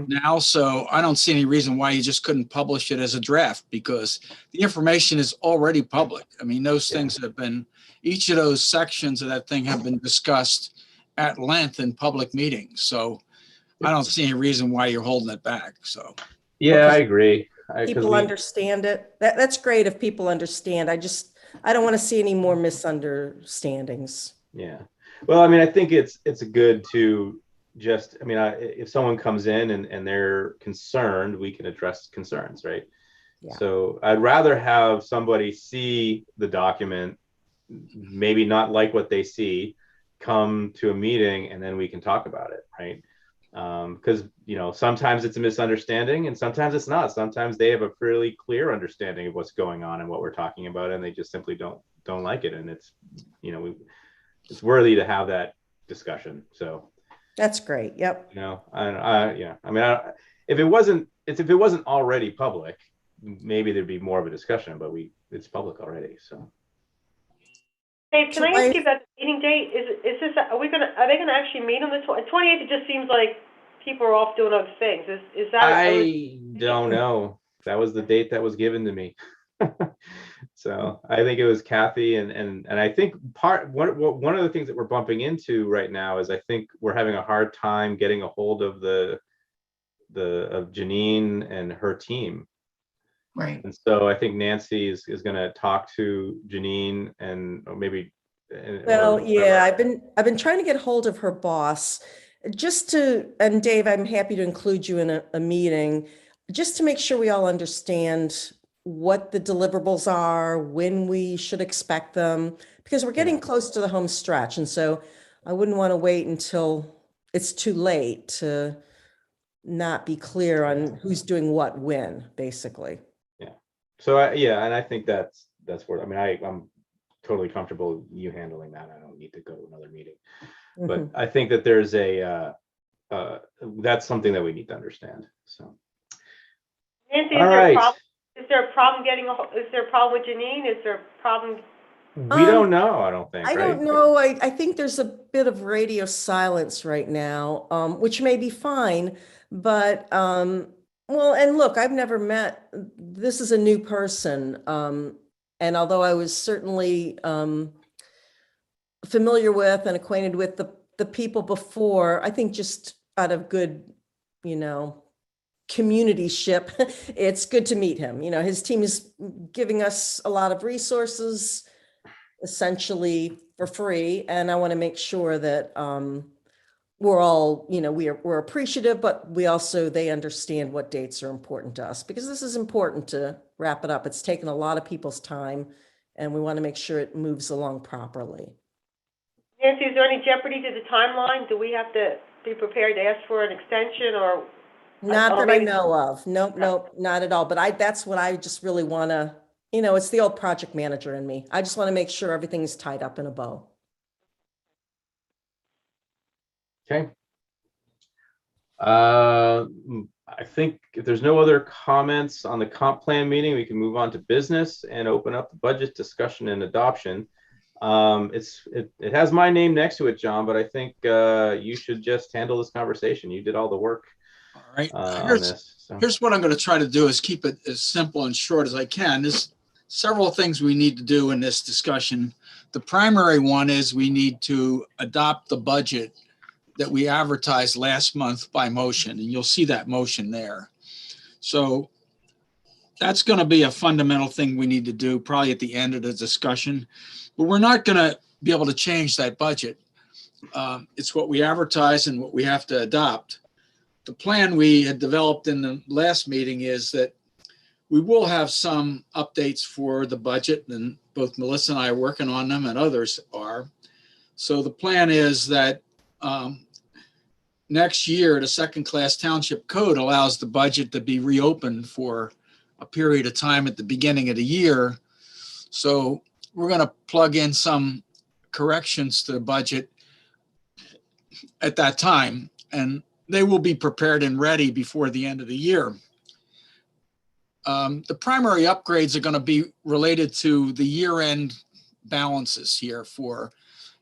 now. So I don't see any reason why you just couldn't publish it as a draft, because the information is already public. Those things each of those sections of that thing have been discussed at length in public meetings. So I don't see any reason why you're holding it back. So. Yeah, I agree. People understand it. That's great if people understand. I don't want to see any more misunderstandings. Yeah. Well, I think it's good to just, if someone comes in and they're concerned, we can address concerns, right? Yeah. So I'd rather have somebody see the document, maybe not like what they see, come to a meeting, and then we can talk about it, right? Because sometimes it's a misunderstanding and sometimes it's not. Sometimes they have a fairly clear understanding of what's going on and what we're talking about, and they just simply don't like it. And it's it's worthy to have that discussion. So that's great. Yep. If it wasn't already public, maybe there'd be more of a discussion. But it's public already. So. Dave, can I ask you about the meeting date? Is this, are they gonna actually meet on the 28th? It just seems like people are off doing other things. Is that? I don't know. That was the date that was given to me. So I think it was Kathy, and I think one of the things that we're bumping into right now is I think we're having a hard time getting a hold of of Janine and her team. Right. And so I think Nancy is going to talk to Janine and maybe. Well, yeah, I've been trying to get hold of her boss and Dave, I'm happy to include you in a meeting, just to make sure we all understand what the deliverables are, when we should expect them, because we're getting close to the home stretch. And so I wouldn't want to wait until it's too late to not be clear on who's doing what when, basically. So and I think that's where I'm totally comfortable with you handling that. I don't need to go to another meeting, but I think that there's that's something that we need to understand. So, Nancy, is there a problem with Janine? Is there a problem? We don't know. I don't think. I don't know. I think there's a bit of radio silence right now, which may be fine, but. Well, and look, I've never met, this is a new person. And although I was certainly familiar with and acquainted with the people before, I think just out of good, communityship, it's good to meet him. His team is giving us a lot of resources, essentially for free. And I want to make sure that we're all, we're appreciative, but they understand what dates are important to us, because this is important to wrap it up. It's taken a lot of people's time and we want to make sure it moves along properly. Nancy, is there any jeopardy to the timeline? Do we have to be prepared to ask for an extension or? Not that I know of. Nope, not at all. But that's what I just really want to, it's the old project manager in me. I just want to make sure everything's tied up in a bow. Okay. I think if there's no other comments on the comp plan meeting, we can move on to business and open up the budget discussion and adoption. It has my name next to it, John, but I think you should just handle this conversation. You did all the work All right. on this. So. Here's what I'm going to try to do is keep it as simple and short as I can. There's several things we need to do in this discussion. The primary one is we need to adopt the budget that we advertised last month by motion, and you'll see that motion there. So that's going to be a fundamental thing we need to do probably at the end of the discussion, but we're not going to be able to change that budget. It's what we advertise and what we have to adopt. The plan we had developed in the last meeting is that we will have some updates for the budget, and both Melissa and I are working on them and others are. So the plan is that next year, the second class township code allows the budget to be reopened for a period of time at the beginning of the year. So we're going to plug in some corrections to the budget at that time, and they will be prepared and ready before the end of the year. The primary upgrades are going to be related to the year-end balances here for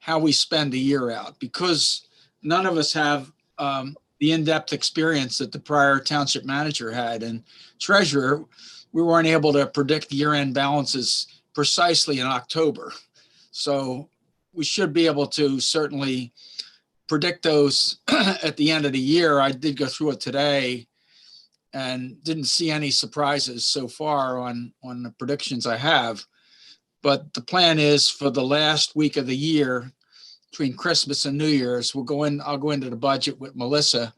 how we spend the year out, because none of us have the in-depth experience that the prior township manager had and treasurer. We weren't able to predict year-end balances precisely in October. So we should be able to certainly predict those at the end of the year. I did go through it today and didn't see any surprises so far on the predictions I have. But the plan is for the last week of the year, between Christmas and New Year's, I'll go into the budget with Melissa,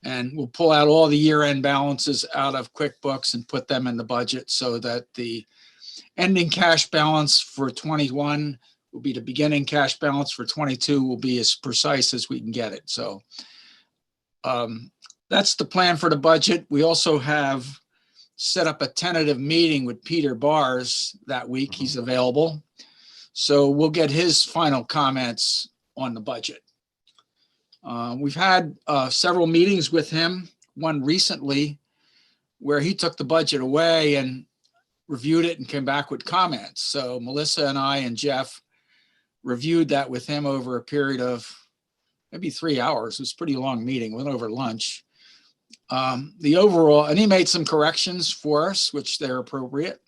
and we'll pull out all the year-end balances out of QuickBooks and put them in the budget so that the ending cash balance for 21 will be the beginning cash balance for 22 will be as precise as we can get it. So that's the plan for the budget. We also have set up a tentative meeting with Peter Bars that week. He's available. So we'll get his final comments on the budget. We've had several meetings with him, one recently where he took the budget away and reviewed it and came back with comments. So Melissa and I and Jeff reviewed that with him over a period of maybe 3 hours. It was a pretty long meeting, went over lunch. The overall, and he made some corrections for us, which they're appropriate.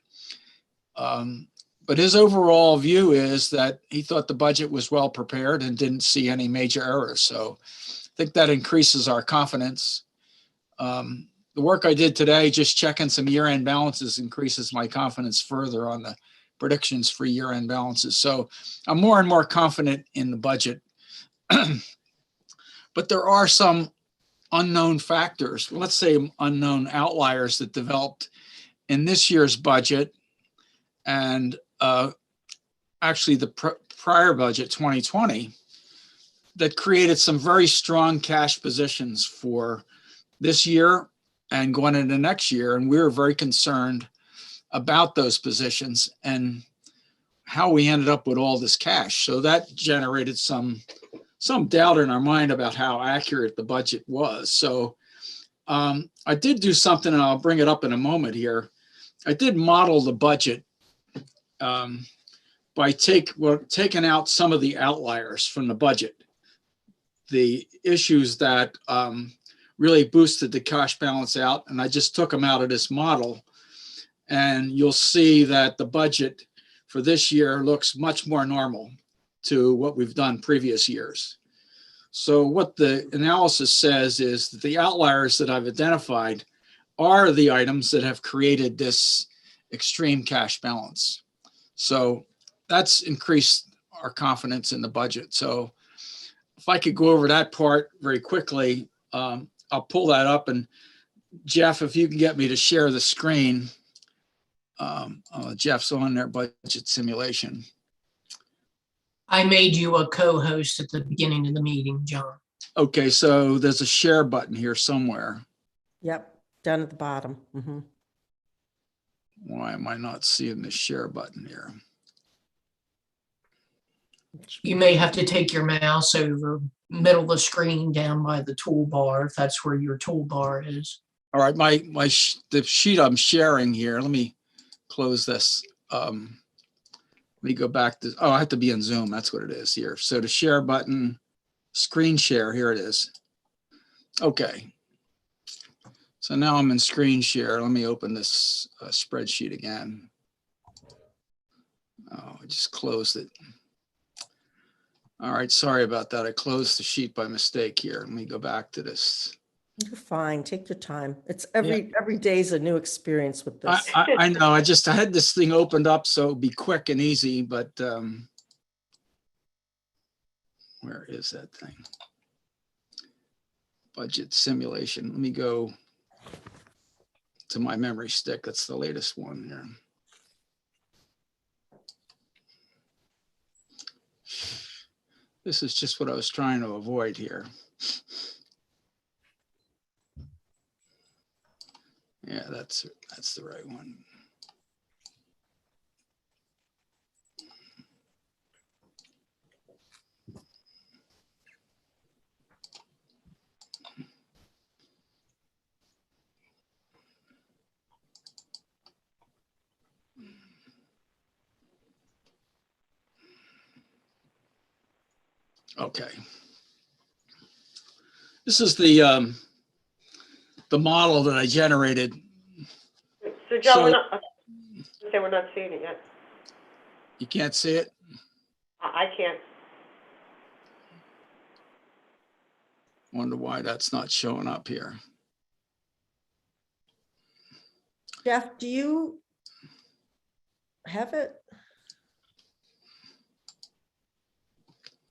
But his overall view is that he thought the budget was well prepared and didn't see any major errors. So I think that increases our confidence. The work I did today, just checking some year-end balances, increases my confidence further on the predictions for year-end balances. So I'm more and more confident in the budget. But there are some unknown factors, let's say unknown outliers that developed in this year's budget and actually the prior budget 2020 that created some very strong cash positions for this year and going into next year. And we were very concerned about those positions and how we ended up with all this cash. So that generated some doubt in our mind about how accurate the budget was. So I did do something, and I'll bring it up in a moment here. I did model the budget by taking out some of the outliers from the budget, the issues that really boosted the cash balance out, and I just took them out of this model. And you'll see that the budget for this year looks much more normal to what we've done previous years. So what the analysis says is that the outliers that I've identified are the items that have created this extreme cash balance. So that's increased our confidence in the budget. So if I could go over that part very quickly, I'll pull that up. And Jeff, if you can get me to share the screen. Jeff's on their budget simulation. I made you a co-host at the beginning of the meeting, John. Okay, so there's a share button here somewhere. Yep, down at the bottom. Mm-hmm. Why am I not seeing the share button here? You may have to take your mouse over middle of the screen down by the toolbar, if that's where your toolbar is. All right, the sheet I'm sharing here, let me close this. Let me go back to, I have to be in Zoom. That's what it is here. So the share button, screen share, here it is. Okay. So now I'm in screen share. Let me open this spreadsheet again. Oh, I just closed it. All right, sorry about that. I closed the sheet by mistake here. Let me go back to this. You're fine. Take your time. It's every day is a new experience with this. I know. I had this thing opened up so it'd be quick and easy, but where is that thing? Budget simulation. Let me go to my memory stick. That's the latest one here. This is just what I was trying to avoid here. Yeah, that's the right one. Okay. This is the model that I generated. So John, we're not seeing it yet. You can't see it? I can't. Wonder why that's not showing up here. Jeff, do you have it?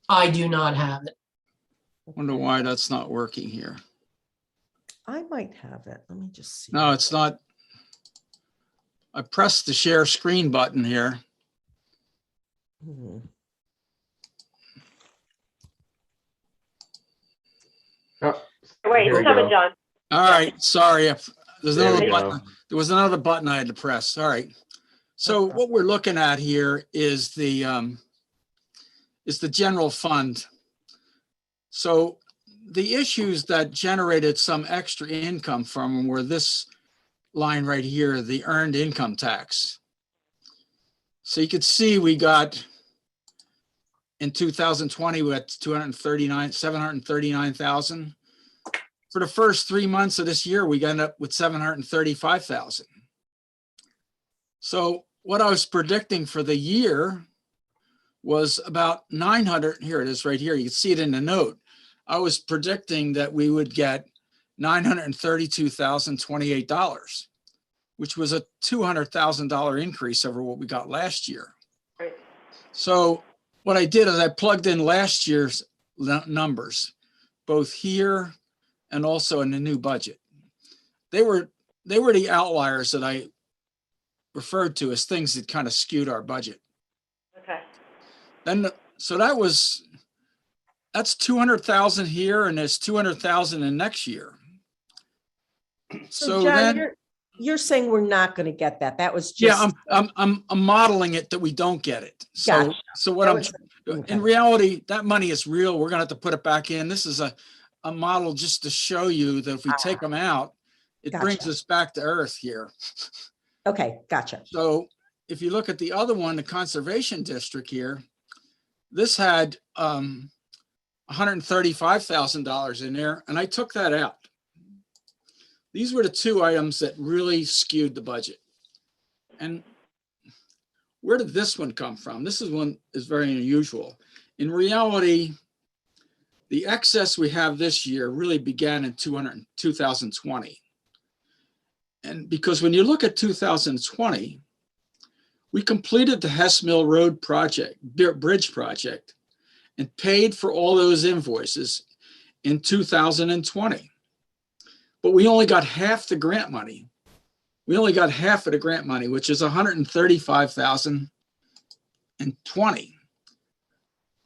I do not have it. Wonder why that's not working here. I might have it. Let me just see. No, it's not. I pressed the share screen button here. Mhm. Oh, Wait, here it's we coming, go. John. All right, sorry. There's There another we button. go. There was another button I had to press. All right. So what we're looking at here is the general fund. So the issues that generated some extra income from them were this line right here, the earned income tax. So you could see we got in 2020, we had 739,000. For the first 3 months of this year, we got up with 735,000. So what I was predicting for the year was about 900. Here it is right here. You can see it in the note. I was predicting that we would get $932,028, which was a $200,000 increase over what we got last year. Right. So what I did is I plugged in last year's numbers, both here and also in the new budget. They were the outliers that I referred to as things that kind of skewed our budget. Okay. Then, so that's 200,000 here, and there's 200,000 in next year. So John, then, you're saying we're not going to get that. That was just. yeah, I'm modeling it that we don't get it. So, Gotcha. so what in reality, that money is real. We're gonna have to put it back in. This is a model just to show you that if we take them out, it brings us back to earth here. Okay, gotcha. So if you look at the other one, the conservation district here, this had $135,000 in there, and I took that out. These were the two items that really skewed the budget. And where did this one come from? This one is very unusual. In reality, the excess we have this year really began in 2020. And because when you look at 2020, we completed the Hess Mill Road bridge project, and paid for all those invoices in 2020. But we only got half the grant money. We only got half of the grant money, which is $135,020.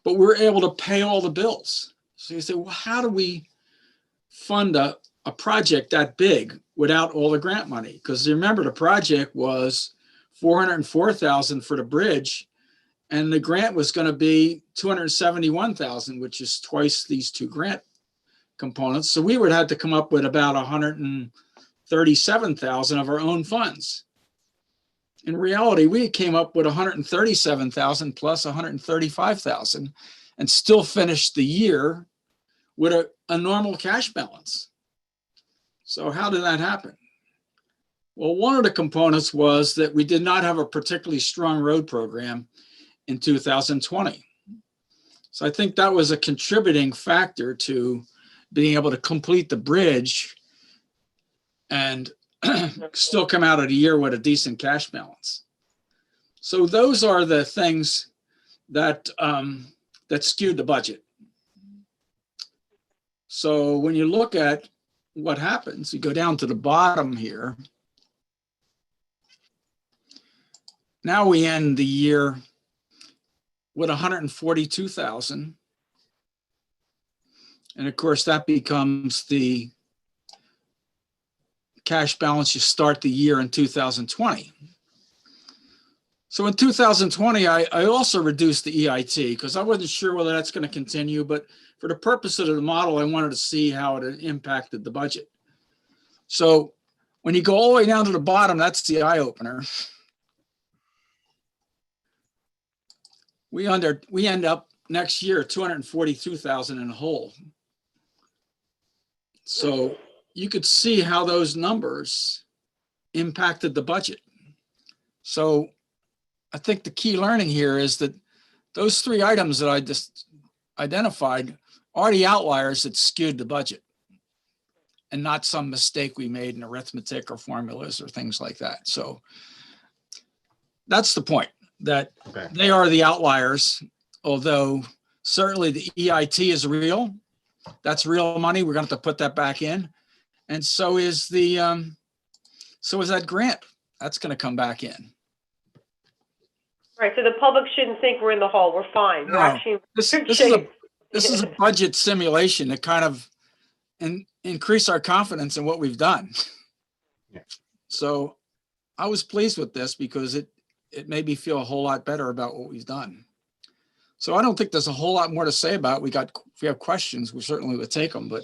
But we were able to pay all the bills. So you say, well, how do we fund a project that big without all the grant money? Because remember, the project was $404,000 for the bridge, and the grant was going to be $271,000, which is twice these two grant components. So we would have to come up with about $137,000 of our own funds. In reality, we came up with $137,000 plus $135,000 and still finished the year with a normal cash balance. So how did that happen? Well, one of the components was that we did not have a particularly strong road program in 2020. So I think that was a contributing factor to being able to complete the bridge and still come out of the year with a decent cash balance. So those are the things that that skewed the budget. So when you look at what happens, you go down to the bottom here. Now we end the year with 142,000. And of course, that becomes the cash balance you start the year in 2020. So in 2020, I also reduced the EIT because I wasn't sure whether that's going to continue, but for the purpose of the model, I wanted to see how it impacted the budget. So when you go all the way down to the bottom, that's the eye opener. We end up next year 242,000 in the hole. So you could see how those numbers impacted the budget. So I think the key learning here is that those three items that I just identified are the outliers that skewed the budget and not some mistake we made in arithmetic or formulas or things like that. So that's the point, that they are the outliers, although certainly the EIT is real. That's real money. We're going to have to put that back in. And so is the so is that grant. That's going to come back in. Right. So the public shouldn't think we're in the hole. We're fine. We're No, actually this is a budget simulation to kind of increase our confidence in what we've done. Yeah. So I was pleased with this because it made me feel a whole lot better about what we've done. So I don't think there's a whole lot more to say about it. If we have questions, we certainly would take them, but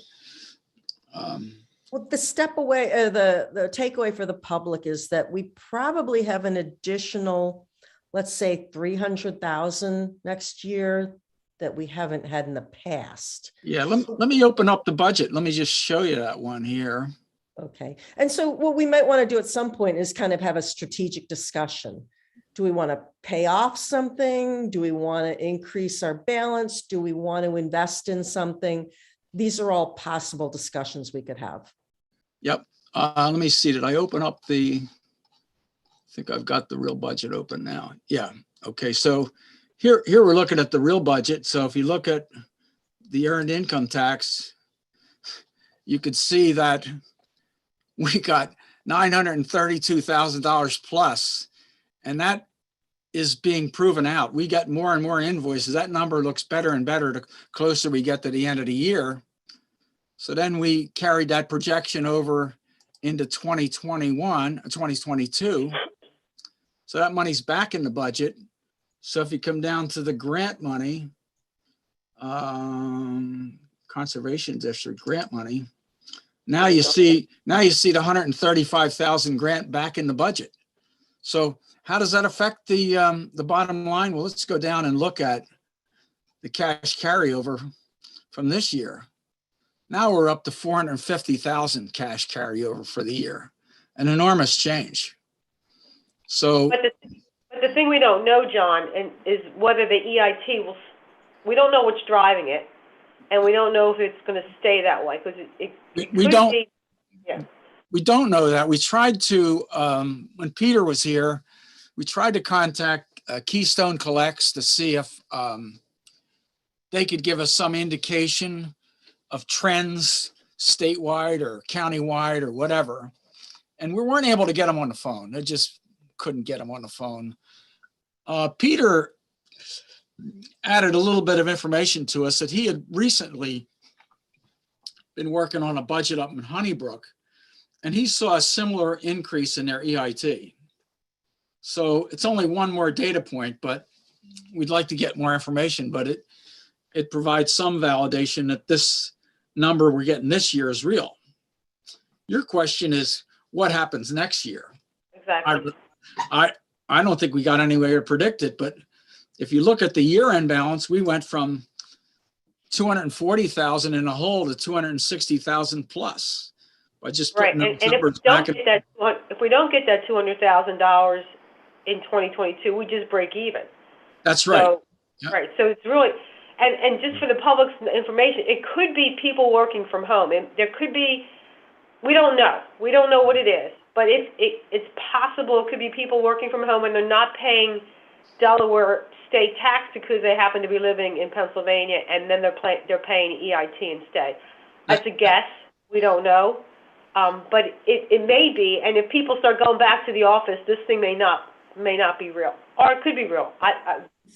Well, the step away, the takeaway for the public is that we probably have an additional, let's say 300,000 next year that we haven't had in the past. yeah, let me open up the budget. Let me just show you that one here. Okay. And so what we might want to do at some point is kind of have a strategic discussion. Do we want to pay off something? Do we want to increase our balance? Do we want to invest in something? These are all possible discussions we could have. Yep. Let me see. Did I open up I think I've got the real budget open now. Yeah. Okay. So here we're looking at the real budget. So if you look at the earned income tax, you could see that we got $932,000 plus, and that is being proven out. We get more and more invoices. That number looks better and better the closer we get to the end of the year. So then we carried that projection over into 2022. So that money's back in the budget. So if you come down to the grant money, conservation district grant money, now you see the 135,000 grant back in the budget. So how does that affect the bottom line? Well, let's go down and look at the cash carryover from this year. Now we're up to 450,000 cash carryover for the year, an enormous change. So, but the thing we don't know, John, is whether the EIT will. We don't know what's driving it, and we don't know if it's going to stay that way because we don't. Be, yeah. We don't know that. We tried to when Peter was here. We tried to contact Keystone Collects to see if they could give us some indication of trends statewide or countywide or whatever. And we weren't able to get them on the phone. They just couldn't get them on the phone. Peter added a little bit of information to us that he had recently been working on a budget up in Honeybrook, and he saw a similar increase in their EIT. So it's only one more data point, but we'd like to get more information, but it provides some validation that this number we're getting this year is real. Your question is what happens next year? Exactly. I don't think we got any way to predict it, but if you look at the year-end balance, we went from 240,000 in a hole to 260,000 plus. by just Right, putting and those if we numbers don't back. in- get that, if we don't get that $200,000 in 2022, we just break even. That's right. So, Yep. right, so it's really, and just for the public's information, it could be people working from home, and there could be, we don't know what it is, but it's possible it could be people working from home and they're not paying Delaware state tax because they happen to be living in Pennsylvania, and then they're paying EIT instead. That's a guess, we don't know, but it may be, and if people start going back to the office, this thing may not be real, or it could be real.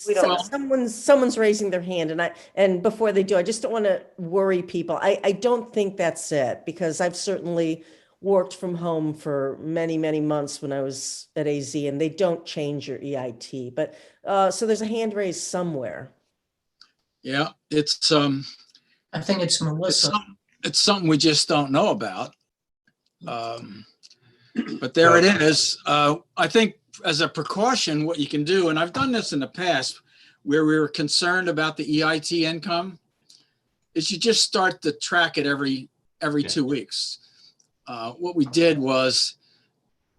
We don't know. Someone's raising their hand, and before they do, I just don't want to worry people. I don't think that's it, because I've certainly worked from home for many, many months when I was at AZ, and they don't change your EIT. But so there's a hand raised somewhere. Yeah, it's I think it's Melissa. it's something we just don't know about. But there it is. I think as a precaution, what you can do, and I've done this in the past where we were concerned about the EIT income, is you just start to track it every 2 weeks. What we did was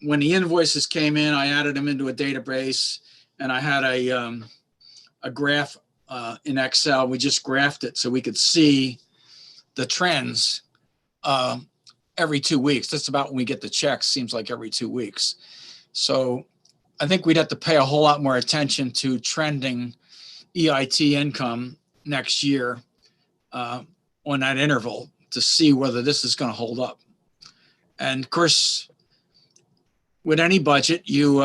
when the invoices came in, I added them into a database, and I had a graph in Excel. We just graphed it so we could see the trends every 2 weeks. That's about when we get the checks, seems like every 2 weeks. So I think we'd have to pay a whole lot more attention to trending EIT income next year on that interval to see whether this is going to hold up. And of course, with any budget, you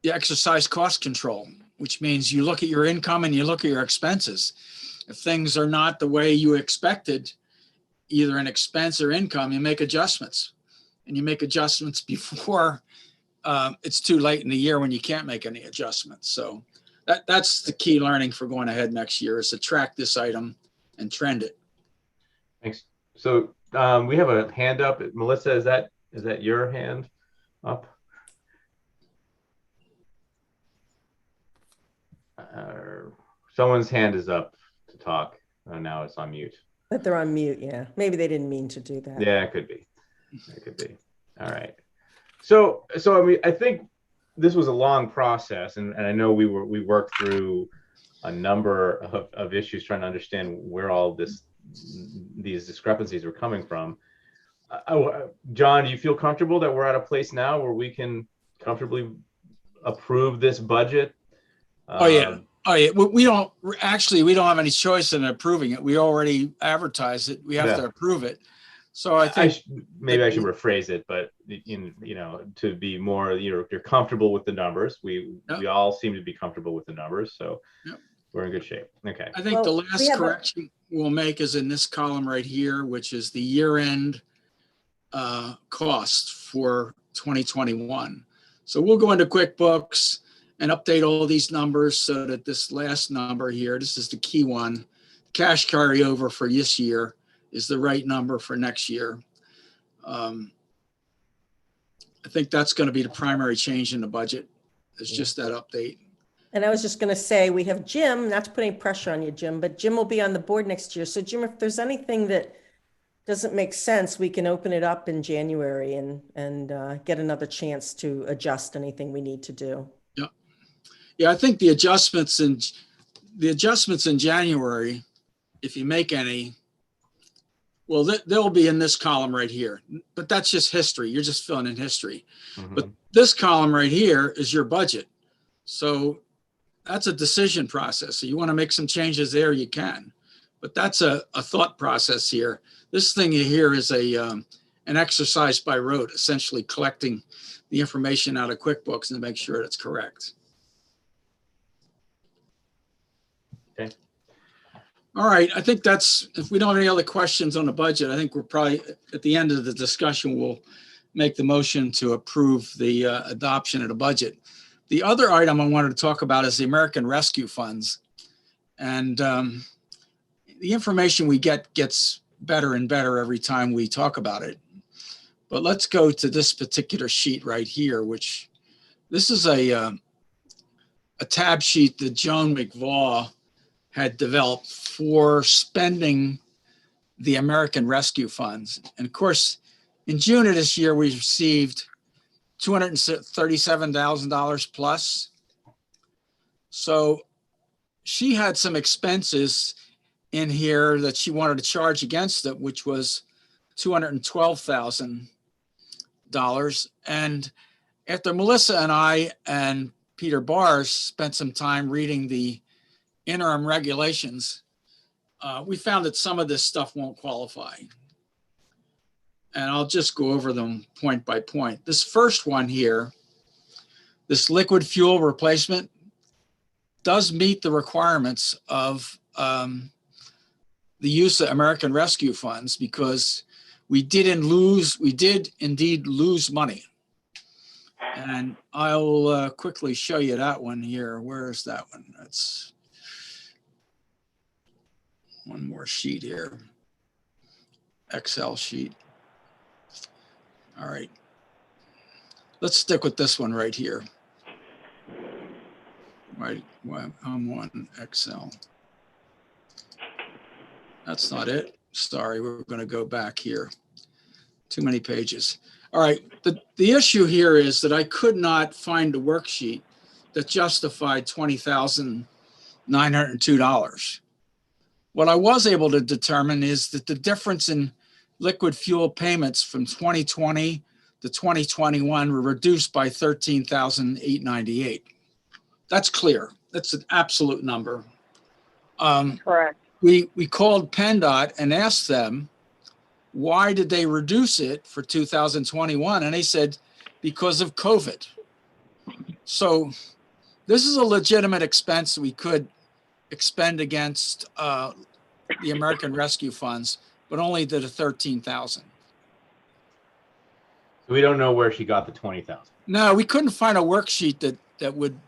exercise cost control, which means you look at your income and you look at your expenses. If things are not the way you expected, either an expense or income, you make adjustments. And you make adjustments before it's too late in the year when you can't make any adjustments. So that's the key learning for going ahead next year, is to track this item and trend it. Thanks. So we have a hand up. Melissa, is that your hand up? Someone's hand is up to talk. Oh, now it's on mute. But they're on mute, yeah. Maybe they didn't mean to do that. Yeah, it could be. It could be. All right. So I mean, I think this was a long process, and I know we worked through a number of issues trying to understand where all these discrepancies were coming from. John, do you feel comfortable that we're at a place now where we can comfortably approve this budget? Oh yeah. We don't have any choice in approving it. We already advertised it. We have to approve it. So I think maybe I should rephrase it, but to be more, you're comfortable with the numbers. We all seem to be comfortable with the numbers, so we're in good shape. Okay. I think the last correction we'll make is in this column right here, which is the year-end cost for 2021. So we'll go into QuickBooks and update all these numbers so that this last number here, this is the key one, cash carryover for this year is the right number for next year. I think that's going to be the primary change in the budget. It's just that update. And I was just going to say, we have Jim, not to put any pressure on you, Jim, but Jim will be on the board next year. So Jim, if there's anything that doesn't make sense, we can open it up in January and get another chance to adjust anything we need to do. Yeah, I think the adjustments in January, if you make any, well, they'll be in this column right here. But that's just history. You're just filling in history. Mm-hmm. But this column right here is your budget. So that's a decision process. So you want to make some changes there, you can. But that's a thought process here. This thing here is an exercise by rote, essentially collecting the information out of QuickBooks and to make sure it's correct. Okay. All right. I think if we don't have any other questions on the budget, I think we're probably at the end of the discussion, we'll make the motion to approve the adoption of the budget. The other item I wanted to talk about is the American Rescue Funds. And the information we get gets better and better every time we talk about it. But let's go to this particular sheet right here, which this is a tab sheet that Joan McVaugh had developed for spending the American Rescue Funds. And of course, in June of this year, we received $237,000 plus. So she had some expenses in here that she wanted to charge against it, which was $212,000. And after Melissa and I and Peter Bars spent some time reading the interim regulations, we found that some of this stuff won't qualify. And I'll just go over them point by point. This first one here, this liquid fuel replacement, does meet the requirements of the use of American Rescue Funds, because we did indeed lose money. And I'll quickly show you that one here. Where is that one? That's one more sheet here. Excel sheet. All right. Let's stick with this one right here. Right, well, I'm on Excel. That's not it. Sorry, we're going to go back here. Too many pages. All right, the issue here is that I could not find a worksheet that justified $20,902. What I was able to determine is that the difference in liquid fuel payments from 2020 to 2021 were reduced by $13,898. That's clear. That's an absolute number. Correct. We called PennDOT and asked them, why did they reduce it for 2021? And they said, because of COVID. So this is a legitimate expense we could expend against the American Rescue Funds, but only to the 13,000. We don't know where she got the 20,000. No, we couldn't find a worksheet that would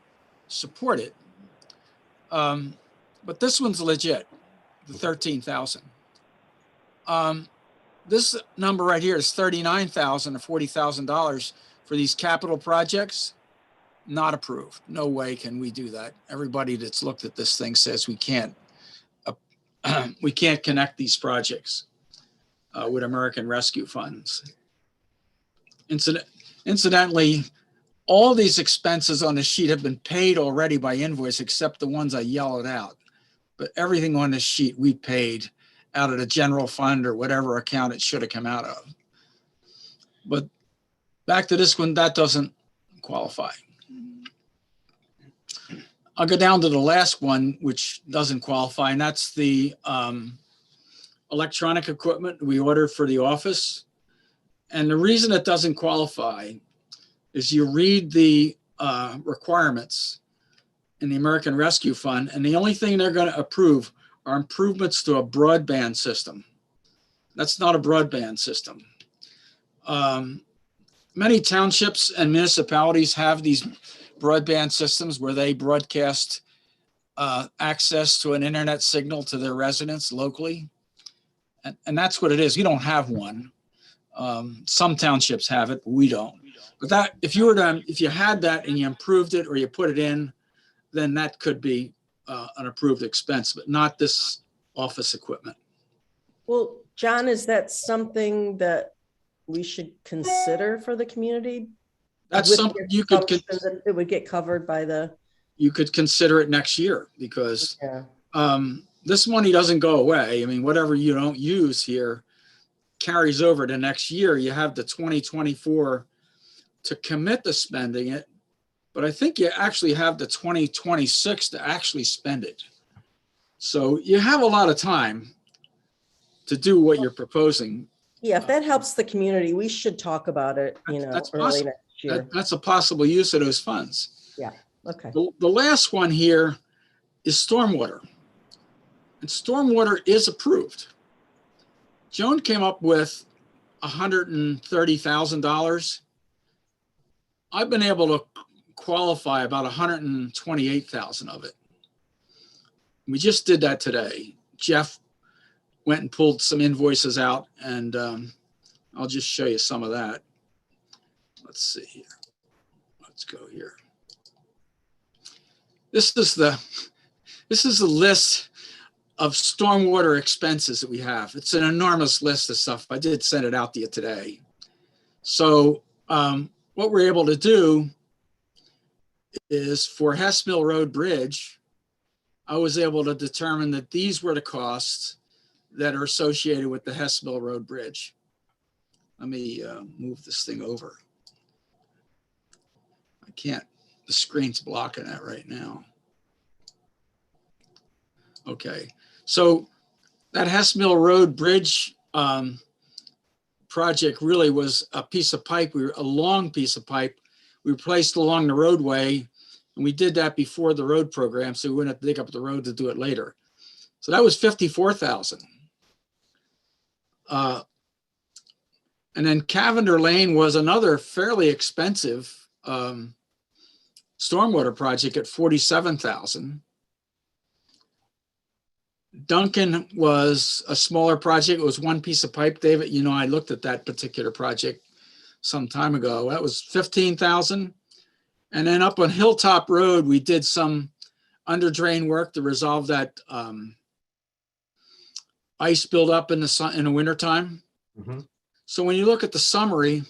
support it. But this one's legit, the 13,000. This number right here is $39,000 or $40,000 for these capital projects. Not approved. No way can we do that. Everybody that's looked at this thing says we can't connect these projects with American Rescue Funds. Incidentally, all these expenses on the sheet have been paid already by invoice, except the ones I yellowed out. But everything on this sheet we paid out of the general fund or whatever account it should have come out of. But back to this one, that doesn't qualify. I'll go down to the last one, which doesn't qualify, and that's the electronic equipment we ordered for the office. And the reason it doesn't qualify is you read the requirements in the American Rescue Fund, and the only thing they're going to approve are improvements to a broadband system. That's not a broadband system. Many townships and municipalities have these broadband systems where they broadcast access to an internet signal to their residents locally. And that's what it is. We don't have one. Some townships have it, but we don't. But that, if you had that and you improved it or you put it in, then that could be an approved expense, but not this office equipment. Well, John, is that something that we should consider for the community? That's something you could, it would get covered by the. You could consider it next year, because this money doesn't go away. I mean, whatever you don't use here carries over to next year. You have the 2024 to commit to spending it, but I think you actually have the 2026 to actually spend it. So you have a lot of time to do what you're proposing. Yeah, if that helps the community, we should talk about it, early next year. That's a possible use of those funds. Yeah, okay. The last one here is stormwater. And stormwater is approved. Joan came up with $130,000. I've been able to qualify about 128,000 of it. We just did that today. Jeff went and pulled some invoices out, and I'll just show you some of that. Let's see here. Let's go here. This is the list of stormwater expenses that we have. It's an enormous list of stuff. I did send it out to you today. So what we're able to do is for Hess Mill Road Bridge, I was able to determine that these were the costs that are associated with the Hess Mill Road Bridge. Let me move this thing over. I can't, the screen's blocking that right now. Okay, so that Hess Mill Road Bridge project really was a piece of pipe, a long piece of pipe we placed along the roadway, and we did that before the road program, so we wouldn't have to dig up the road to do it later. So that was $54,000. And then Cavender Lane was another fairly expensive stormwater project at $47,000. Duncan was a smaller project. It was one piece of pipe, David. You know, I looked at that particular project some time ago. That was $15,000. And then up on Hilltop Road, we did some under drain work to resolve that ice buildup in the wintertime. Mm-hmm. So when you look at the summary,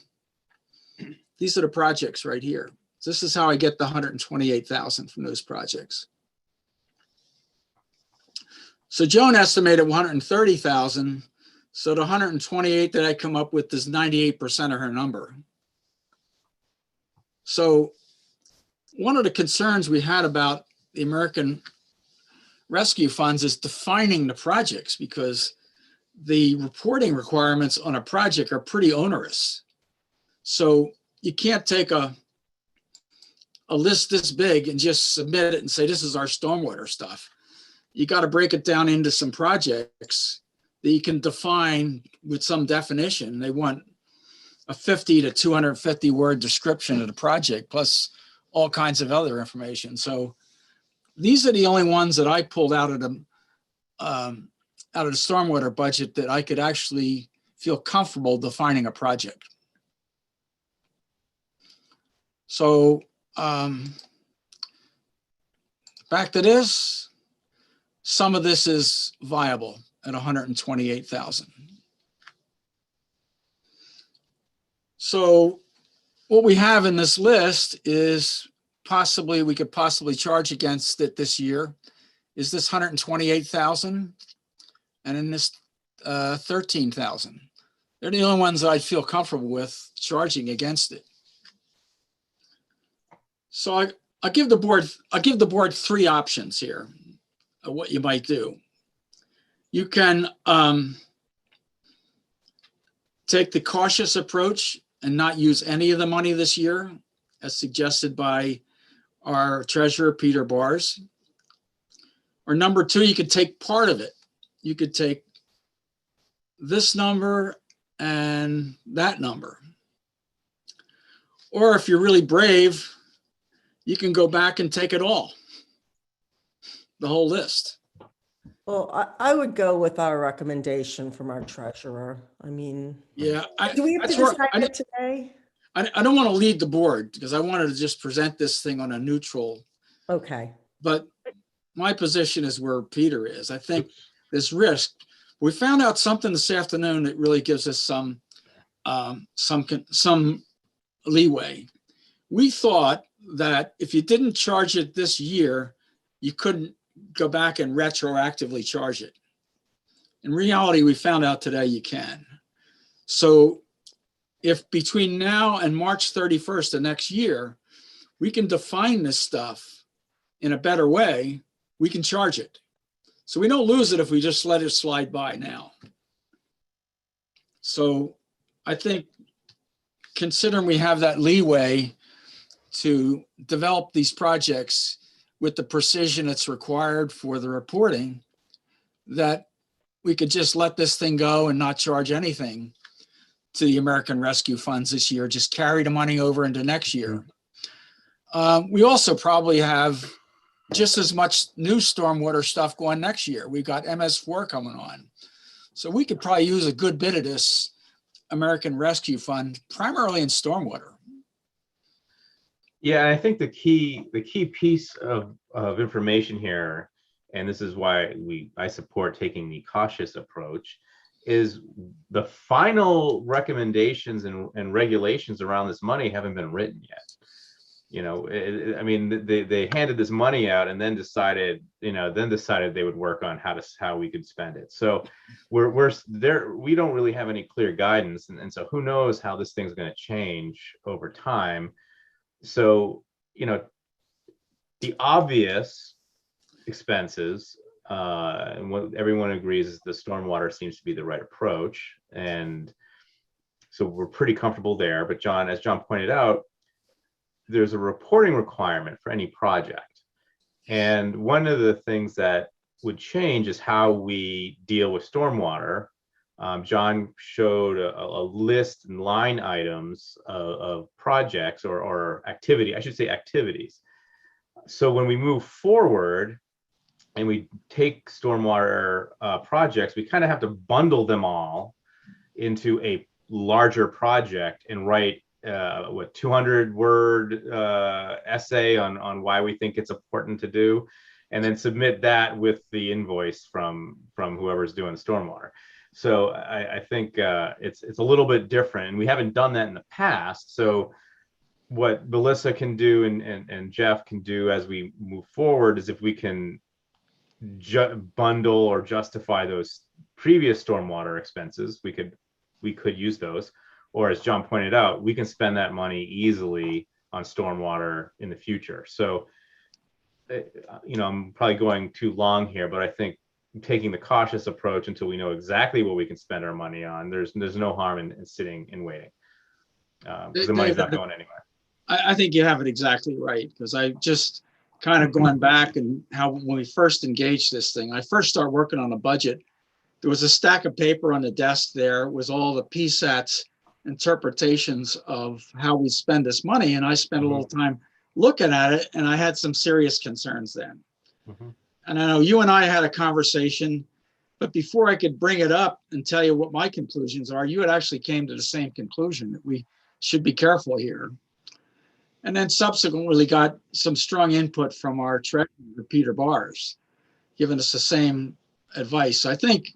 these are the projects right here. This is how I get the 128,000 from those projects. So Joan estimated 130,000. So the 128 that I come up with is 98% of her number. So one of the concerns we had about the American Rescue Funds is defining the projects, because the reporting requirements on a project are pretty onerous. So you can't take a list this big and just submit it and say, this is our stormwater stuff. You got to break it down into some projects that you can define with some definition. They want a 50 to 250 word description of the project, plus all kinds of other information. So these are the only ones that I pulled out of the stormwater budget that I could actually feel comfortable defining a project. So back to this. Some of this is viable at 128,000. So what we have in this list is we could possibly charge against it this year is this 128,000 and in this 13,000. They're the only ones that I feel comfortable with charging against it. So I'll give the board three options here of what you might do. You can take the cautious approach and not use any of the money this year, as suggested by our treasurer, Peter Bars. Or number two, you could take part of it. You could take this number and that number. Or if you're really brave, you can go back and take it all, the whole list. Well, I would go with our recommendation from our treasurer. I mean, yeah. Do we have to decide it today? I don't want to lead the board because I wanted to just present this thing on a neutral. Okay. But my position is where Peter is. I think there's risk. We found out something this afternoon that really gives us some leeway. We thought that if you didn't charge it this year, you couldn't go back and retroactively charge it. In reality, we found out today you can. So if between now and March 31st of next year, we can define this stuff in a better way, we can charge it. So we don't lose it if we just let it slide by now. So I think considering we have that leeway to develop these projects with the precision that's required for the reporting, that we could just let this thing go and not charge anything to the American Rescue Funds this year, just carry the money over into next year. We also probably have just as much new stormwater stuff going next year. We've got MS4 coming on. So we could probably use a good bit of this American Rescue Fund, primarily in stormwater. Yeah, I think the key piece of information here and this is why I support taking the cautious approach, is the final recommendations and regulations around this money haven't been written yet. You know, I mean, they handed this money out and then decided they would work on how we could spend it. So we're there. We don't really have any clear guidance, and so who knows how this thing's going to change over time. So, you know, the obvious expenses, and what everyone agrees is the stormwater seems to be the right approach, and so we're pretty comfortable there. But John, as John pointed out, there's a reporting requirement for any project. And one of the things that would change is how we deal with stormwater. John showed a list and line items of projects or activity, I should say activities. So when we move forward and we take stormwater projects, we kind of have to bundle them all into a larger project and write 200-word essay on why we think it's important to do, and then submit that with the invoice from whoever's doing stormwater. So I think it's a little bit different, and we haven't done that in the past. So what Melissa can do and Jeff can do as we move forward is if we can bundle or justify those previous stormwater expenses, we could use those. Or as John pointed out, we can spend that money easily on stormwater in the future. So, you know, I'm probably going too long here, but I think taking the cautious approach until we know exactly what we can spend our money on, there's no harm in sitting and waiting, because the money's not going anywhere. I think you have it exactly right, because I just kind of going back and how when we first engaged this thing, I first started working on a budget. There was a stack of paper on the desk there with all the PSATs interpretations of how we spend this money, and I spent a little time looking at it, and I had some serious concerns then. And I know you and I had a conversation, but before I could bring it up and tell you what my conclusions are, you had actually came to the same conclusion that we should be careful here. And then subsequently got some strong input from our treasurer, Peter Bars, giving us the same advice. I think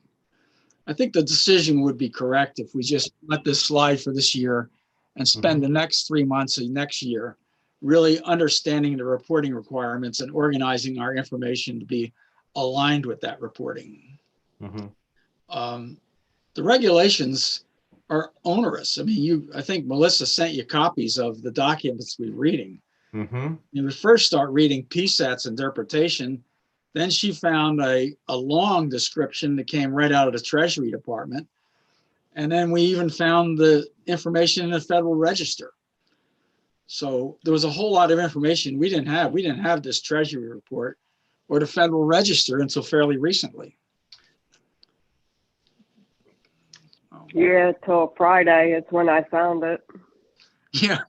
the decision would be correct if we just let this slide for this year and spend the next 3 months of next year really understanding the reporting requirements and organizing our information to be aligned with that reporting. The regulations are onerous. I mean, I think Melissa sent you copies of the documents we're reading. You would first start reading PSAT's interpretation. Then she found a long description that came right out of the Treasury Department. And then we even found the information in the Federal Register. So there was a whole lot of information we didn't have. We didn't have this Treasury report or the Federal Register until fairly recently. Yeah, till Friday, it's when I found it. Yeah,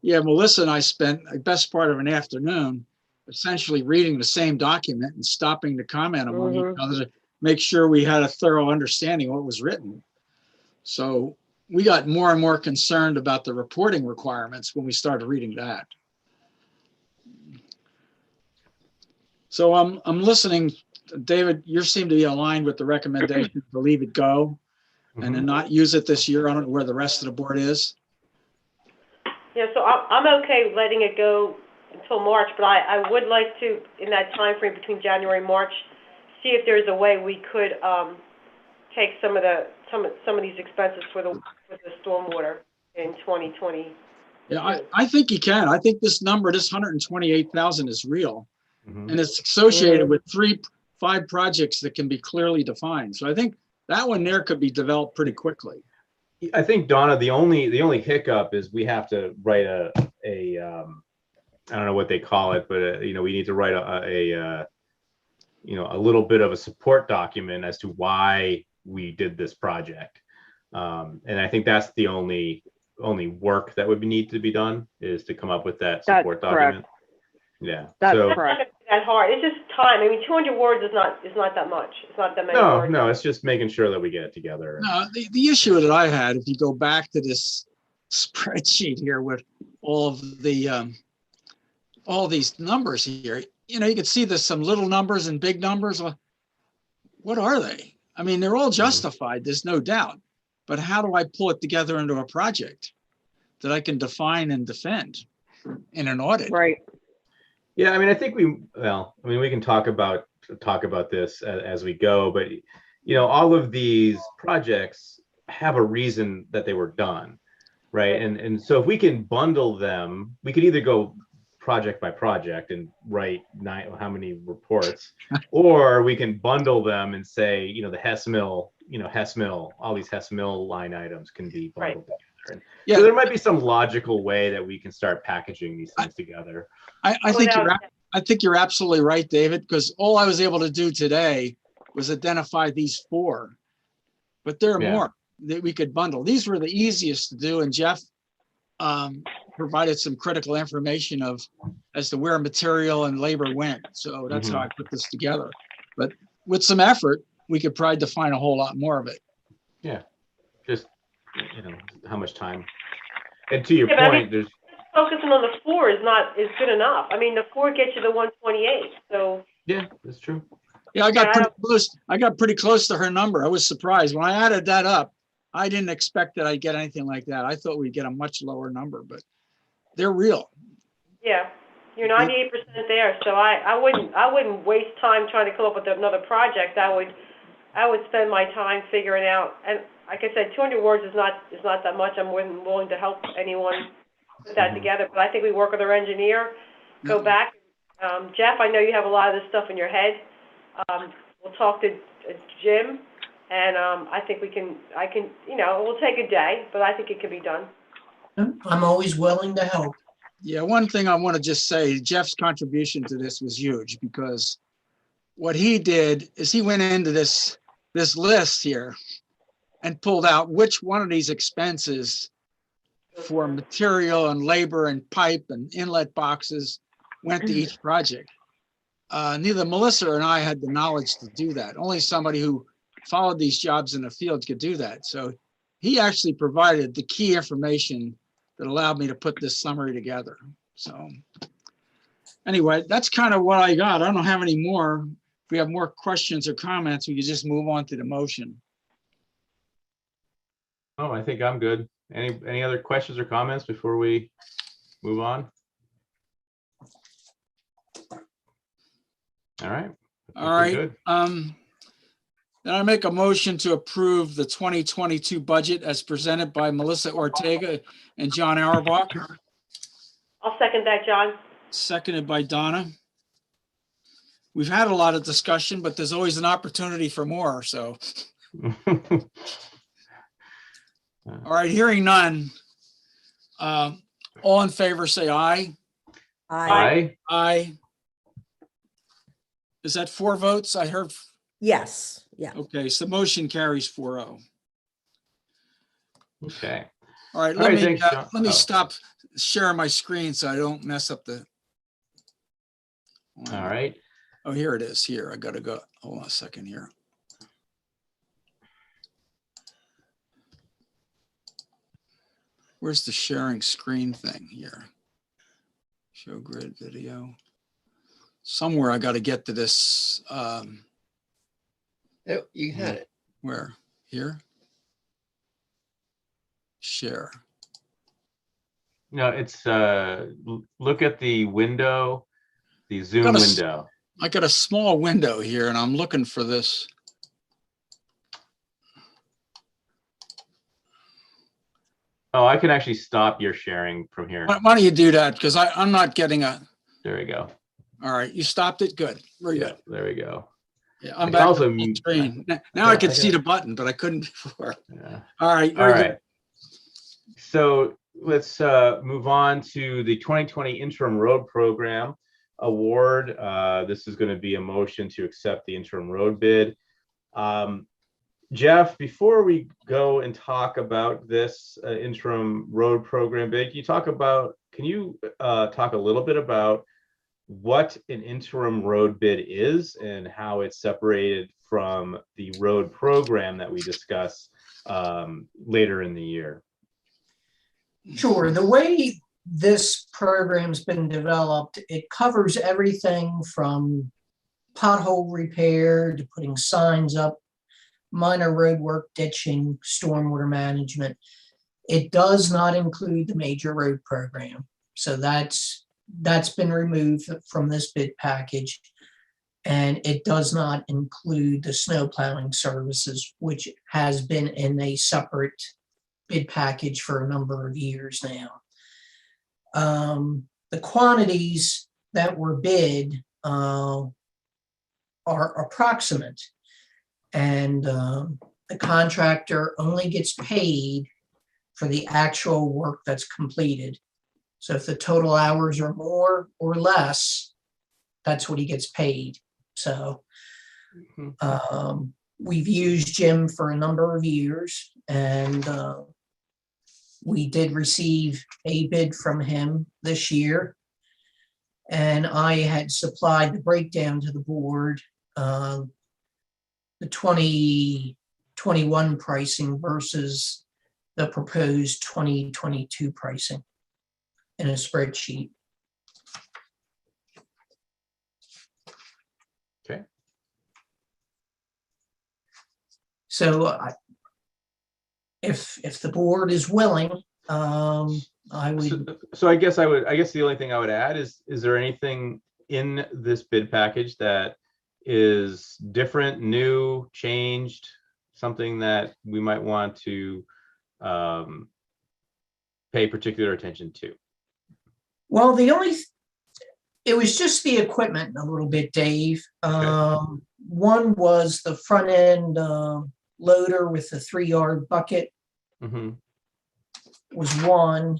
Melissa and I spent the best part of an afternoon essentially reading the same document and stopping to comment on each other to make sure we had a thorough understanding of what was written. So we got more and more concerned about the reporting requirements when we started reading that. So I'm listening. David, you seem to be aligned with the recommendation to leave it go and then not use it this year. I don't know where the rest of the board is. Yeah, so I'm okay letting it go until March, but I would like to, in that time frame between January and March, see if there's a way we could take some of these expenses for the stormwater in 2020. Yeah, I think you can. I think this number, this 128,000 is real, and it's associated with 5 projects that can be clearly defined. So I think that one there could be developed pretty quickly. I think, Donna, the only hiccup is we have to write a I don't know what they call it, but you know, we need to write a little bit of a support document as to why we did this project. And I think that's the only work that would need to be done, is to come up with that support document. Yeah, that's correct. It's not that hard. It's just time. I mean, 200 words is not that much. It's not that many words. No, it's just making sure that we get it together. No, the issue that I had, if you go back to this spreadsheet here with all of the all these numbers here, you know, you can see there's some little numbers and big numbers. Well, what are they? I mean, they're all justified, there's no doubt. But how do I pull it together into a project that I can define and defend in an audit? Right. Yeah, I mean, I think we can talk about this as we go, but you know, all of these projects have a reason that they were done, right? And so if we can bundle them, we could either go project by project and write how many reports, or we can bundle them and say, you know, the Hess Mill, all these Hess Mill line items can be bundled together. And yeah. So there might be some logical way that we can start packaging these things together. I think you're absolutely right, David, because all I was able to do today was identify these 4, but there are more that we could bundle. These were the easiest to do, and Jeff provided some critical information as to where material and labor went. So that's how I put this together. But with some effort, we could probably define a whole lot more of it. Yeah, just, you know, how much time. And to your point, there's focusing on the 4 is good enough. I mean, the 4 gets you the 128. So yeah, that's true. Yeah, I got pretty close. I got pretty close to her number. I was surprised when I added that up. I didn't expect that I'd get anything like that. I thought we'd get a much lower number, but they're real. yeah, you're 98% there. So I wouldn't waste time trying to come up with another project. I would spend my time figuring out. And like I said, 200 words is not that much. I'm more than willing to help anyone put that together. But I think we work with our engineer. Go back, Jeff. I know you have a lot of this stuff in your head. We'll talk to Jim, and I think we'll take a day, but I think it can be done. I'm always willing to help. Yeah, one thing I want to just say, Jeff's contribution to this was huge, because what he did is he went into this list here and pulled out which one of these expenses for material and labor and pipe and inlet boxes went to each project. Neither Melissa and I had the knowledge to do that. Only somebody who followed these jobs in the field could do that. So he actually provided the key information that allowed me to put this summary together. So anyway, that's kind of what I got. I don't have any more. If we have more questions or comments, we could just move on to the motion. Oh, I think I'm good. Any other questions or comments before we move on? All right. All right. Good. Then I make a motion to approve the 2022 budget as presented by Melissa Ortega and John Auerbach. I'll second that, John. Seconded by Donna. We've had a lot of discussion, but there's always an opportunity for more, so. All right, hearing none. All in favor, say aye. Aye. Aye. Is that 4 votes? I heard. Yes, yeah. Okay, so motion carries 4-0. Okay. All right, let me stop sharing my screen so I don't mess up the. All right. Oh, here it is. Here, I gotta go. Hold on a second here. Where's the sharing screen thing here? Show grid video. Somewhere I got to get to this. Oh, you had it. Where? Here? Share. No, it's look at the window, the Zoom window. I got a small window here and I'm looking for this. Oh, I can actually stop your sharing from here. Why don't you do that? Because I'm not getting a. There we go. All right, you stopped it. Good. Very good. There we go. Yeah, I'm back on the screen. Now I can see the button, but I couldn't before. Yeah. All right. All right. So let's move on to the 2020 Interim Road Program Award. This is going to be a motion to accept the interim road bid. Jeff, before we go and talk about this interim road program bid, can you talk a little bit about what an interim road bid is and how it's separated from the road program that we discuss later in the year? Sure. The way this program's been developed, it covers everything from pothole repair to putting signs up, minor road work, ditching, stormwater management. It does not include the major road program. So that's been removed from this bid package. And it does not include the snow plowing services, which has been in a separate bid package for a number of years now. The quantities that were bid are approximate, and the contractor only gets paid for the actual work that's completed. So if the total hours are more or less, that's what he gets paid. So we've used Jim for a number of years, and we did receive a bid from him this year. And I had supplied the breakdown to the board, the 2021 pricing versus the proposed 2022 pricing in a spreadsheet. Okay. So if the board is willing, I would. So I guess the only thing I would add is there anything in this bid package that is different, new, changed, something that we might want to pay particular attention to? Well, it was just the equipment a little bit, Dave. One was the front end loader with the 3-yard bucket. Was one.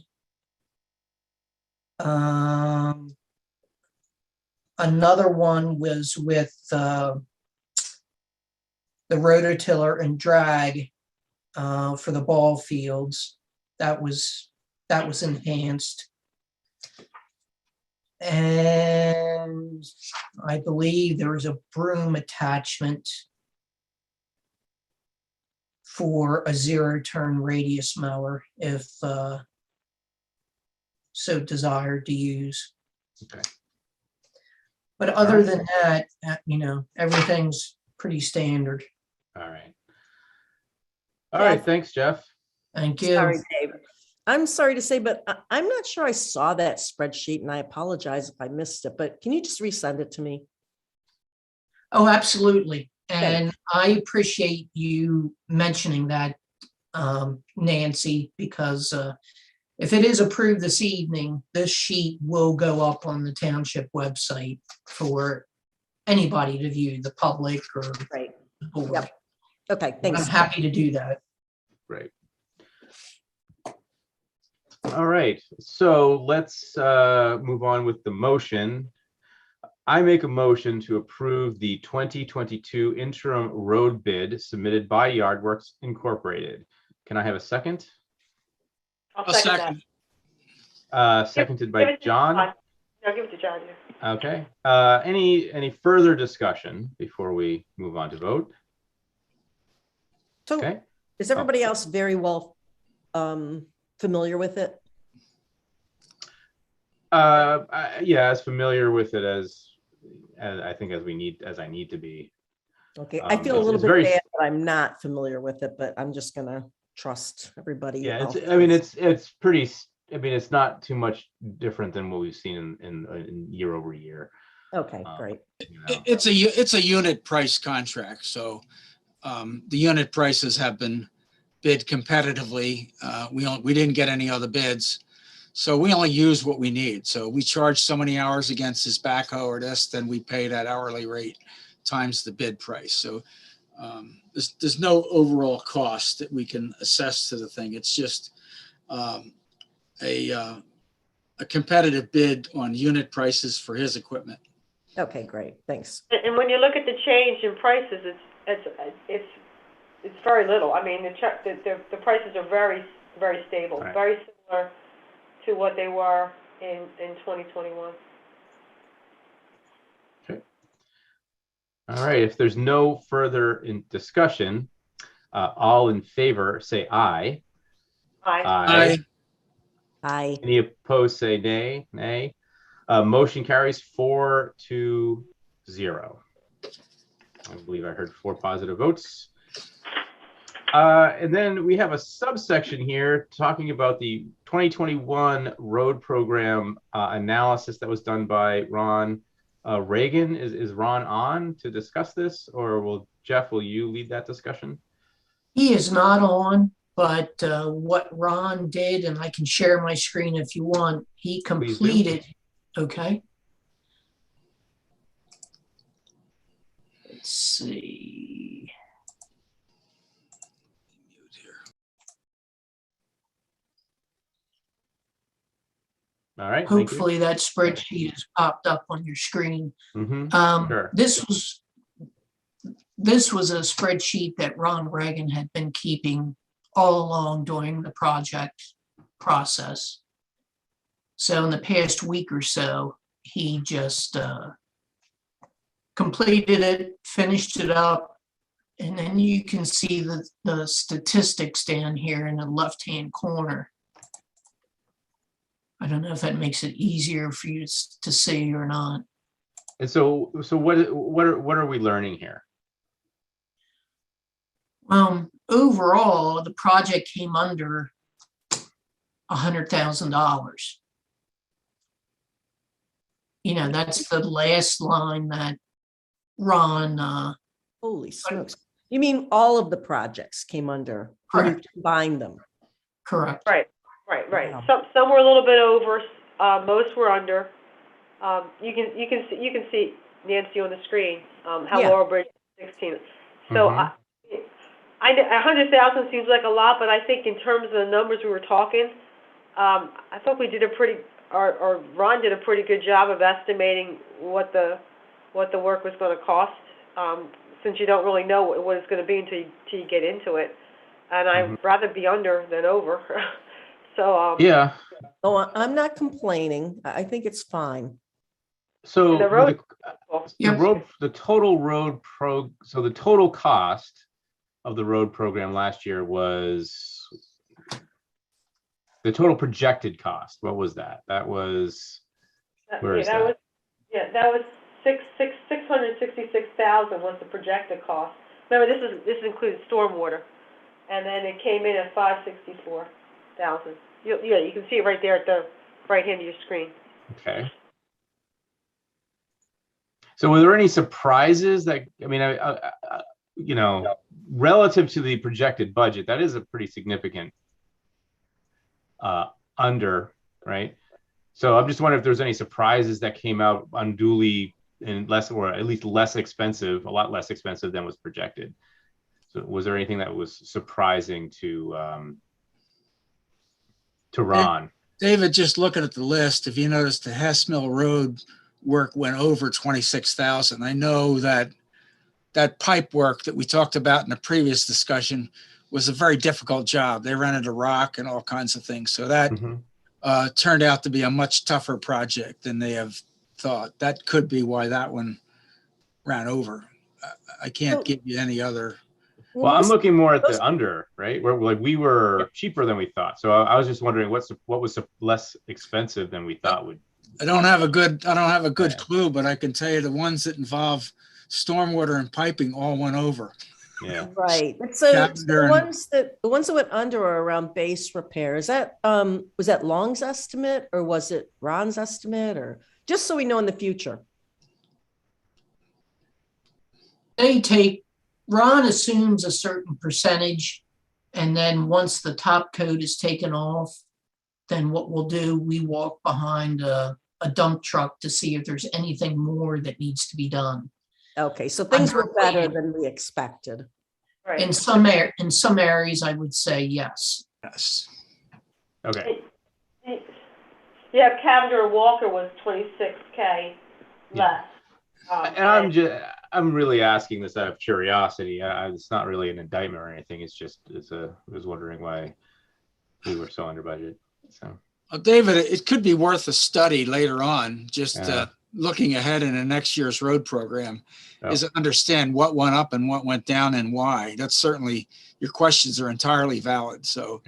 Another one was with the rototiller and drag for the ball fields. That was enhanced. And I believe there was a broom attachment for a 0-turn radius mower if so desired to use. Okay. But other than that, everything's pretty standard. All right. All right. Thanks, Jeff. Thank you. Sorry, Dave. I'm sorry to say, but I'm not sure I saw that spreadsheet, and I apologize if I missed it, but can you just resend it to me? Oh, absolutely. And I appreciate you mentioning that, Nancy, because if it is approved this evening, this sheet will go up on the township website for anybody to view, the public or the board. Yep. Okay, thanks. I'm happy to do that. Great. All right, so let's move on with the motion. I make a motion to approve the 2022 interim road bid submitted by Yardworks Incorporated. Can I have a second? I'll second Seconded by John. I'll give it to John. Yeah. Okay. Any further discussion before we move on to vote? So Okay. is everybody else very well familiar with it? Yeah, as familiar with it as I think as I need to be. Okay, I feel a little bit bad that I'm not familiar with it, but I'm just gonna trust everybody. Yeah, it's pretty. I mean, it's not too much different than what we've seen in year over year. Okay, great. It's a unit price contract, so the unit prices have been bid competitively. We didn't get any other bids, so we only use what we need. So we charge so many hours against this backhoe or this, then we pay that hourly rate times the bid price. So there's no overall cost that we can assess to the thing. It's just a competitive bid on unit prices for his equipment. Okay, great. Thanks. And when you look at the change in prices, it's very little. I mean, the prices are very, very stable, right. Very similar to what they were in 2021. Okay. All right. If there's no further Aye. Any opposed, say nay. Nay. Motion carries 4-0. I believe I heard 4 positive votes. And then we have a subsection here talking about the 2021 road program analysis that was done by Ron Ragan. Is Ron on to discuss this, or will you lead that discussion? He is not on, but what Ron did, and I can share my screen if you want, he completed, okay. Let's see. All right. Hopefully that spreadsheet has popped up on your screen. Sure. This was a spreadsheet that Ron Ragan had been keeping all along during the project process. So in the past week or so, he just completed it, finished it up, and then you can see the statistics down here in the left-hand corner. I don't know if that makes it easier for you to see or not. And so what are we learning here? Overall, the project came under $100,000. You know, that's the last line that Ron. Holy smokes. You mean all of the projects came under when you combined them? Correct. Right. Wow. Some were a little bit over. Most were under. You can see Nancy on the screen. How Laurel Bridge 16. So I 100,000 seems like a lot, but I think in terms of the numbers we were talking, I thought we did or Ron did a pretty good job of estimating what the work was going to cost. Since you don't really know what it's going to be until you get into it, and I'd rather be under than over. So yeah. Oh, I'm not complaining. I think it's fine. So the road, the total cost of the road program last year was the total projected cost. What was that? That was that was 666,000 was the projected cost. Remember, this includes stormwater, and then it came in at 564,000. You can see it right there at the right hand of your screen. Okay. So were there any surprises that, you know, relative to the projected budget, that is a pretty significant under, right? So I'm just wondering if there's any surprises that came out unduly and less, or at least less expensive, a lot less expensive than was projected. So was there anything that was surprising to Ron? David, just looking at the list, if you notice, the Hess Mill Road work went over 26,000. I know that pipe work that we talked about in the previous discussion was a very difficult job. They rented a rock and all kinds of things. So that turned out to be a much tougher project than they have thought. That could be why that one ran over. I can't give you any other. Well, I'm looking more at the under, right? Where we were cheaper than we thought. So I was just wondering what was less expensive than we thought would. I don't have a good clue, but I can tell you the ones that involve stormwater and piping all went over. Yeah. Right. So the ones that went under are around base repair. Is that was that Long's estimate, or was it Ron's estimate, or just so we know in the future? Ron assumes a certain percentage, and then once the top coat is taken off, then what we'll do, we walk behind a dump truck to see if there's anything more that needs to be done. Okay, so things were better than we expected. Right. In some areas, I would say yes. Yes. Okay. Yeah, Cavender Walker was 26K less. And I'm really asking this out of curiosity. It's not really an indictment or anything. It's just I was wondering why we were so under budget. So, David, it could be worth a study later on. Just looking ahead in the next year's road program is to understand what went up and what went down and why. That's certainly, your questions are entirely valid. So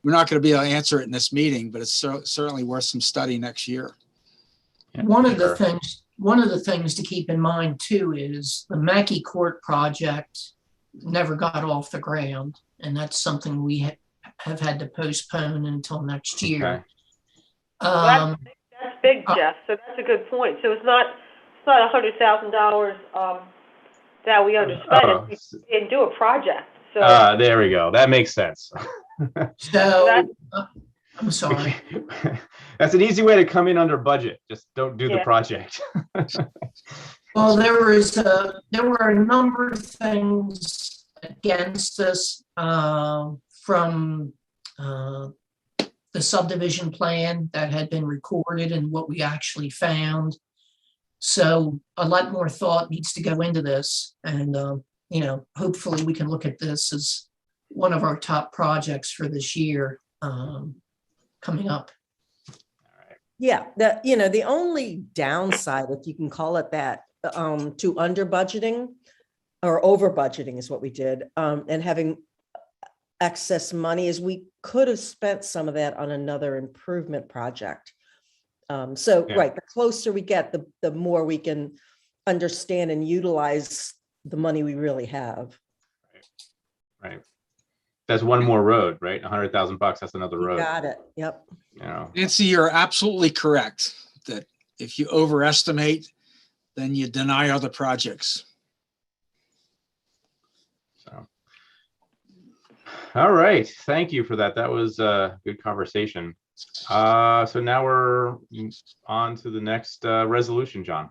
we're not going to be able to answer it in this meeting, but it's certainly worth some study next year. One of the things to keep in mind too is the Mackey Court project never got off the ground, and that's something we have had to postpone until next year. That's big, Jeff. So that's a good point. So it's not $100,000 that we underspent. We didn't do a project. So there we go. That makes sense. So I'm sorry. That's an easy way to come in under budget. Just don't do the project. Well, there were a number of things against us from the subdivision plan that had been recorded and what we actually found. So a lot more thought needs to go into this, and hopefully we can look at this as one of our top projects for this year coming up. Yeah, the only downside, if you can call it that, to under budgeting or over budgeting is what we did, and having excess money is we could have spent some of that on another improvement project. Right, the closer we get, the more we can understand and utilize the money we really have. Right. That's one more road, right? $100,000. That's another road. Got it. Yep. Nancy, you're absolutely correct that if you overestimate, then you deny other projects. So, all right. Thank you for that. That was a good conversation. So now we're on to the next resolution, John.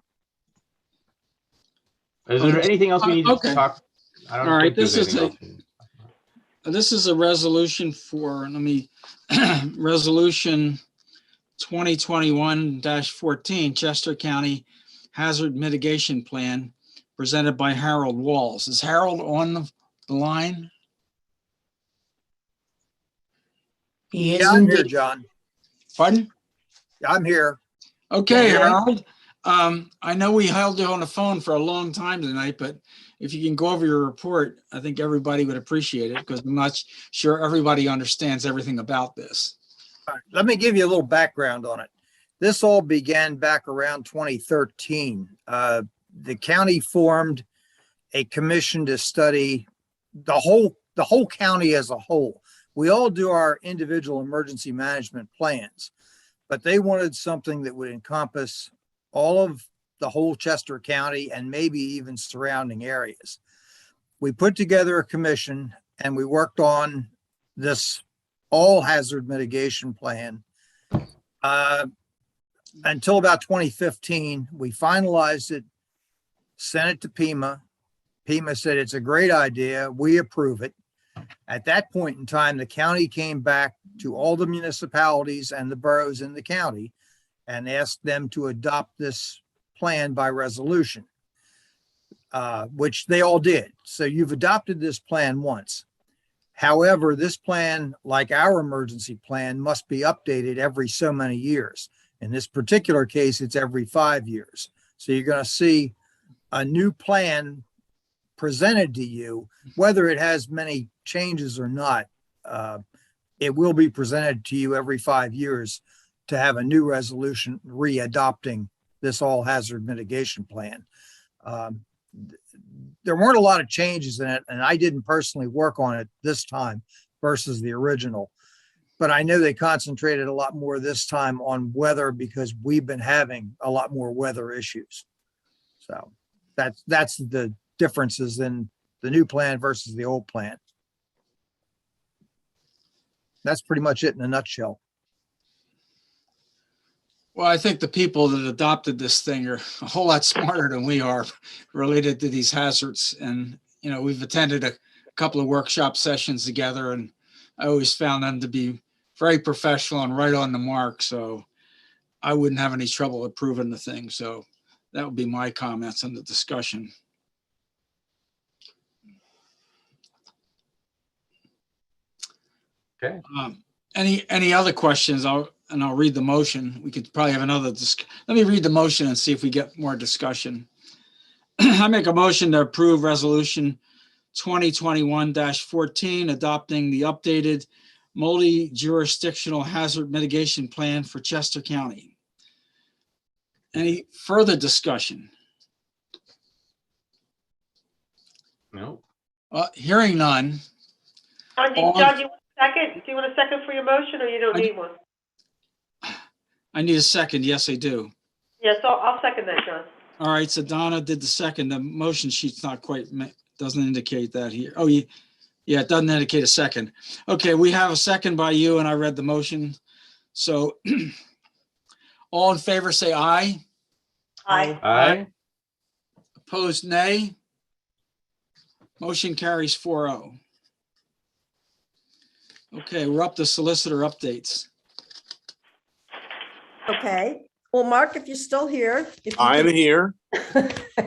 Is there anything else we need to talk? I don't think there's anything else. This is a resolution for, resolution 2021-14, Chester County Hazard Mitigation Plan, presented by Harold Walls. Is Harold on the line? He is. Yeah, I'm here, John. Pardon? I'm here. Okay, Harold. I know we held you on the phone for a long time tonight, but if you can go over your report, I think everybody would appreciate it, because I'm not sure everybody understands everything about this. All right, let me give you a little background on it. This all began back around 2013. The county formed a commission to study the whole county as a whole. We all do our individual emergency management plans, but they wanted something that would encompass all of the whole Chester County and maybe even surrounding areas. We put together a commission and we worked on this all hazard mitigation plan until about 2015. We finalized it, sent it to PEMA. PEMA said it's a great idea, we approve it. At that point in time, the county came back to all the municipalities and the boroughs in the county and asked them to adopt this plan by resolution, which they all did. So you've adopted this plan once. However, this plan, like our emergency plan, must be updated every so many years. In this particular case, it's every 5 years. So you're going to see a new plan presented to you, whether it has many changes or not. It will be presented to you every 5 years to have a new resolution re-adopting this all hazard mitigation plan. There weren't a lot of changes in it, and I didn't personally work on it this time versus the original, but I know they concentrated a lot more this time on weather because we've been having a lot more weather issues. So that's the differences in the new plan versus the old plan. That's pretty much it in a nutshell. Well, I think the people that adopted this thing are a whole lot smarter than we are related to these hazards. And, we've attended a couple of workshop sessions together, and I always found them to be very professional and right on the mark. So I wouldn't have any trouble approving the thing. So that would be my comments on the discussion. Okay. Any other questions? I'll read the motion. We could probably have another let me read the motion and see if we get more discussion. I make a motion to approve resolution 2021-14, adopting the updated multi-jurisdictional hazard mitigation plan for Chester County. Any further discussion? No. Hearing none. John, do you want a second? Do you want a second for your motion, or you don't need one? I need a second. Yes, I do. Yes, I'll second that, John. All right, so Donna did the second. The motion sheet's not quite, doesn't indicate that here. Oh, yeah, it doesn't indicate a second. Okay, we have a second by you, and I read the motion. So all in favor, say aye. Aye. Aye. Opposed, nay. Motion carries 4-0. Okay, we're up to solicitor updates. Okay. Well, Mark, if you're still here. if you I am could- here.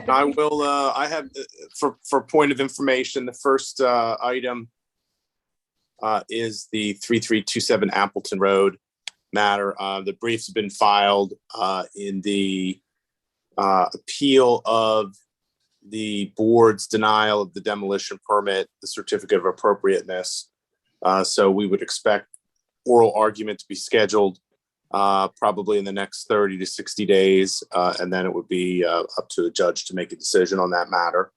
I will, I have, for point of information, the first item is the 3327 Appleton Road matter. The brief's been filed in the appeal of the board's denial of the demolition permit, the certificate of appropriateness. So we would expect oral argument to be scheduled probably in the next 30 to 60 days. And then it would be up to the judge to make a decision on that matter.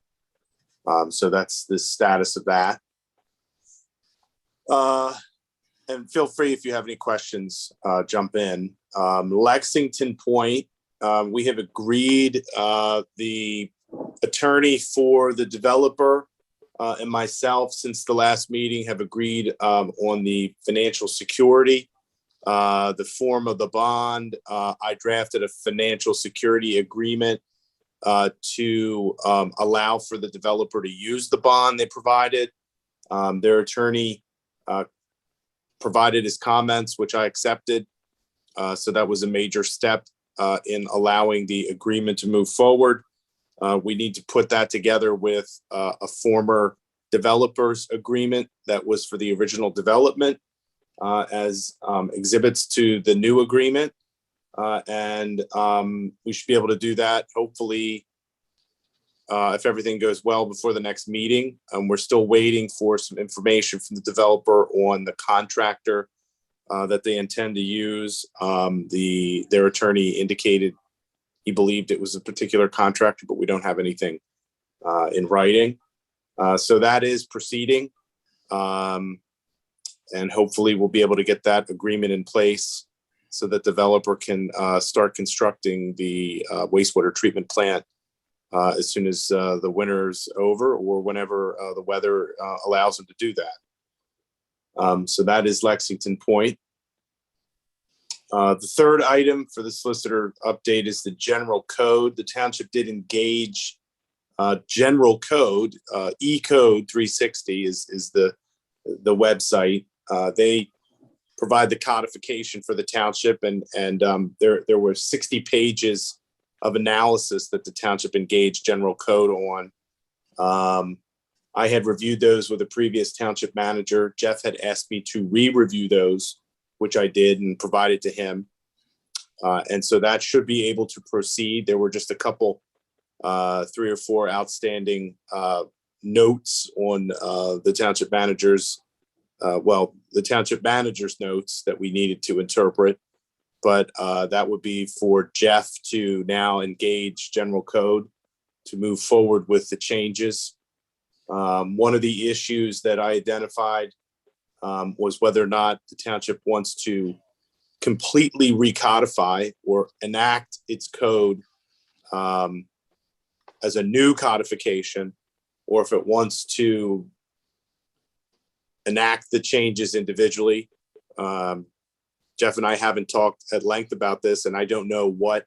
So that's the status of that. And feel free, if you have any questions, jump in. Lexington Point, we have agreed, the attorney for the developer and myself, since the last meeting, have agreed on the financial security, the form of the bond. I drafted a financial security agreement to allow for the developer to use the bond they provided. Their attorney provided his comments, which I accepted. So that was a major step in allowing the agreement to move forward. We need to put that together with a former developer's agreement that was for the original development as exhibits to the new agreement. And we should be able to do that, hopefully, if everything goes well, before the next meeting. We're still waiting for some information from the developer on the contractor that they intend to use. Their attorney indicated he believed it was a particular contractor, but we don't have anything in writing. So that is proceeding. And hopefully we'll be able to get that agreement in place so that developer can start constructing the wastewater treatment plant as soon as the winter's over, or whenever the weather allows them to do that. So that is Lexington Point. The third item for the solicitor update is the general code. The township did engage general code, E-code 360 is the website. They provide the codification for the township, and there were 60 pages of analysis that the township engaged general code on. I had reviewed those with a previous township manager. Jeff had asked me to re-review those, which I did and provided to him. And so that should be able to proceed. There were just a couple, 3 or 4 outstanding notes on the township manager's, the township manager's notes that we needed to interpret. But that would be for Jeff to now engage general code to move forward with the changes. One of the issues that I identified was whether or not the township wants to completely recodify or enact its code as a new codification, or if it wants to enact the changes individually. Jeff and I haven't talked at length about this, and I don't know what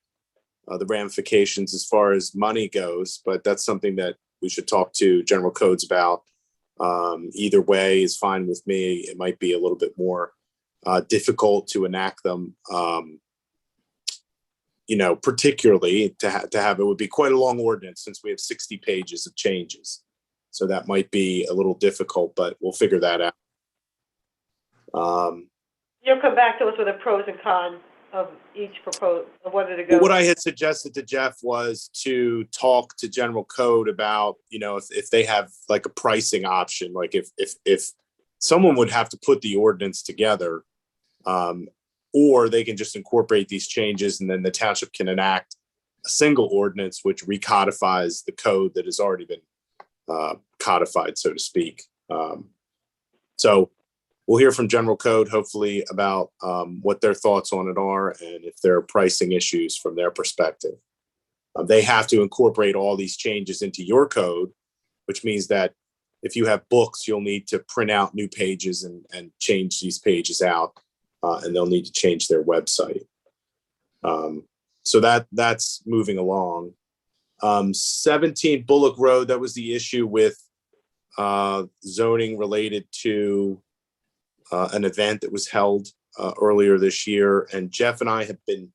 the ramifications as far as money goes, but that's something that we should talk to general codes about. Either way is fine with me. It might be a little bit more difficult to enact them, particularly to have, it would be quite a long ordinance since we have 60 pages of changes. So that might be a little difficult, but we'll figure that out. You'll come back to us with the pros and cons of each proposal, of whether to go. What I had suggested to Jeff was to talk to general code about, if they have like a pricing option, like if someone would have to put the ordinance together, or they can just incorporate these changes and then the township can enact a single ordinance which recodifies the code that has already been codified, so to speak. So we'll hear from General Code, hopefully, about what their thoughts on it are and if there are pricing issues from their perspective. They have to incorporate all these changes into your code, which means that if you have books, you'll need to print out new pages and change these pages out, and they'll need to change their website. So that's moving along. 17 Bullock Road, that was the issue with zoning related to an event that was held earlier this year. And Jeff and I have been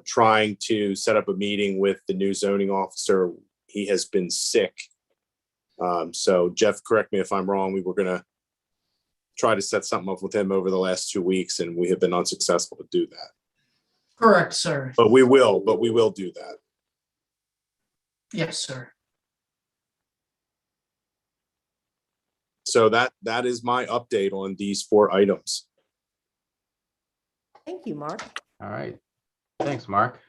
trying to set up a meeting with the new zoning officer. He has been sick. So Jeff, correct me if I'm wrong, we were going to try to set something up with him over the last 2 weeks, and we have been unsuccessful to do that. Correct, sir. But we will do that. Yes, sir. So that is my update on these 4 items. Thank you, Mark. All right. Thanks, Mark.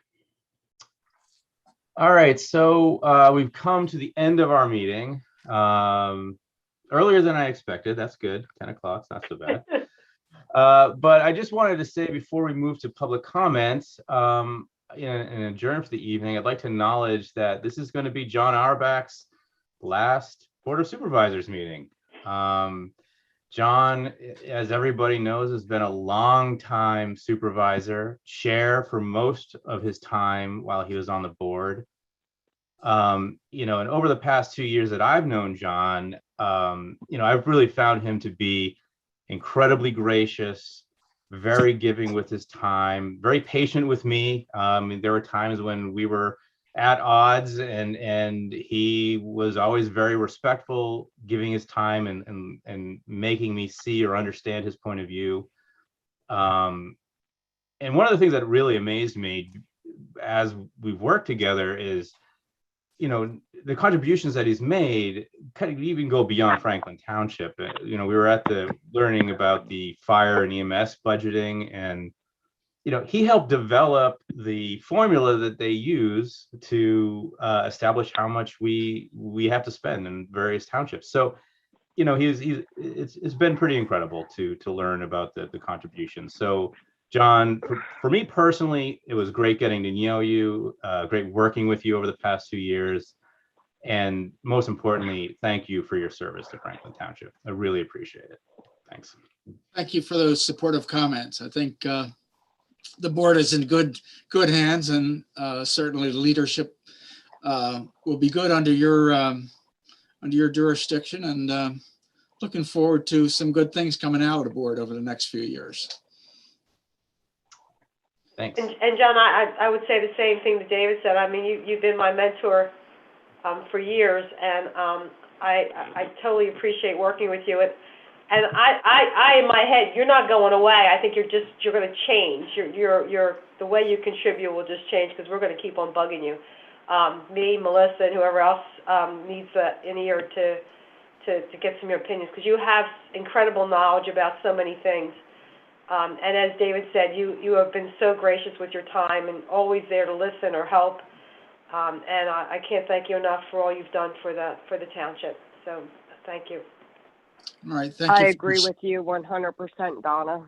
All right, so we've come to the end of our meeting. Earlier than I expected. That's good. 10 o'clock, it's not so bad. But I just wanted to say before we move to public comments, and adjourn for the evening, I'd like to acknowledge that this is going to be John Auerbach's last Board of Supervisors meeting. John, as everybody knows, has been a long time supervisor, chair for most of his time while he was on the board. And over the past 2 years that I've known John, I've really found him to be incredibly gracious, very giving with his time, very patient with me. There were times when we were at odds and he was always very respectful, giving his time and making me see or understand his point of view. And one of the things that really amazed me as we've worked together is, the contributions that he's made kind of even go beyond Franklin Township. We were at the learning about the fire and EMS budgeting, and he helped develop the formula that they use to establish how much we have to spend in various townships. So, it's been pretty incredible to learn about the contributions. So, John, for me personally, it was great getting to know you, great working with you over the past 2 years. And most importantly, thank you for your service to Franklin Township. I really appreciate it. Thanks. Thank you for those supportive comments. I think the board is in good hands, and certainly the leadership will be good under your jurisdiction, and looking forward to some good things coming out of the board over the next few years. Thanks. And John, I would say the same thing that David said. I mean, you've been my mentor for years, and I totally appreciate working with you. And I in my head, you're not going away. I think you're going to change. You're the way you contribute will just change, because we're going to keep on bugging you. Me, Melissa, and whoever else needs an ear to get some of your opinions, because you have incredible knowledge about so many things. And as David said, you have been so gracious with your time and always there to listen or help. And I can't thank you enough for all you've done for the township. So thank you. All right, thank you. I agree with you 100%, Donna.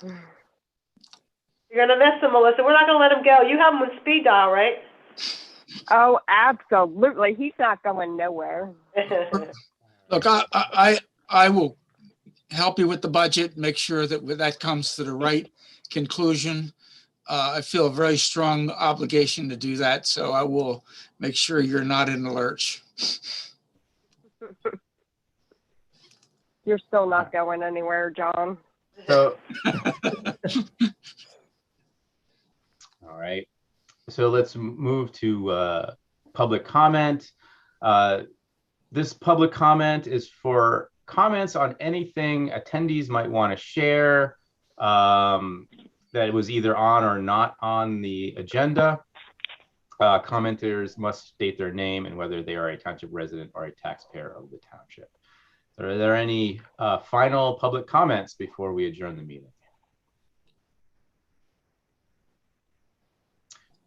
You're gonna miss him, Melissa. We're not gonna let him go. You have him on speed dial, right? Oh, absolutely. He's not going nowhere. Look, I will help you with the budget, make sure that comes to the right conclusion. I feel a very strong obligation to do that, so I will make sure you're not in the lurch. You're still not going anywhere, John. So, all right. So let's move to public comment. This public comment is for comments on anything attendees might want to share that was either on or not on the agenda. Commenters must state their name and whether they are a township resident or a taxpayer of the township. Are there any final public comments before we adjourn the meeting?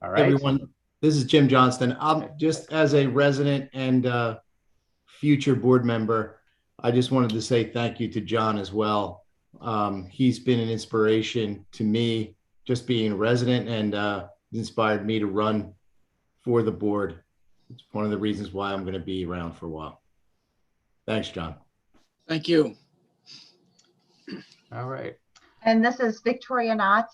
All right. Everyone, this is Jim Johnston. Just as a resident and future board member, I just wanted to say thank you to John as well. He's been an inspiration to me, just being a resident, and inspired me to run for the board. It's one of the reasons why I'm going to be around for a while. Thanks, John. Thank you. All right. And this is Victoria Knotts.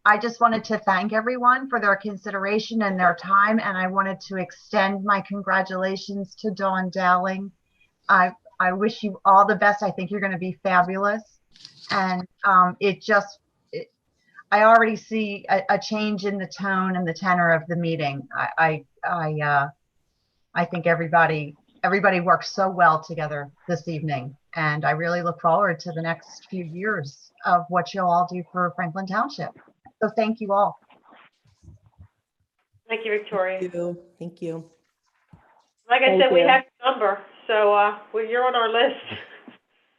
I just wanted to thank everyone for their consideration and their time, and I wanted to extend my congratulations to Dawn Dowling. I wish you all the best. I think you're going to be fabulous. And I already see a change in the tone and the tenor of the meeting. I think everybody worked so well together this evening, and I really look forward to the next few years of what you'll all do for Franklin Township. So thank you all. Thank you, Victoria. Thank you. Like I Thank said, we you. have your number, so well, you're on our list.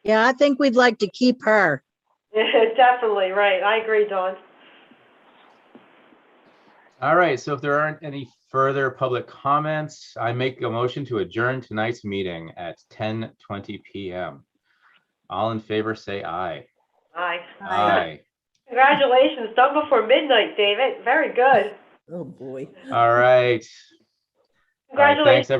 Yeah, I think we'd like to keep her. Definitely, right. I agree, Dawn. All right. So if there aren't any further public comments, I make a motion to adjourn tonight's meeting at 10:20 p.m. All in favor, say aye. Aye. Aye. Congratulations. Done before midnight, David. Very good. Oh, boy. All right. All right. Congratulations. Thanks, everyone.